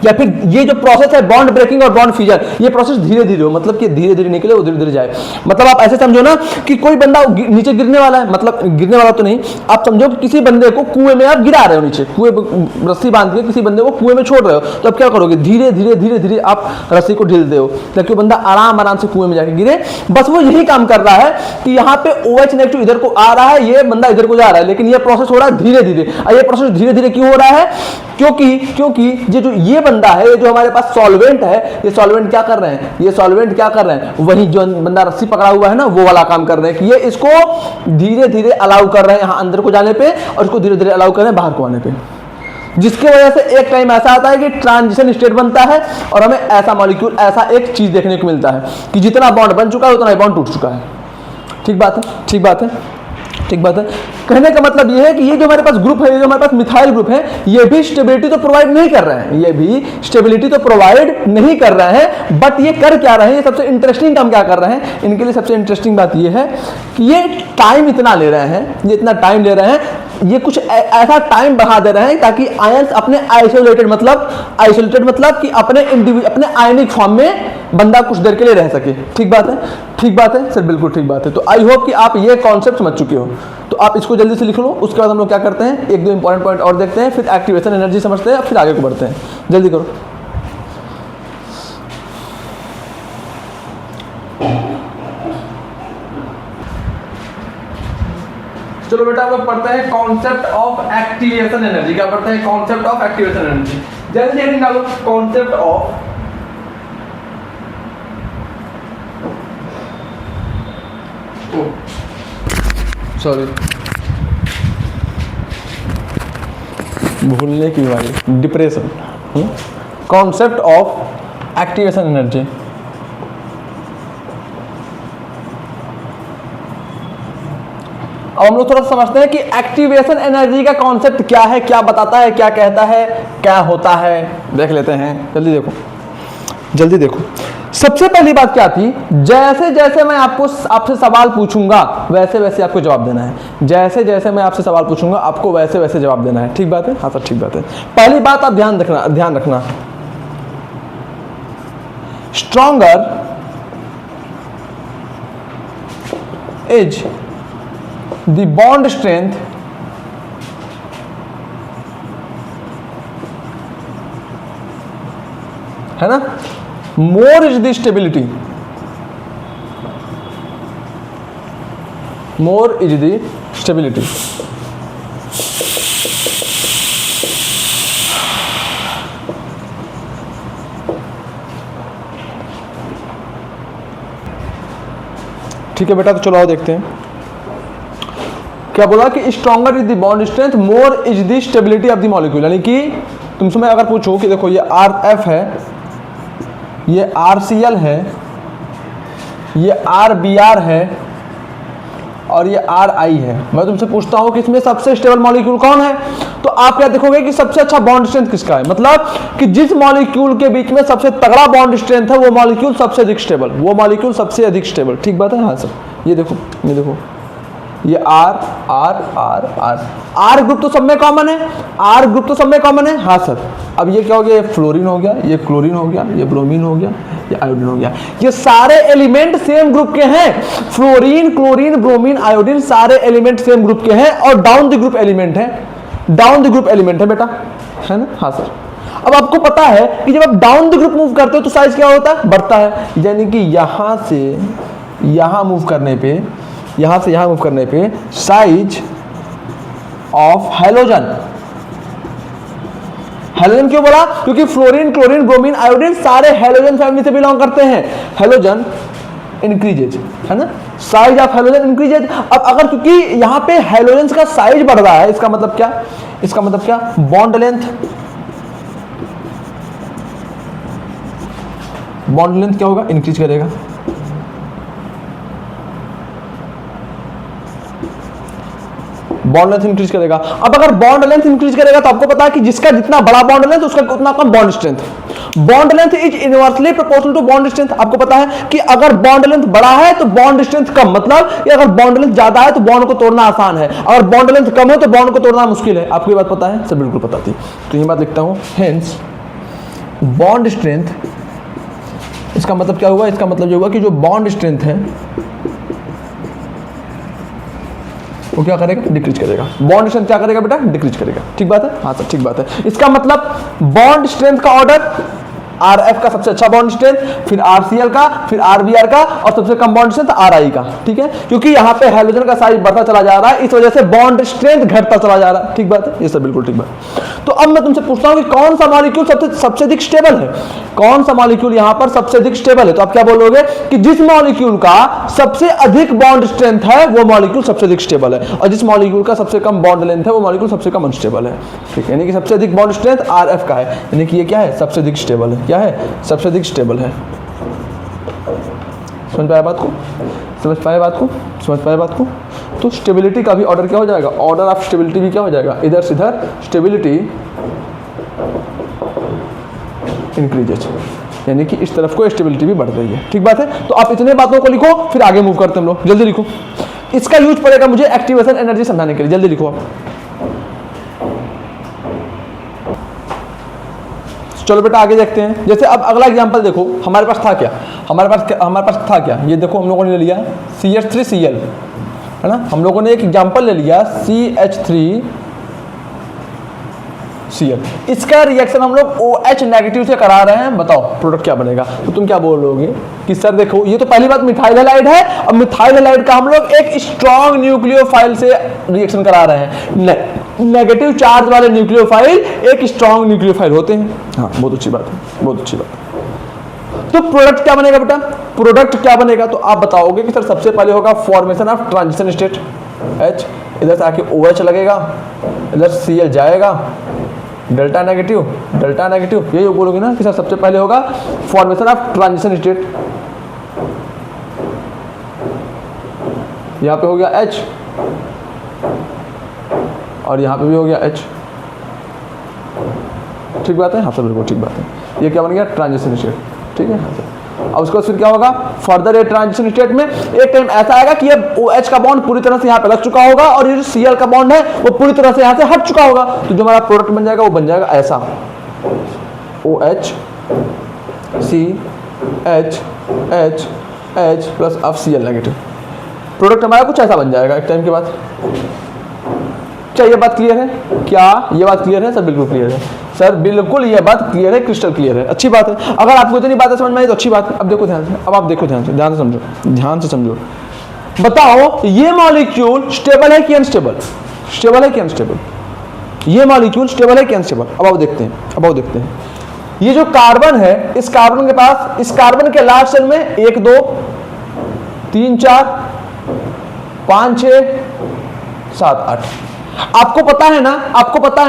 या फिर ये जो प्रोसेस है बॉन्ड ब्रेकिंग और बॉन्ड फ्यूजन, ये प्रोसेस धीरे धीरे हो, मतलब कि धीरे धीरे निकले वो धीरे धीरे जाए। मतलब आप ऐसे समझो ना कि कोई बंदा नीचे गिरने वाला है, मतलब गिरने वाला तो नहीं, आप समझो कि किसी बंदे को कुएं में आप गिरा रहे हो, नीचे कुएं रस्सी बांध के किसी बंदे को कुएं में छोड़ रहे हो, तो अब क्या करोगे, धीरे धीरे धीरे धीरे आप रस्सी को ढील दो ताकि बंदा आराम आराम से कुएं में जाके गिरे। बस वो यही काम कर रहा है कि यहाँ पे OH नेगेटिव इधर को आ रहा है, ये बंदा इधर को जा रहा है, लेकिन ये प्रोसेस हो रहा है धीरे धीरे। ये प्रोसेस धीरे धीरे क्यों हो रहा है, क्योंकि ये बंदा है, ये जो हमारे पास सॉल्वेंट है, ये सॉल्वेंट क्या कर रहे हैं, ये सॉल्वेंट क्या कर रहे हैं, वही जो बंदा रस्सी पकड़ा हुआ है ना, वो वाला काम कर रहे हैं कि ये इसको धीरे धीरे अलाउ कर रहे हैं यहाँ अंदर को जाने पे, और इसको धीरे धीरे अलाउ कर रहे हैं बाहर को आने पे, जिसके वजह से एक टाइम ऐसा आता है कि ट्रांजिशन स्टेट बनता है और हमें ऐसा मॉलिक्यूल, ऐसा एक चीज देखने को मिलता है कि जितना बॉन्ड बन चुका है उतना ही बॉन्ड टूट चुका है। ठीक बात है, ठीक बात है, ठीक बात है। कहने का मतलब ये है कि ये जो हमारे पास ग्रुप है, ये जो हमारे पास मिथाइल ग्रुप है, ये भी स्टेबिलिटी तो प्रोवाइड नहीं कर रहे हैं, ये भी स्टेबिलिटी तो प्रोवाइड नहीं कर रहे हैं, बट ये कर क्या रहे हैं, ये सबसे इंटरेस्टिंग काम क्या कर रहे हैं, इनके लिए सबसे इंटरेस्टिंग बात ये है कि ये टाइम इतना ले रहे हैं, ये इतना टाइम ले रहे हैं, ये कुछ ऐसा टाइम बढ़ा दे रहे हैं ताकि आयंस अपने आइसोलेटेड मतलब कि अपने आयनिक फॉर्म में बंदा कुछ देर के लिए रह सके। ठीक बात है, ठीक बात है सर, बिल्कुल ठीक बात है। तो आई होप कि आप ये कॉन्सेप्ट समझ चुके हो, तो आप इसको जल्दी से लिख लो। उसके बाद हम लोग क्या करते हैं, एक दो इंपॉर्टेंट पॉइंट और देखते हैं, फिर एक्टिवेशन एनर्जी समझते हैं, फिर आगे को बढ़ते हैं। जल्दी करो। चलो बेटा हम लोग पढ़ते हैं कॉन्सेप्ट ऑफ एक्टिवेशन एनर्जी। क्या पढ़ते हैं, कॉन्सेप्ट ऑफ एक्टिवेशन एनर्जी। जल्दी हेडिंग डालो, कॉन्सेप्ट ऑफ सॉरी भूलने की बीमारी, depression. Concept of activation energy. अब हम लोग थोड़ा समझते हैं कि एक्टिवेशन एनर्जी का कॉन्सेप्ट क्या है, क्या बताता है, क्या कहता है, क्या होता है, देख लेते हैं। जल्दी देखो, जल्दी देखो। सबसे पहली बात क्या थी, जैसे जैसे मैं आपसे सवाल पूछूंगा वैसे वैसे आपको जवाब देना है। जैसे जैसे मैं आपसे सवाल पूछूंगा आपको वैसे वैसे जवाब देना है। ठीक बात है, हाँ सर ठीक बात है। पहली बात आप ध्यान रखना, stronger is the bond strength है ना, more is the stability, more is the stability। ठीक है बेटा, तो चलो आओ देखते हैं क्या बोला कि stronger is the bond strength, more is the stability of the molecule. यानी कि तुमसे मैं अगर पूछूं कि देखो ये RF है, ये RCl है, ये RBr है और ये RI है। मैं तुमसे पूछता हूं कि इसमें सबसे स्टेबल मॉलिक्यूल कौन है, तो आप क्या देखोगे कि सबसे अच्छा बॉन्ड स्ट्रेंथ किसका है, मतलब कि जिस मॉलिक्यूल के बीच में सबसे तगड़ा बॉन्ड स्ट्रेंथ है वो मॉलिक्यूल सबसे अधिक स्टेबल, वो मॉलिक्यूल सबसे अधिक स्टेबल। ठीक बात है, हाँ सर। ये देखो, ये देखो, ये R ग्रुप तो सब में कॉमन है, R ग्रुप तो सब में कॉमन है, हाँ सर। अब ये क्या हो गया, ये फ्लोरीन हो गया, ये क्लोरीन हो गया, ये ब्रोमीन हो गया, ये आयोडीन हो गया। ये सारे एलिमेंट सेम ग्रुप के हैं, फ्लोरीन, क्लोरीन, ब्रोमीन, आयोडीन सारे एलिमेंट सेम ग्रुप के हैं और डाउन द ग्रुप एलिमेंट है, डाउन द ग्रुप एलिमेंट है बेटा, है ना, हाँ सर। अब आपको पता है कि जब आप डाउन द ग्रुप मूव करते हो तो साइज क्या होता है, बढ़ता है। यानी कि यहां से यहां मूव करने पे, यहां से यहां मूव करने पे साइज ऑफ हैलोजन, हैलोजन क्यों बोला, क्योंकि फ्लोरीन, क्लोरीन, ब्रोमीन, आयोडीन सारे हैलोजन फैमिली से बिलोंग करते हैं। हैलोजन इंक्रीजेज, है ना, साइज ऑफ हैलोजन इंक्रीजेज। अब अगर क्योंकि यहां पे हैलोजन का साइज बढ़ रहा है, इसका मतलब क्या, इसका मतलब क्या, बॉन्ड लेंथ, बॉन्ड लेंथ क्या होगा, इंक्रीज करेगा। बॉन्ड लेंथ इंक्रीज करेगा। अब अगर बॉन्ड लेंथ इंक्रीज करेगा तो आपको पता है कि जिसका जितना बड़ा बॉन्ड लेंथ उसका उतना कम bond strength. Bond length is inversely proportional to bond strength. आपको पता है कि अगर बॉन्ड लेंथ बड़ा है तो बॉन्ड स्ट्रेंथ कम, मतलब कि अगर बॉन्ड लेंथ ज्यादा है तो बॉन्ड को तोड़ना आसान है, अगर बॉन्ड लेंथ कम है तो बॉन्ड को तोड़ना मुश्किल है। आपको ये बात पता है सर, बिल्कुल पता थी, तो ये बात लिखता हूं। हेंस बॉन्ड स्ट्रेंथ, इसका मतलब क्या हुआ, इसका मतलब ये हुआ कि जो बॉन्ड स्ट्रेंथ है वो क्या करेगा, डिक्रीज करेगा। बॉन्ड स्ट्रेंथ क्या करेगा बेटा, डिक्रीज करेगा। ठीक बात है, हाँ सर ठीक बात है। इसका मतलब बॉन्ड स्ट्रेंथ का ऑर्डर, आरएफ का सबसे अच्छा बॉन्ड स्ट्रेंथ, फिर आरसीएल का, फिर आरबीआर का, और सबसे कम बॉन्ड स्ट्रेंथ आरआई का। ठीक है, क्योंकि यहाँ पे हाइड्रोजन का साइज बढ़ता चला जा रहा है, इस वजह से बॉन्ड स्ट्रेंथ घटता चला जा रहा है। ठीक बात है, ये सब बिल्कुल ठीक बात। तो अब मैं तुमसे पूछता हूँ कि कौन सा मॉलिक्यूल सबसे अधिक स्टेबल है, कौन सा मॉलिक्यूल यहाँ पर सबसे अधिक स्टेबल है? तो आप क्या बोलोगे कि जिस मॉलिक्यूल का सबसे अधिक बॉन्ड स्ट्रेंथ है वो मॉलिक्यूल सबसे अधिक स्टेबल है, और जिस मॉलिक्यूल का सबसे कम बॉन्ड लेंथ है वो मॉलिक्यूल सबसे कम अनस्टेबल है। ठीक है, यानी कि सबसे अधिक बॉन्ड स्ट्रेंथ आरएफ का है, यानी कि ये क्या है, सबसे अधिक स्टेबल है। क्या है, सबसे अधिक स्टेबल है। समझ पाया बात को, समझ पाया बात को, समझ पाया बात को? तो स्टेबिलिटी का भी ऑर्डर क्या हो जाएगा, ऑर्डर ऑफ स्टेबिलिटी भी क्या हो जाएगा, इधर से इधर स्टेबिलिटी इंक्रीजेज, यानी कि इस तरफ को स्टेबिलिटी भी बढ़ रही है। ठीक बात है, तो आप इतने बातों को लिखो, फिर आगे मूव करते हैं हम लोग। जल्दी लिखो, इसका यूज पड़ेगा मुझे एक्टिवेशन एनर्जी समझाने के लिए। जल्दी लिखो आप। चलो बेटा आगे देखते हैं। जैसे अब अगला एग्जांपल देखो, हमारे पास था क्या, हमारे पास था क्या, ये देखो हम लोगों ने ले लिया CH3Cl, है ना। हम लोगों ने एक एग्जांपल ले लिया CH3Cl, इसका रिएक्शन हम लोग OH नेगेटिव से करा रहे हैं। बताओ प्रोडक्ट क्या बनेगा? तो तुम क्या बोलोगे कि सर देखो, ये तो पहली बात मिथाइल हैलाइड है, अब मिथाइल हैलाइड का हम लोग एक स्ट्रॉन्ग न्यूक्लियोफाइल से रिएक्शन करा रहे हैं। नेगेटिव चार्ज वाले न्यूक्लियोफाइल एक स्ट्रॉन्ग न्यूक्लियोफाइल होते हैं। हाँ, बहुत अच्छी बात है, बहुत अच्छी बात है। तो प्रोडक्ट क्या बनेगा बेटा, प्रोडक्ट क्या बनेगा? तो आप बताओगे कि सर सबसे पहले होगा formation of transition state H, इधर से आके OH लगेगा, इधर Cl जाएगा, डेल्टा नेगेटिव, यही बोलोगे ना कि सर सबसे पहले होगा फॉर्मेशन ऑफ ट्रांजिशन स्टेट। यहाँ पे हो गया H और यहाँ पे भी हो गया H। ठीक बात है, हाँ सर बिल्कुल ठीक बात है। ये क्या बन गया, ट्रांजिशन स्टेट। ठीक है, हाँ सर। अब उसके बाद फिर क्या होगा, फर्दर ये ट्रांजिशन स्टेट में एक टाइम ऐसा आएगा कि ये OH का बॉन्ड पूरी तरह से यहाँ पे लग चुका होगा और ये जो Cl का बॉन्ड है वो पूरी तरह से यहाँ से हट चुका होगा। तो जो हमारा प्रोडक्ट बन जाएगा वो बन जाएगा ऐसा, OH CH प्लस अब Cl नेगेटिव। प्रोडक्ट हमारा कुछ ऐसा बन जाएगा एक टाइम के बाद। क्या ये बात क्लियर है? क्या ये बात क्लियर है? सर बिल्कुल क्लियर है सर, बिल्कुल ये बात क्लियर है, क्रिस्टल क्लियर है। अच्छी बात है, अगर आपको इतनी बातें समझ में आई तो अच्छी बात है। अब देखो ध्यान से, अब आप देखो ध्यान से समझो, ध्यान से समझो। बताओ ये मॉलिक्यूल स्टेबल है कि अनस्टेबल, स्टेबल है कि अनस्टेबल? ये मॉलिक्यूल स्टेबल है कि अनस्टेबल? अब आओ देखते हैं, ये जो कार्बन है, इस कार्बन के पास, इस कार्बन के लास्ट शेल में 1 2 3 4 5 6 7 8। आपको पता है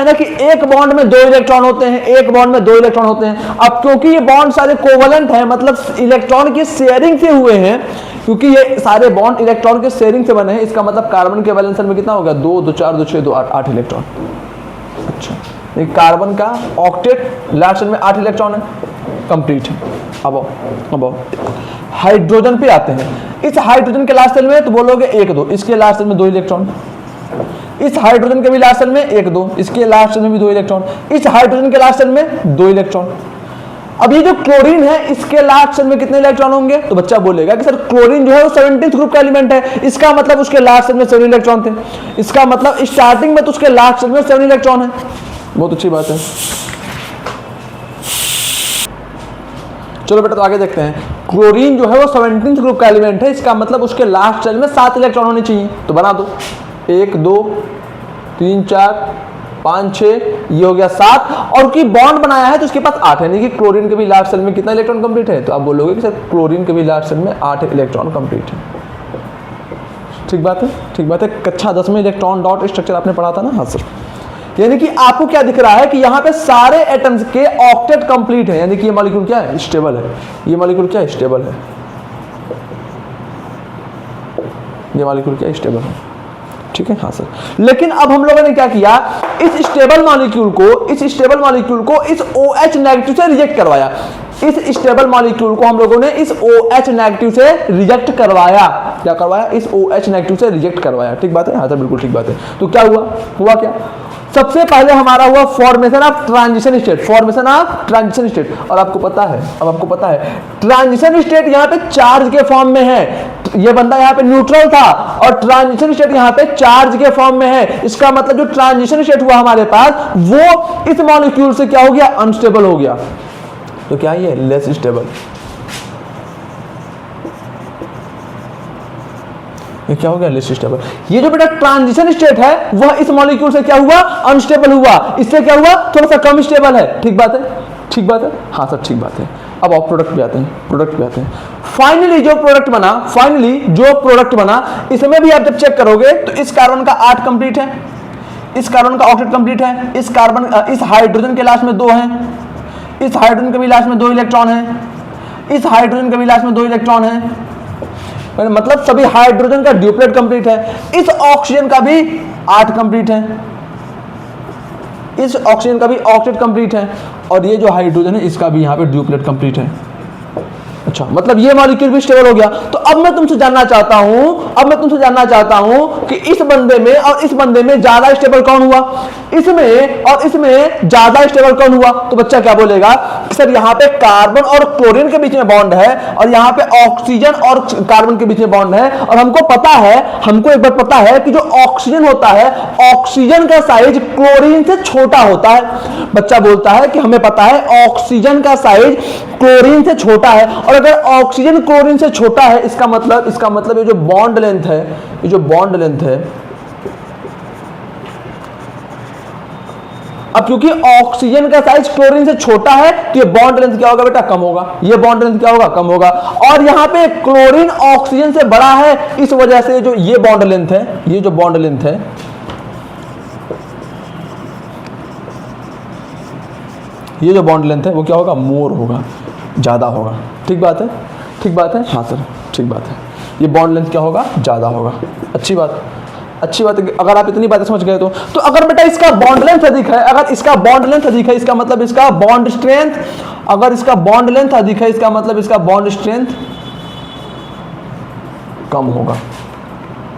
ना कि एक बॉन्ड में 2 इलेक्ट्रॉन होते हैं, एक बॉन्ड में 2 इलेक्ट्रॉन होते हैं। अब क्योंकि ये बॉन्ड सारे कोवलेंट हैं, मतलब इलेक्ट्रॉन की शेयरिंग से हुए हैं, क्योंकि ये सारे बॉन्ड इलेक्ट्रॉन के शेयरिंग से बने हैं, इसका मतलब कार्बन के वैलेंस में कितना होगा, 2 2 4 2 6 2 8 इलेक्ट्रॉन। अच्छा, ये कार्बन का ऑक्टेट लास्ट में 8 इलेक्ट्रॉन है, कंप्लीट है। अब हाइड्रोजन पे आते हैं। इस हाइड्रोजन के लास्ट सेल में तो बोलोगे 1 2, इसके लास्ट सेल में 2 इलेक्ट्रॉन, इस हाइड्रोजन के भी लास्ट सेल में 1 2, इसके लास्ट सेल में भी 2 इलेक्ट्रॉन, इस हाइड्रोजन के लास्ट सेल में 2 इलेक्ट्रॉन। अब ये जो क्लोरीन है, इसके लास्ट सेल में कितने इलेक्ट्रॉन होंगे? तो बच्चा बोलेगा कि सर क्लोरीन जो है वो 17th ग्रुप का एलिमेंट है, इसका मतलब उसके लास्ट सेल में 7 इलेक्ट्रॉन थे, इसका मतलब स्टार्टिंग में तो उसके लास्ट सेल में 7 इलेक्ट्रॉन है। बहुत अच्छी बात है। चलो बेटा तो आगे देखते हैं। क्लोरीन जो है वो 17th ग्रुप का एलिमेंट है, इसका मतलब उसके लास्ट सेल में 7 इलेक्ट्रॉन होने चाहिए। तो बना दो, 1 2 3 4 5 6, ये हो गया 7, और की बॉन्ड बनाया है तो उसके पास 8 है, यानी कि क्लोरीन के भी लास्ट सेल में कितना इलेक्ट्रॉन कंप्लीट है? तो आप बोलोगे कि सर क्लोरीन के भी लास्ट सेल में 8 इलेक्ट्रॉन कंप्लीट है। ठीक बात है, ठीक बात है। कक्षा 10 में इलेक्ट्रॉन डॉट स्ट्रक्चर आपने पढ़ा था ना? हाँ सर। यानी कि आपको क्या दिख रहा है कि यहाँ पे सारे एटम्स के ऑक्टेट कंप्लीट है, यानी कि ये मॉलिक्यूल क्या है, स्टेबल है। ये मॉलिक्यूल क्या है, स्टेबल है। ये मॉलिक्यूल क्या है, स्टेबल है। ठीक है, हाँ सर। लेकिन अब हम लोगों ने क्या किया, इस स्टेबल मॉलिक्यूल को इस OH नेगेटिव से रिजेक्ट करवाया। इस स्टेबल मॉलिक्यूल को हम लोगों ने इस OH नेगेटिव से रिजेक्ट करवाया। क्या करवाया? इस OH नेगेटिव से रिजेक्ट करवाया। ठीक बात है, हाँ सर बिल्कुल ठीक बात है। तो क्या हुआ क्या? सबसे पहले हमारा हुआ formation of transition state, formation of transition state. और आपको पता है, अब आपको पता है ट्रांजिशन स्टेट यहाँ पे चार्ज के फॉर्म में है, ये बंदा यहाँ पे न्यूट्रल था और ट्रांजिशन स्टेट यहाँ पे चार्ज के फॉर्म में है। इसका मतलब जो ट्रांजिशन स्टेट हुआ हमारे पास वो इस मॉलिक्यूल से क्या हो गया, अनस्टेबल हो गया। तो क्या ये लेस स्टेबल, ये क्या हो गया, लेस स्टेबल। ये जो बेटा ट्रांजिशन स्टेट है वह इस मॉलिक्यूल से क्या हुआ, अनस्टेबल हुआ। इससे क्या हुआ, थोड़ा सा कम स्टेबल है। ठीक बात है, ठीक बात है, हाँ सर ठीक बात है। अब आप प्रोडक्ट पे आते हैं, प्रोडक्ट पे आते हैं। फाइनली जो प्रोडक्ट बना, फाइनली जो प्रोडक्ट बना, इसमें भी आप जब चेक करोगे तो इस कार्बन का 8 कंप्लीट है, इस कार्बन का ऑक्टेट कंप्लीट है, इस कार्बन इस हाइड्रोजन के लास्ट में 2 हैं, इस हाइड्रोजन के भी लास्ट में 2 इलेक्ट्रॉन हैं, इस हाइड्रोजन के भी लास्ट में 2 इलेक्ट्रॉन हैं, मतलब सभी हाइड्रोजन का ड्यूप्लेट कंप्लीट है। इस ऑक्सीजन का भी 8 कंप्लीट है, इस ऑक्सीजन का भी ऑक्टेट कंप्लीट है, और ये जो हाइड्रोजन है इसका भी यहाँ पे ड्यूप्लेट कंप्लीट है। अच्छा, मतलब ये मॉलिक्यूल भी स्टेबल हो गया। तो अब मैं तुमसे जानना चाहता हूं, कि इस बंदे में और इस बंदे में ज्यादा स्टेबल कौन हुआ, इसमें और इसमें ज्यादा स्टेबल कौन हुआ। तो बच्चा क्या बोलेगा, सर यहाँ पे कार्बन और क्लोरीन के बीच में बॉन्ड है और यहाँ पे ऑक्सीजन और कार्बन के बीच में बॉन्ड है, और हमको पता है, हमको एक बार पता है कि जो ऑक्सीजन होता है, ऑक्सीजन का साइज क्लोरीन से छोटा होता है। बच्चा बोलता है कि हमें पता है ऑक्सीजन का साइज क्लोरीन से छोटा है, और अगर ऑक्सीजन क्लोरीन से छोटा है इसका मतलब ये जो बॉन्ड लेंथ है, ये जो बॉन्ड लेंथ है, अब क्योंकि ऑक्सीजन का साइज क्लोरीन से छोटा है तो ये बॉन्ड लेंथ क्या होगा बेटा, कम होगा। ये बॉन्ड लेंथ क्या होगा, कम होगा। और यहां पे क्लोरीन ऑक्सीजन से बड़ा है, इस वजह से जो ये बॉन्ड लेंथ है, ये जो बॉन्ड लेंथ है, ये जो बॉन्ड लेंथ है वो क्या होगा, मोर होगा, ज्यादा होगा। ठीक बात है, ठीक बात है, हाँ सर ठीक बात है। ये बॉन्ड लेंथ क्या होगा, ज्यादा होगा। अच्छी बात, अच्छी बात है। अगर आप इतनी बातें समझ गए तो अगर बेटा इसका बॉन्ड लेंथ अधिक है, अगर इसका बॉन्ड लेंथ अधिक है, इसका मतलब इसका बॉन्ड स्ट्रेंथ, अगर इसका बॉन्ड लेंथ अधिक है, इसका मतलब इसका बॉन्ड स्ट्रेंथ कम होगा।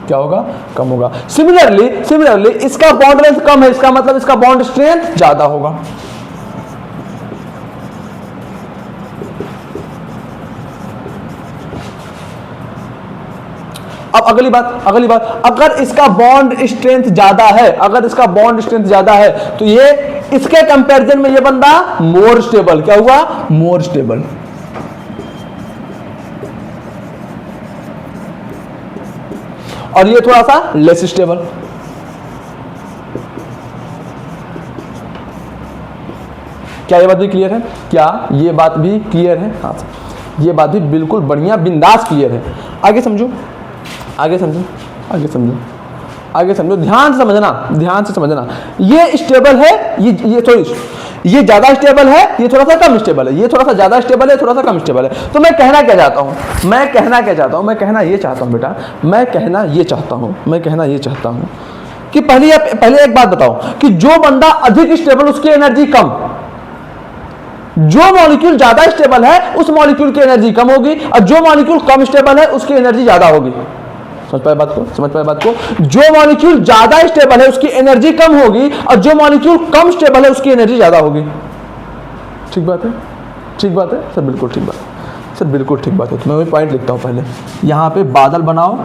क्या होगा, कम होगा। सिमिलरली इसका बॉन्ड लेंथ कम है, इसका मतलब इसका बॉन्ड स्ट्रेंथ ज्यादा होगा। अब अगली बात, अगर इसका बॉन्ड स्ट्रेंथ ज्यादा है, अगर इसका बॉन्ड स्ट्रेंथ ज्यादा है तो ये इसके कंपैरिजन में ये बंदा मोर स्टेबल, क्या हुआ, मोर स्टेबल। और ये थोड़ा सा लेस स्टेबल। क्या ये बात भी क्लियर है, क्या ये बात भी क्लियर है, हाँ ये बात भी बिल्कुल बढ़िया बिंदास क्लियर है। आगे समझो, आगे समझो, आगे समझो, आगे समझो, ध्यान से समझना, ध्यान से समझना। ये स्टेबल है, ये सॉरी, ये ज्यादा स्टेबल है, ये थोड़ा सा कम स्टेबल है, ये थोड़ा सा ज्यादा स्टेबल है, थोड़ा सा कम स्टेबल है। तो मैं कहना क्या चाहता हूं, मैं कहना ये चाहता हूं बेटा, मैं कहना ये चाहता हूं कि पहले एक बात बताओ कि जो बंदा अधिक स्टेबल उसकी एनर्जी कम, जो मॉलिक्यूल ज्यादा स्टेबल है उस मॉलिक्यूल की एनर्जी कम होगी, और जो मॉलिक्यूल कम स्टेबल है उसकी एनर्जी ज्यादा होगी। समझ पाए बात को, जो मॉलिक्यूल ज्यादा स्टेबल है उसकी एनर्जी कम होगी, और जो मॉलिक्यूल कम स्टेबल है उसकी एनर्जी ज्यादा होगी। ठीक बात है, ठीक बात है सर, बिल्कुल ठीक बात है सर, बिल्कुल ठीक बात है। तो मैं वही पॉइंट लिखता हूं पहले, यहां पे बादल बनाओ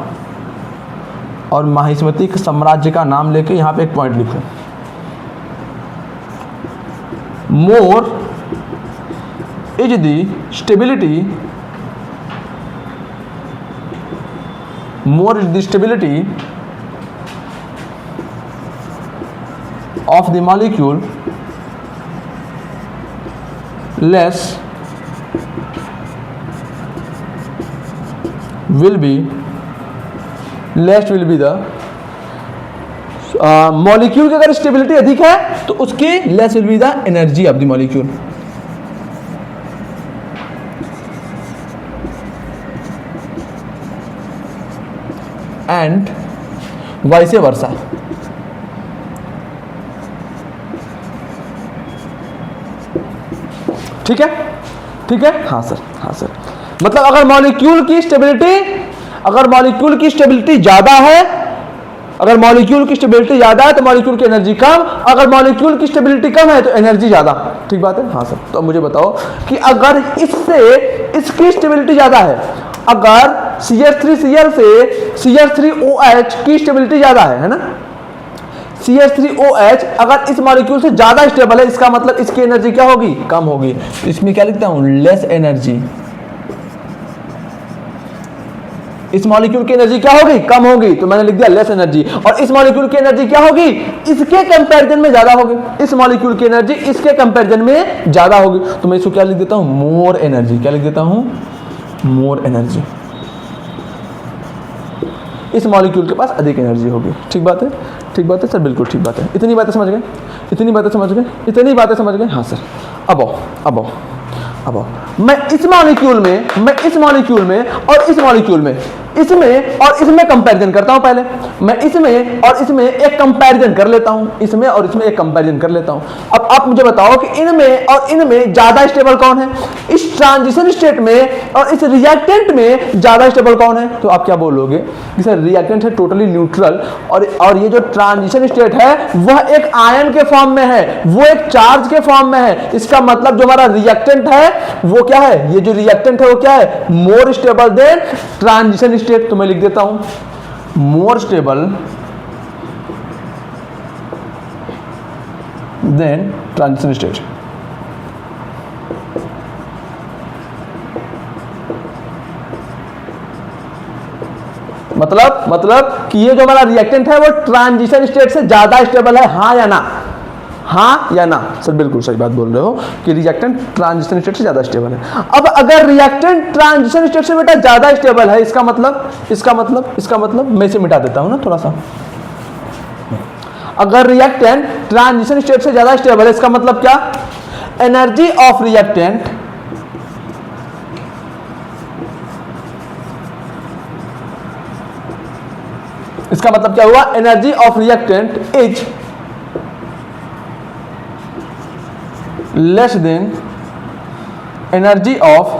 और माहिष्मती के साम्राज्य का नाम लेके यहां पे एक पॉइंट लिखो, मोर is the stability, more is the stability of the molecule, less will be the molecule की अगर स्टेबिलिटी अधिक है तो उसकी less will be the energy of the molecule. And vice versa. ठीक है, ठीक है, हाँ सर, हाँ सर। मतलब अगर मॉलिक्यूल की स्टेबिलिटी ज्यादा है अगर मॉलिक्यूल की स्टेबिलिटी ज्यादा है तो मॉलिक्यूल की एनर्जी कम, अगर मॉलिक्यूल की स्टेबिलिटी कम है तो एनर्जी ज्यादा। ठीक बात है? हाँ सर। तो अब मुझे बताओ कि अगर इससे इसकी स्टेबिलिटी ज्यादा है, अगर CH3Cl से CH3OH की स्टेबिलिटी ज्यादा है ना, CH3OH अगर इस मॉलिक्यूल से ज्यादा स्टेबल है, इसका मतलब इसकी एनर्जी क्या होगी? कम होगी। तो इसमें क्या लिखता हूं? Less energy. इस मॉलिक्यूल की एनर्जी क्या होगी? कम होगी, तो मैंने लिख दिया लेस एनर्जी। और इस मॉलिक्यूल की एनर्जी क्या होगी? इसके कंपैरिजन में ज्यादा होगी। इस मॉलिक्यूल की एनर्जी इसके कंपैरिजन में ज्यादा होगी, तो मैं इसको क्या लिख देता हूं? More energy. क्या लिख देता हूं? More energy. इस मॉलिक्यूल के पास अधिक एनर्जी होगी। ठीक बात है? ठीक बात है सर, बिल्कुल ठीक बात है। इतनी बातें समझ गए? इतनी बातें समझ गए? इतनी बातें समझ गए? हाँ सर। अब आओ, अब आओ, अब आओ। मैं इस मॉलिक्यूल में और इस मॉलिक्यूल में, इसमें और इसमें कंपैरिजन करता हूं। पहले मैं इसमें और इसमें एक कंपैरिजन कर लेता हूं, इसमें और इसमें एक कंपैरिजन कर लेता हूं। अब आप मुझे बताओ कि इनमें और इनमें ज्यादा स्टेबल कौन है? इस ट्रांजिशन स्टेट में और इस रिएक्टेंट में ज्यादा स्टेबल कौन है? तो आप क्या बोलोगे कि सर रिएक्टेंट है टोटली न्यूट्रल, और ये जो ट्रांजिशन स्टेट है वह एक आयन के फॉर्म में है, वो एक चार्ज के फॉर्म में है। इसका मतलब जो हमारा रिएक्टेंट है वो क्या है? ये जो रिएक्टेंट है वो क्या है? More stable then transition state. तो मैं लिख देता हूं more stable then transition state. मतलब कि ये जो हमारा रिएक्टेंट है वो ट्रांजिशन स्टेट से ज्यादा स्टेबल है। हाँ या ना? हाँ या ना? सर बिल्कुल सही बात बोल रहे हो कि रिएक्टेंट ट्रांजिशन स्टेट से ज्यादा स्टेबल है। अब अगर रिएक्टेंट ट्रांजिशन स्टेट से बेटा ज्यादा स्टेबल है, इसका मतलब मैं इसे मिटा देता हूं ना थोड़ा सा। अगर रिएक्टेंट ट्रांजिशन स्टेट से ज्यादा स्टेबल है, इसका मतलब क्या? एनर्जी ऑफ रिएक्टेंट इसका मतलब क्या हुआ? Energy of reactant is less than energy of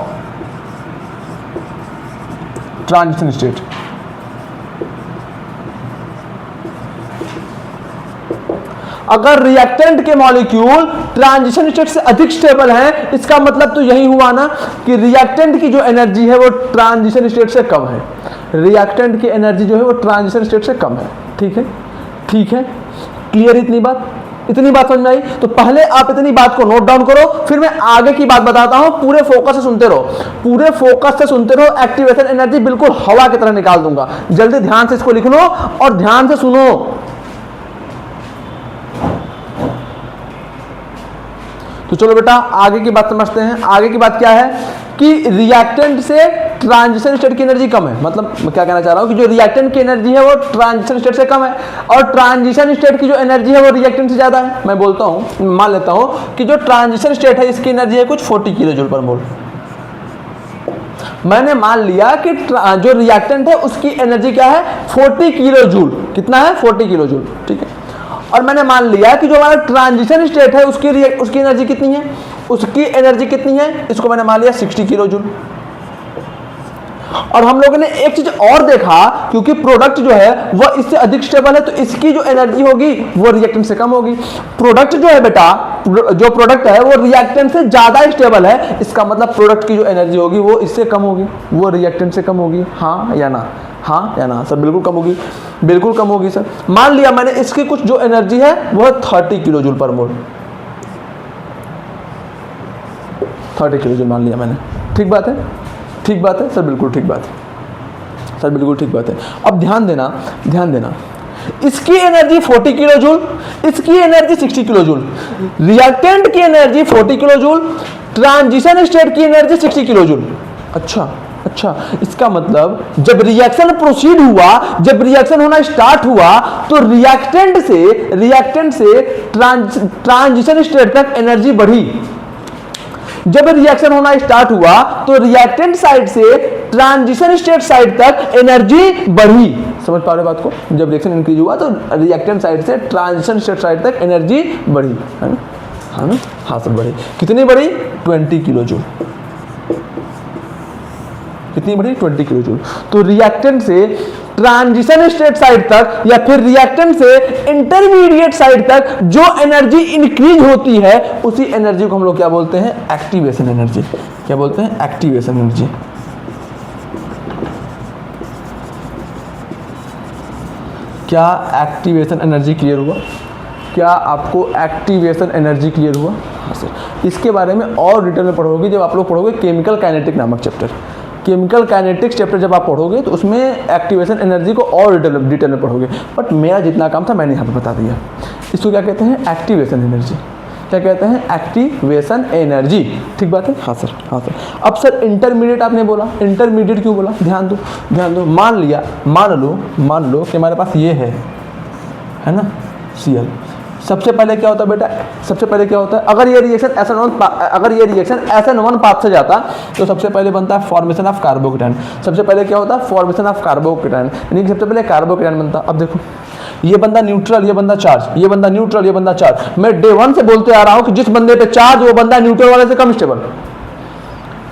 transition state. अगर रिएक्टेंट के मॉलिक्यूल ट्रांजिशन स्टेट से अधिक स्टेबल है, इसका मतलब तो यही हुआ ना कि रिएक्टेंट की जो एनर्जी है वो ट्रांजिशन स्टेट से कम है। रिएक्टेंट की एनर्जी जो है वो ट्रांजिशन स्टेट से कम है। ठीक है? ठीक है? क्लियर? इतनी बात समझ में आई? तो पहले आप इतनी बात को नोट डाउन करो, फिर मैं आगे की बात बताता हूं। पूरे फोकस से सुनते रहो, पूरे फोकस से सुनते रहो। एक्टिवेशन एनर्जी बिल्कुल हवा की तरह निकाल दूंगा। जल्दी ध्यान से इसको लिख लो और ध्यान से सुनो। तो चलो बेटा आगे की बात समझते हैं। आगे की बात क्या है कि रिएक्टेंट से ट्रांजिशन स्टेट की एनर्जी कम है। मतलब मैं क्या कहना चाह रहा हूं कि जो रिएक्टेंट की एनर्जी है वो ट्रांजिशन स्टेट से कम है, और ट्रांजिशन स्टेट की जो एनर्जी है वो रिएक्टेंट से ज्यादा है। मैं बोलता हूं, मान लेता हूं कि जो ट्रांजिशन स्टेट है इसकी एनर्जी है कुछ 40 किलो जूल पर मोल। मैंने मान लिया कि जो रिएक्टेंट है उसकी एनर्जी क्या है? 40 किलो जूल। कितना है? 40 किलो जूल। ठीक है? और मैंने मान लिया कि जो हमारा ट्रांजिशन स्टेट है उसकी एनर्जी कितनी है? उसकी एनर्जी कितनी है? इसको मैंने मान लिया 60 किलो जूल। और हम लोगों ने एक चीज और देखा, क्योंकि प्रोडक्ट जो है वह इससे अधिक स्टेबल है तो इसकी जो एनर्जी होगी वो रिएक्टेंट से कम होगी। प्रोडक्ट जो है बेटा, जो प्रोडक्ट है वो रिएक्टेंट से ज्यादा स्टेबल है, इसका मतलब प्रोडक्ट की जो एनर्जी होगी वो इससे कम होगी, वो रिएक्टेंट से कम होगी। हाँ या ना? हाँ या ना? सर बिल्कुल कम होगी, बिल्कुल कम होगी सर। मान लिया मैंने इसकी कुछ जो एनर्जी है वह 30 किलो जूल पर मोल, 30 किलो जूल मान लिया मैंने। ठीक बात है? ठीक बात है सर, बिल्कुल ठीक बात है सर, बिल्कुल ठीक बात है। अब ध्यान देना, इसकी एनर्जी 40 किलो जूल, इसकी एनर्जी 60 किलो जूल। रिएक्टेंट की energy 40 kilo joule, transition state की एनर्जी 60 किलो जूल। अच्छा, इसका मतलब जब रिएक्शन प्रोसीड हुआ, जब रिएक्शन होना स्टार्ट हुआ तो रिएक्टेंट से ट्रांजिशन स्टेट तक एनर्जी बढ़ी। जब रिएक्शन होना स्टार्ट हुआ तो रिएक्टेंट साइड से ट्रांजिशन स्टेट साइड तक एनर्जी बढ़ी। समझ पा रहे बात को? जब रिएक्शन इंक्रीज हुआ तो रिएक्टेंट साइड से ट्रांजिशन स्टेट साइड तक एनर्जी बढ़ी, है ना? हाँ सब बढ़ी। कितनी बढ़ी? 20 किलो जूल। कितनी बढ़ी? 20 किलो जूल। तो रिएक्टेंट से ट्रांजिशन स्टेट साइड तक या फिर रिएक्टेंट से इंटरमीडिएट साइड तक जो एनर्जी इंक्रीज होती है उसी एनर्जी को हम लोग क्या बोलते हैं, एक्टिवेशन एनर्जी। क्या बोलते हैं, एक्टिवेशन एनर्जी। क्या एक्टिवेशन एनर्जी क्लियर हुआ? क्या आपको एक्टिवेशन एनर्जी क्लियर हुआ? हाँ सर। इसके बारे में और डिटेल में पढ़ोगे जब आप लोग पढ़ोगे केमिकल काइनेटिक नामक चैप्टर। केमिकल काइनेटिक्स चैप्टर जब आप पढ़ोगे तो उसमें एक्टिवेशन एनर्जी को और डिटेल में पढ़ोगे, बट मेरा जितना काम था मैंने यहाँ पे बता दिया। इसको क्या कहते हैं, एक्टिवेशन एनर्जी। क्या कहते हैं, एक्टिवेशन एनर्जी। ठीक बात है? हाँ सर, हाँ सर। अब सर इंटरमीडिएट आपने बोला, इंटरमीडिएट क्यों बोला? ध्यान दो, ध्यान दो। मान लो कि हमारे पास ये है ना, Cl। सबसे पहले क्या होता है बेटा, सबसे पहले क्या होता है, अगर ये रिएक्शन SN1 पाथ से जाता तो सबसे पहले बनता है फॉर्मेशन ऑफ कार्बोकेटाइन। सबसे पहले क्या होता है, फॉर्मेशन ऑफ कार्बोकेटाइन, यानी कि सबसे पहले कार्बोकेटाइन बनता। अब देखो ये बंदा न्यूट्रल, ये बंदा चार्ज, ये बंदा न्यूट्रल, ये बंदा चार्ज। मैं डे 1 से बोलते आ रहा हूं कि जिस बंदे पे चार्ज वो बंदा न्यूट्रल वाले से कम स्टेबल,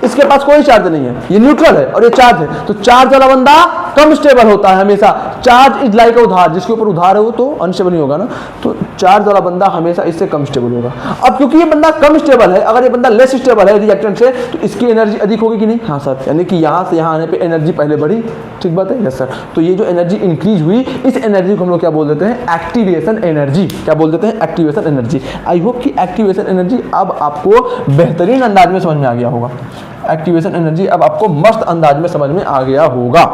इसके पास कोई चार्ज नहीं है, ये न्यूट्रल है और ये चार्ज है, तो चार्ज वाला बंदा कम स्टेबल होता है हमेशा। चार्ज इज लाइक उधार, जिसके ऊपर उधार है वो तो अनस्टेबल नहीं होगा ना, तो चार्ज वाला बंदा हमेशा इससे कम स्टेबल होगा। अब क्योंकि ये बंदा कम स्टेबल है, अगर ये बंदा लेस स्टेबल है रिएक्टेंट से, तो इसकी एनर्जी अधिक होगी कि नहीं? हाँ सर, यानी कि यहाँ से यहाँ आने पे एनर्जी पहले बढ़ी। ठीक बात है? Yes sir. तो ये जो एनर्जी इंक्रीज हुई, इस एनर्जी को हम लोग क्या बोल देते हैं, एक्टिवेशन एनर्जी। क्या बोल देते हैं, एक्टिवेशन एनर्जी। आई होप कि एक्टिवेशन एनर्जी अब आपको बेहतरीन अंदाज में समझ में आ गया होगा। एक्टिवेशन एनर्जी अब आपको मस्त अंदाज में समझ में आ गया होगा।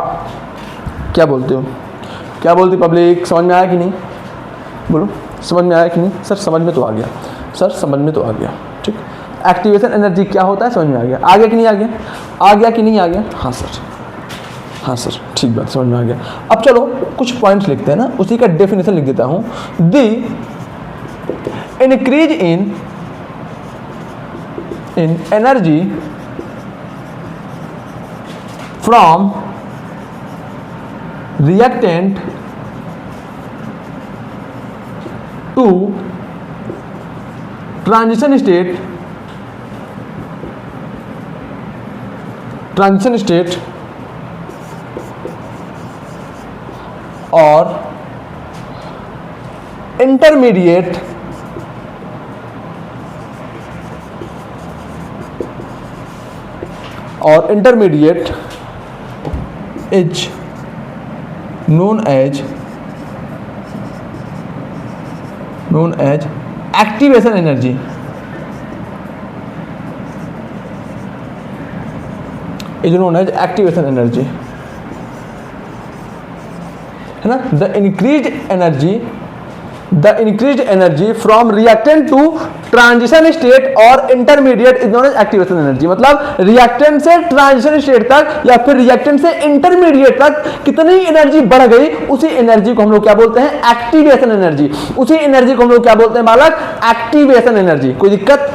क्या बोलते हो, क्या बोलती पब्लिक, समझ में आया कि नहीं? बोलो, समझ में आया कि नहीं? सर समझ में तो आ गया, सर समझ में तो आ गया। ठीक, एक्टिवेशन एनर्जी क्या होता है समझ में आ गया। आ गया कि नहीं आ गया? आ गया कि नहीं आ गया? हाँ सर, हाँ सर, ठीक बात, समझ में आ गया। अब चलो कुछ पॉइंट्स लिखते हैं ना, उसी का डेफिनेशन लिख देता हूँ। The increase in energy from reactant to transition state और intermediate is known as activation energy। is known as activation energy, है ना। the increased energy from reactant to transition state और intermediate is known as activation energy. मतलब reactant से transition state तक या फिर reactant से इंटरमीडिएट तक कितनी एनर्जी बढ़ गई, उसी एनर्जी को हम लोग क्या बोलते हैं, एक्टिवेशन एनर्जी। उसी एनर्जी को हम लोग क्या बोलते हैं बालक, एक्टिवेशन एनर्जी। कोई दिक्कत?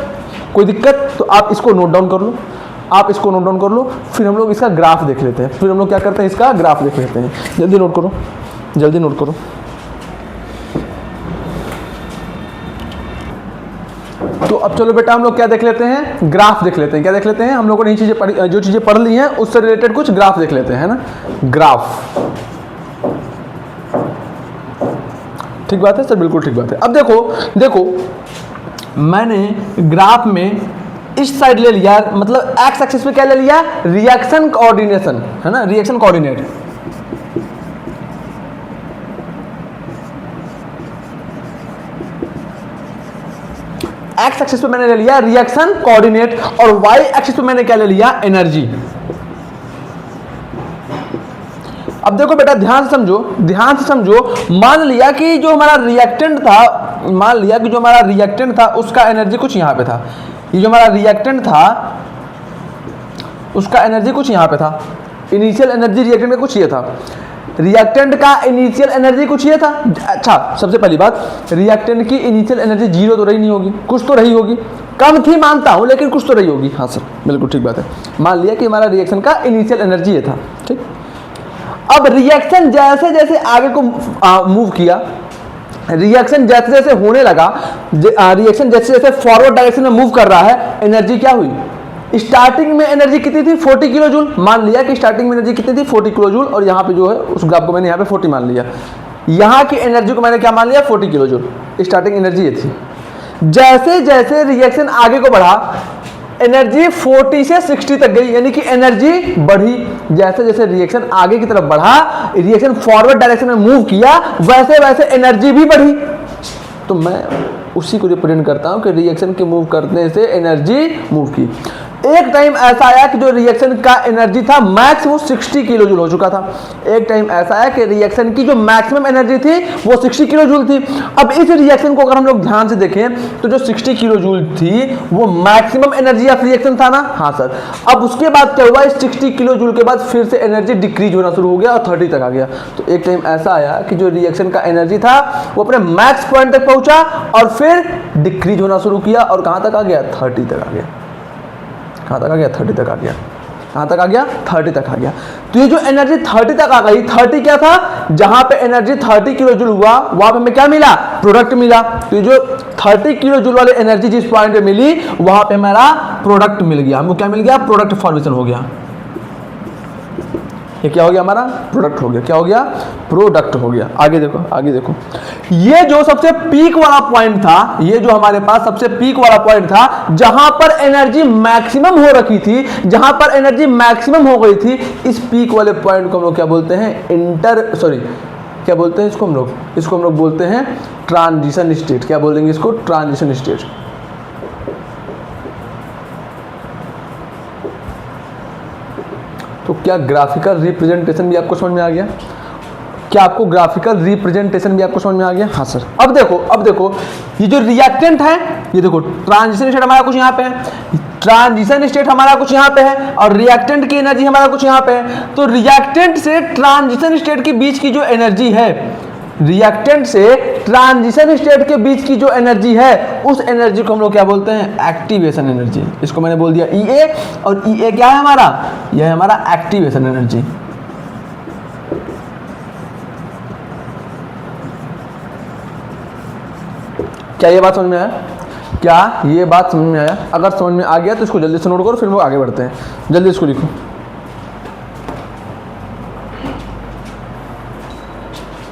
कोई दिक्कत? तो आप इसको नोट डाउन कर लो, आप इसको नोट डाउन कर लो, फिर हम लोग इसका ग्राफ देख लेते हैं। फिर हम लोग क्या करते हैं, इसका ग्राफ देख लेते हैं। जल्दी नोट करो, जल्दी नोट करो। तो अब चलो बेटा हम लोग क्या देख लेते हैं, ग्राफ देख लेते हैं। क्या देख लेते हैं, हम लोगों ने जो चीजें पढ़ ली हैं उससे रिलेटेड कुछ ग्राफ देख लेते हैं, है ना। ग्राफ, ठीक बात है सर, बिल्कुल ठीक बात है। अब देखो मैंने ग्राफ में इस साइड ले लिया, मतलब एक्स एक्सिस पे क्या ले लिया, रिएक्शन कोऑर्डिनेशन, है ना, रिएक्शन कोऑर्डिनेट। एक्स एक्सिस पे मैंने ले लिया रिएक्शन कोऑर्डिनेट और वाई एक्सिस पे मैंने क्या ले लिया, एनर्जी। अब देखो बेटा ध्यान से समझो, ध्यान से समझो। मान लिया कि जो हमारा रिएक्टेंट था, उसका एनर्जी कुछ यहां पे था। ये जो हमारा रिएक्टेंट था उसका एनर्जी कुछ यहां पे था, इनिशियल एनर्जी रिएक्टेंट का कुछ ये था। रिएक्टेंट का इनिशियल एनर्जी कुछ ये था। अच्छा, सबसे पहली बात, रिएक्टेंट की इनिशियल एनर्जी जीरो तो रही नहीं होगी, कुछ तो रही होगी। कम थी मानता हूं, लेकिन कुछ तो रही होगी। हाँ सर, बिल्कुल ठीक बात है। मान लिया कि हमारा रिएक्शन का इनिशियल एनर्जी ये था, ठीक। अब रिएक्शन जैसे जैसे आगे को मूव किया, रिएक्शन जैसे जैसे होने लगा, रिएक्शन जैसे जैसे फॉरवर्ड डायरेक्शन में मूव कर रहा है, एनर्जी क्या हुई, स्टार्टिंग में एनर्जी कितनी थी 40 किलो जूल, मान लिया कि स्टार्टिंग में एनर्जी कितनी थी 40 किलो जूल, और यहाँ पे जो है उस ग्राफ को मैंने यहाँ पे 40 मान लिया, यहाँ की एनर्जी को मैंने क्या मान लिया 40 किलो जूल, स्टार्टिंग एनर्जी ये थी। जैसे जैसे रिएक्शन आगे को बढ़ा एनर्जी 40 से 60 तक गई, यानी कि एनर्जी बढ़ी। जैसे जैसे रिएक्शन आगे की तरफ बढ़ा, रिएक्शन फॉरवर्ड डायरेक्शन में मूव किया, वैसे वैसे एनर्जी भी बढ़ी। तो मैं उसी को रिप्रेजेंट करता हूं कि रिएक्शन के मूव करने से एनर्जी मूव की। एक टाइम ऐसा आया कि जो रिएक्शन का एनर्जी था मैक्स वो 60 किलो जूल हो चुका था। एक टाइम ऐसा आया कि रिएक्शन की जो मैक्सिमम एनर्जी थी वो 60 किलो जूल थी। अब इस रिएक्शन को अगर हम लोग ध्यान से देखें तो जो 60 किलो जूल थी वो मैक्सिमम एनर्जी ऑफ रिएक्शन था ना, हाँ सर। अब उसके बाद क्या हुआ, इस 60 किलो जूल के बाद फिर से एनर्जी डिक्रीज होना शुरू हो गया और 30 तक आ गया। तो एक टाइम ऐसा आया कि जो रिएक्शन का एनर्जी था वो अपने मैक्स पॉइंट तक पहुंचा और फिर डिक्रीज होना शुरू किया और कहां तक आ गया 30 तक आ गया। कहाँ तक आ गया 30 तक आ गया। कहाँ तक आ गया 30 तक आ गया। तो ये जो एनर्जी 30 तक आ गई, 30 क्या था, जहां पे एनर्जी 30 किलो जूल हुआ वहां पे हमें क्या मिला, प्रोडक्ट मिला। तो ये जो 30 किलो जूल वाली एनर्जी जिस पॉइंट पे मिली वहां पे हमारा प्रोडक्ट मिल गया। हमको क्या मिल गया, प्रोडक्ट फॉर्मेशन हो गया। ये क्या हो गया, हमारा प्रोडक्ट हो गया। क्या हो गया, प्रोडक्ट हो गया। आगे देखो, आगे देखो, ये जो सबसे पीक वाला पॉइंट था, ये जो हमारे पास सबसे पीक वाला पॉइंट था जहां पर एनर्जी मैक्सिमम हो रखी थी, जहां पर एनर्जी मैक्सिमम हो गई थी, इस पीक वाले पॉइंट को हम लोग क्या बोलते हैं, क्या बोलते हैं इसको हम लोग बोलते हैं ट्रांजिशन स्टेट। क्या बोलेंगे इसको, ट्रांजिशन स्टेट। तो क्या ग्राफिकल रिप्रेजेंटेशन भी आपको समझ में आ गया? क्या आपको ग्राफिकल रिप्रेजेंटेशन भी आपको समझ में आ गया? हाँ सर। अब देखो ये जो रिएक्टेंट है, ये देखो ट्रांजिशन स्टेट हमारा कुछ यहाँ पे है, ट्रांजिशन स्टेट हमारा कुछ यहाँ पे है और रिएक्टेंट की एनर्जी हमारा कुछ यहाँ पे है। तो रिएक्टेंट से ट्रांजिशन स्टेट के बीच की जो एनर्जी है, रिएक्टेंट से ट्रांजिशन स्टेट के बीच की जो एनर्जी है, उस एनर्जी को हम लोग क्या बोलते हैं, एक्टिवेशन एनर्जी। इसको मैंने बोल दिया EA, और EA क्या है हमारा, यह है हमारा एक्टिवेशन एनर्जी। क्या ये बात समझ में आया? क्या ये बात समझ में आया? अगर समझ में आ गया तो इसको जल्दी से नोट करो, फिर हम लोग आगे बढ़ते हैं। जल्दी इसको लिखो।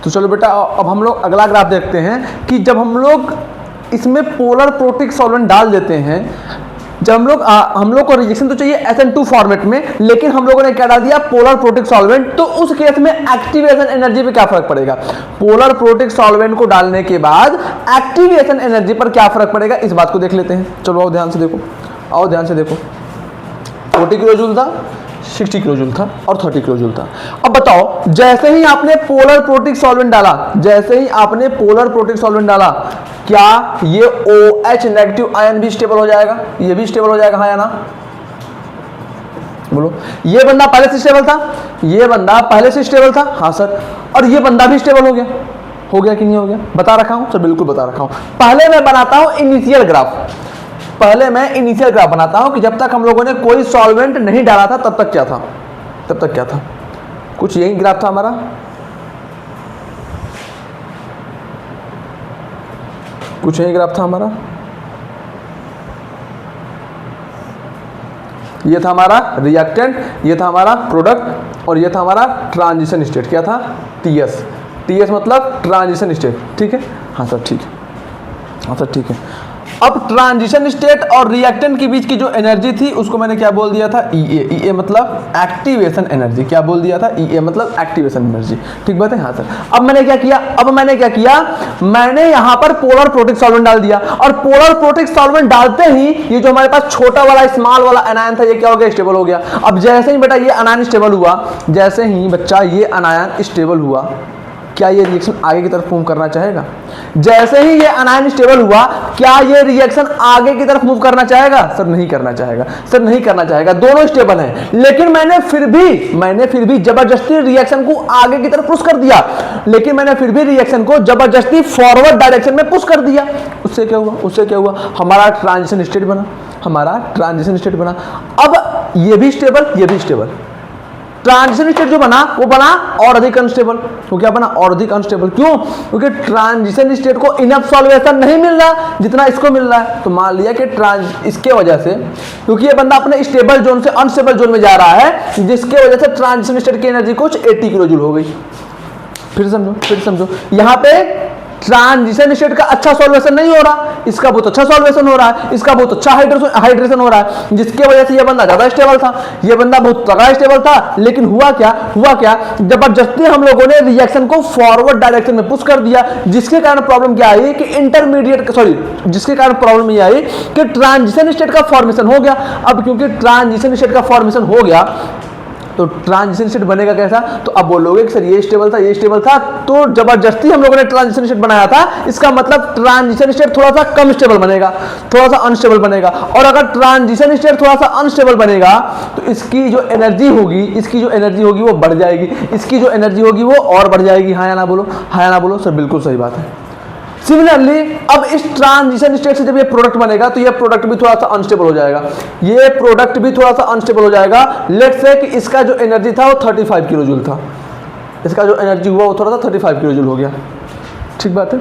तो चलो बेटा, अब हम लोग अगला ग्राफ देखते हैं कि जब हम लोग इसमें पोलर प्रोटिक सॉल्वेंट डाल देते हैं, जब हम लोग को रिएक्शन तो चाहिए SN2 फॉर्मेट में, लेकिन हम लोगों ने क्या डाल दिया, पोलर प्रोटिक सॉल्वेंट। तो उस केस में एक्टिवेशन एनर्जी पे क्या फर्क पड़ेगा, पोलर प्रोटिक सॉल्वेंट को डालने के बाद एक्टिवेशन एनर्जी पर क्या फर्क पड़ेगा, इस बात को देख लेते हैं। चलो आओ ध्यान से देखो, 40 किलो जूल था, 60 किलो जूल था और 30 किलो जूल था। अब बताओ, जैसे ही आपने पोलर प्रोटिक सॉल्वेंट डाला, क्या ये OH नेगेटिव आयन भी स्टेबल हो जाएगा? ये भी स्टेबल हो जाएगा, हाँ या ना? बोलो। ये बंदा पहले से स्टेबल था, हाँ सर। और ये बंदा भी स्टेबल हो गया कि नहीं हो गया? बता रखा हूं सर, बिल्कुल बता रखा हूं। पहले मैं बनाता हूं इनिशियल ग्राफ बनाता हूं कि जब तक हम लोगों ने कोई सॉल्वेंट नहीं डाला था तब तक क्या था, कुछ यही ग्राफ था हमारा। ये था हमारा रिएक्टेंट, ये था हमारा प्रोडक्ट और ये था हमारा ट्रांजिशन स्टेट। क्या था, TS मतलब ट्रांजिशन स्टेट। ठीक है, हाँ सर ठीक है। अब ट्रांजिशन स्टेट और रिएक्टेंट के बीच की जो एनर्जी थी उसको मैंने क्या बोल दिया था, EA मतलब एक्टिवेशन एनर्जी। क्या बोल दिया था, EA मतलब एक्टिवेशन एनर्जी। ठीक बात है, हाँ सर। अब मैंने क्या किया, मैंने यहाँ पर पोलर प्रोटिक सॉल्वेंट डाल दिया, और पोलर प्रोटिक सॉल्वेंट डालते ही ये जो हमारे पास छोटा वाला स्मॉल वाला अनायन था, ये क्या हो गया, स्टेबल हो गया। अब जैसे ही बेटा ये अनायन स्टेबल हुआ, क्या ये रिएक्शन आगे की तरफ मूव करना चाहेगा? जैसे ही ये अनायन स्टेबल हुआ, क्या ये रिएक्शन आगे की तरफ मूव करना चाहेगा? सर नहीं करना चाहेगा। दोनों स्टेबल हैं, लेकिन मैंने फिर भी जबरदस्ती रिएक्शन को आगे की तरफ पुश कर दिया, फॉरवर्ड डायरेक्शन में पुश कर दिया। उससे क्या हुआ, हमारा ट्रांजिशन स्टेट बना। अब ये भी स्टेबल, ट्रांजिशन स्टेट जो बना वो बना और अधिक अनस्टेबल। तो क्या बना? और अधिक अनस्टेबल। क्यों? क्योंकि ट्रांजिशन स्टेट को इनफ सॉल्वेशन नहीं मिल रहा जितना इसको मिल रहा है। तो मान लिया कि इसके वजह से, क्योंकि ये बंदा अपने स्टेबल जोन से अनस्टेबल जोन में जा रहा है, जिसके वजह से ट्रांजिशन स्टेट की एनर्जी कुछ 80 किलो जूल हो गई। फिर समझो यहां पे ट्रांजिशन स्टेट का अच्छा सॉल्वेशन नहीं हो रहा, इसका बहुत अच्छा सॉल्वेशन हो रहा है, इसका बहुत अच्छा हाइड्रेशन हो रहा है, जिसके वजह से ये बंदा ज्यादा स्टेबल था, ये बंदा बहुत तगड़ा स्टेबल था। लेकिन हुआ क्या जबरदस्ती हम लोगों ने रिएक्शन को फॉरवर्ड डायरेक्शन में पुश कर दिया, जिसके कारण प्रॉब्लम क्या आई कि जिसके कारण प्रॉब्लम ये आई कि ट्रांजिशन स्टेट का फॉर्मेशन हो गया। अब क्योंकि ट्रांजिशन स्टेट का फॉर्मेशन हो गया तो ट्रांजिशन स्टेट बनेगा कैसा? तो अब बोलोगे कि सर ये स्टेबल था, तो जबरदस्ती हम लोगों ने ट्रांजिशन स्टेट बनाया था, इसका मतलब ट्रांजिशन स्टेट थोड़ा सा कम स्टेबल बनेगा, थोड़ा सा अनस्टेबल बनेगा। और अगर ट्रांजिशन स्टेट थोड़ा सा अनस्टेबल बनेगा तो इसकी जो एनर्जी होगी वो बढ़ जाएगी, इसकी जो एनर्जी होगी वो और बढ़ जाएगी। हाँ या ना बोलो? सर बिल्कुल सही बात है। सिमिलरली अब इस ट्रांजिशन स्टेट से जब ये प्रोडक्ट बनेगा तो ये प्रोडक्ट भी थोड़ा सा अनस्टेबल हो जाएगा। लेट्स से कि इसका जो एनर्जी था वो 35 किलो जूल था, इसका जो एनर्जी हुआ वो थोड़ा सा 35 किलो जूल हो गया। ठीक बात है?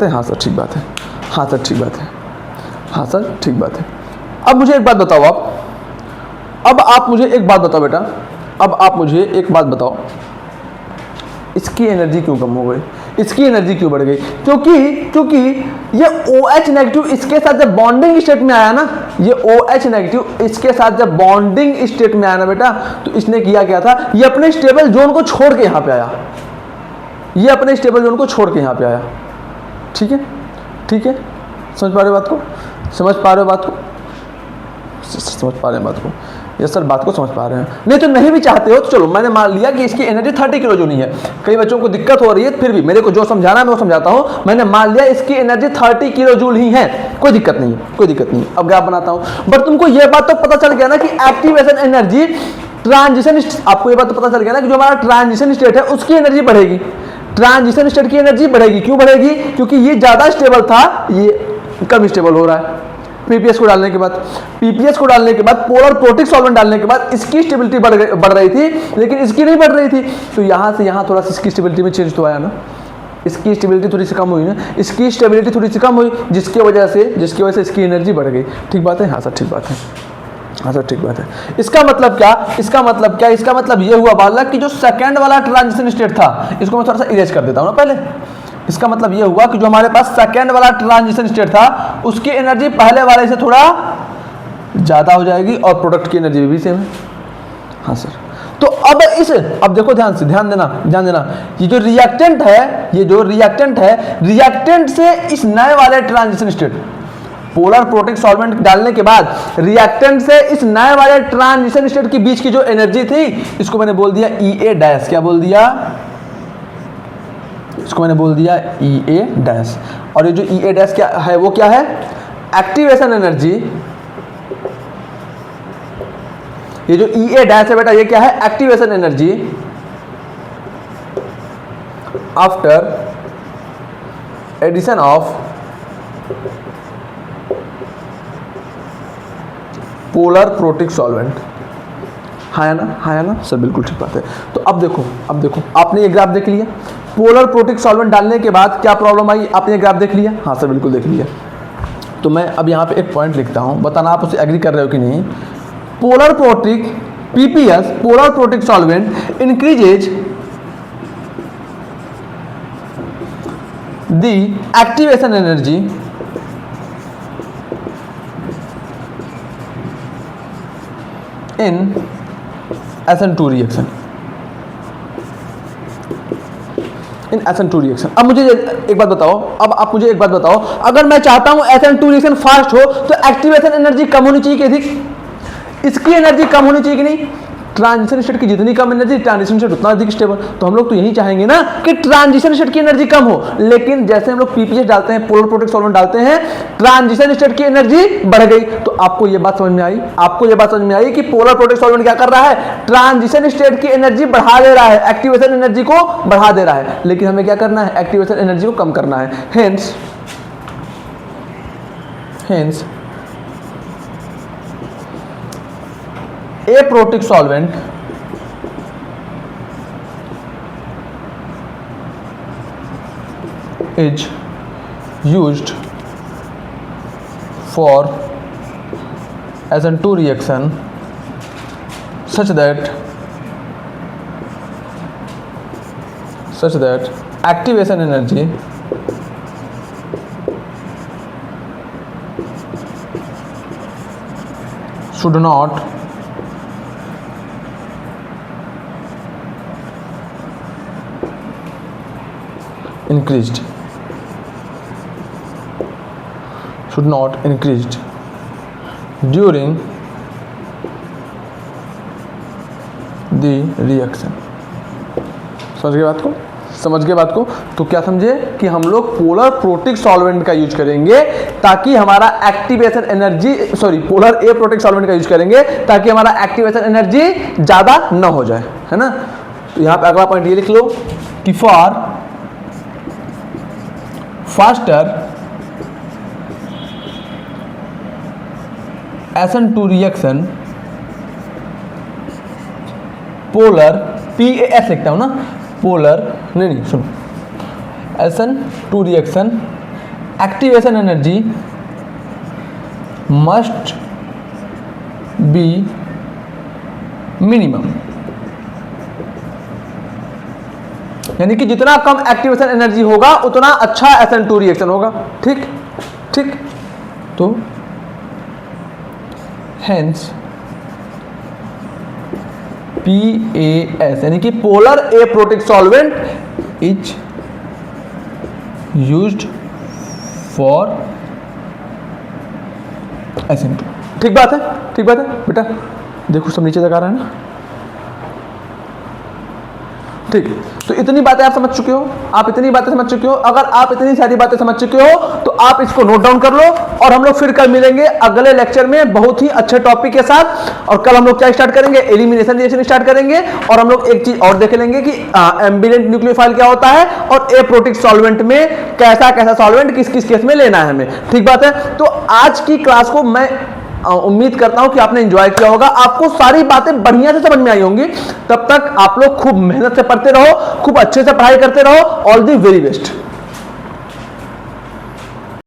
हाँ सर ठीक बात है। अब मुझे एक बात बताओ, आप मुझे एक बात बताओ बेटा, इसकी एनर्जी क्यों कम हो गई, इसकी एनर्जी क्यों बढ़ गई? क्योंकि ये OH नेगेटिव इसके साथ जब बॉन्डिंग स्टेट में आया ना, ये OH नेगेटिव इसके साथ जब बॉन्डिंग स्टेट में आया ना बेटा, तो इसने किया क्या था? ये अपने स्टेबल जोन को छोड़ के यहां पे आया, ठीक है? समझ पा रहे हो बात को? यस सर, बात को समझ पा रहे हैं। नहीं तो नहीं भी चाहते हो तो चलो, मैंने मान लिया कि इसकी एनर्जी 30 किलो जूल ही है। कई बच्चों को दिक्कत हो रही है, फिर भी मेरे को जो समझाना है मैं वो समझाता हूं। मैंने मान लिया इसकी एनर्जी 30 किलो जूल ही है, कोई दिक्कत नहीं है। अब ग्राफ बनाता हूं, बट तुमको ये बात तो पता चल गया ना कि एक्टिवेशन एनर्जी ट्रांजिशन, आपको ये बात तो पता चल गया ना कि जो हमारा ट्रांजिशन स्टेट है उसकी एनर्जी बढ़ेगी, ट्रांजिशन स्टेट की एनर्जी बढ़ेगी। क्यों बढ़ेगी? क्योंकि ये ज्यादा स्टेबल था, ये कम स्टेबल हो रहा है। पीपीएस को डालने के बाद पोलर प्रोटिक सॉल्वेंट डालने के बाद इसकी स्टेबिलिटी बढ़ रही थी, लेकिन इसकी नहीं बढ़ रही थी। तो यहां से यहां थोड़ा सा इसकी स्टेबिलिटी में चेंज तो आया ना, इसकी स्टेबिलिटी थोड़ी सी कम हुई ना, जिसकी वजह से इसकी एनर्जी बढ़ गई। ठीक बात है? हाँ सर ठीक बात है। इसका मतलब ये हुआ बालक कि जो सेकंड वाला ट्रांजिशन स्टेट था, इसको मैं थोड़ा सा इरेज कर देता हूं ना पहले। इसका मतलब ये हुआ कि जो हमारे पास सेकंड वाला ट्रांजिशन स्टेट था उसकी एनर्जी पहले वाले से थोड़ा ज्यादा हो जाएगी और प्रोडक्ट की एनर्जी भी सेम है। हाँ सर। तो अब देखो ध्यान देना, ये जो रिएक्टेंट है, रिएक्टेंट से इस नए वाले transition state, polar protic solvent डालने के बाद रिएक्टेंट से इस नए वाले ट्रांजिशन स्टेट के बीच की जो एनर्जी थी, इसको मैंने बोल दिया EA डैश। क्या बोल दिया? इसको मैंने बोल दिया EA डैश। और ये जो EA डैश क्या है, वो क्या है? Activation energy. ये जो EA डैश है बेटा, ये क्या है? Activation energy after addition of polar protic solvent. हाँ या ना सर? बिल्कुल ठीक बात है। तो अब देखो आपने ये ग्राफ देख लिया, पोलर प्रोटिक सॉल्वेंट डालने के बाद क्या प्रॉब्लम आई, आपने ये ग्राफ देख लिया? हाँ सर बिल्कुल देख लिया। तो मैं अब यहाँ पे एक पॉइंट लिखता हूँ, बताना आप उसे एग्री कर रहे हो कि नहीं। Polar protic PPS, polar protic solvent increases the activation energy in SN2 reaction. अब मुझे एक बात बताओ, अगर मैं चाहता हूं SN2 रिएक्शन फास्ट हो तो एक्टिवेशन एनर्जी कम होनी चाहिए कि अधिक? इसकी एनर्जी कम होनी चाहिए कि नहीं? ट्रांजिशन स्टेट की जितनी कम एनर्जी, ट्रांजिशन स्टेट उतना अधिक स्टेबल। तो हम लोग तो यही चाहेंगे ना कि ट्रांजिशन स्टेट की एनर्जी कम हो, लेकिन जैसे हम लोग PPS डालते हैं, पोलर प्रोटिक सॉल्वेंट डालते हैं, ट्रांजिशन स्टेट की एनर्जी बढ़ गई। तो आपको ये बात समझ में आई कि पोलर प्रोटिक सॉल्वेंट क्या कर रहा है? ट्रांजिशन स्टेट की एनर्जी बढ़ा दे रहा है, एक्टिवेशन एनर्जी को बढ़ा दे रहा है। लेकिन हमें क्या करना है? एक्टिवेशन एनर्जी को कम करना है। Hence A protic solvent is used for SN2 reaction such that activation energy should not increased during the reaction। समझ गए बात को? तो क्या समझे कि हम लोग पोलर प्रोटिक सॉल्वेंट का यूज करेंगे ताकि हमारा एक्टिवेशन एनर्जी, पोलर ए प्रोटिक सॉल्वेंट का यूज करेंगे ताकि हमारा एक्टिवेशन एनर्जी ज्यादा न हो जाए, है ना। तो यहां पे अगला पॉइंट ये लिख लो कि for faster SN2 reaction polar PAS लिखता हूं ना, पोलर नहीं सुनो, SN2 reaction activation energy must be minimum, यानी कि जितना कम एक्टिवेशन एनर्जी होगा उतना अच्छा SN2 रिएक्शन होगा। ठीक, तो हेंस PAS यानी कि polar A protic solvent is used for SN2। ठीक बात है बेटा, देखो सब नीचे तक आ रहा है ना। ठीक, तो इतनी बातें आप समझ चुके हो, अगर आप इतनी सारी बातें समझ चुके हो तो आप इसको नोट डाउन कर लो और हम लोग फिर कल मिलेंगे अगले लेक्चर में बहुत ही अच्छे टॉपिक के साथ। और कल हम लोग क्या स्टार्ट करेंगे, एलिमिनेशन रिएक्शन स्टार्ट करेंगे, और हम लोग एक चीज और देख लेंगे कि एम्बिवेलेंट न्यूक्लियोफाइल क्या होता है और ए प्रोटिक सॉल्वेंट में कैसा सॉल्वेंट किस किस केस में लेना है हमें। ठीक बात है। तो आज की क्लास को मैं उम्मीद करता हूं कि आपने एंजॉय किया होगा, आपको सारी बातें बढ़िया से समझ में आई होंगी। तब तक आप लोग खूब मेहनत से पढ़ते रहो, खूब अच्छे से पढ़ाई करते रहो। All the very best.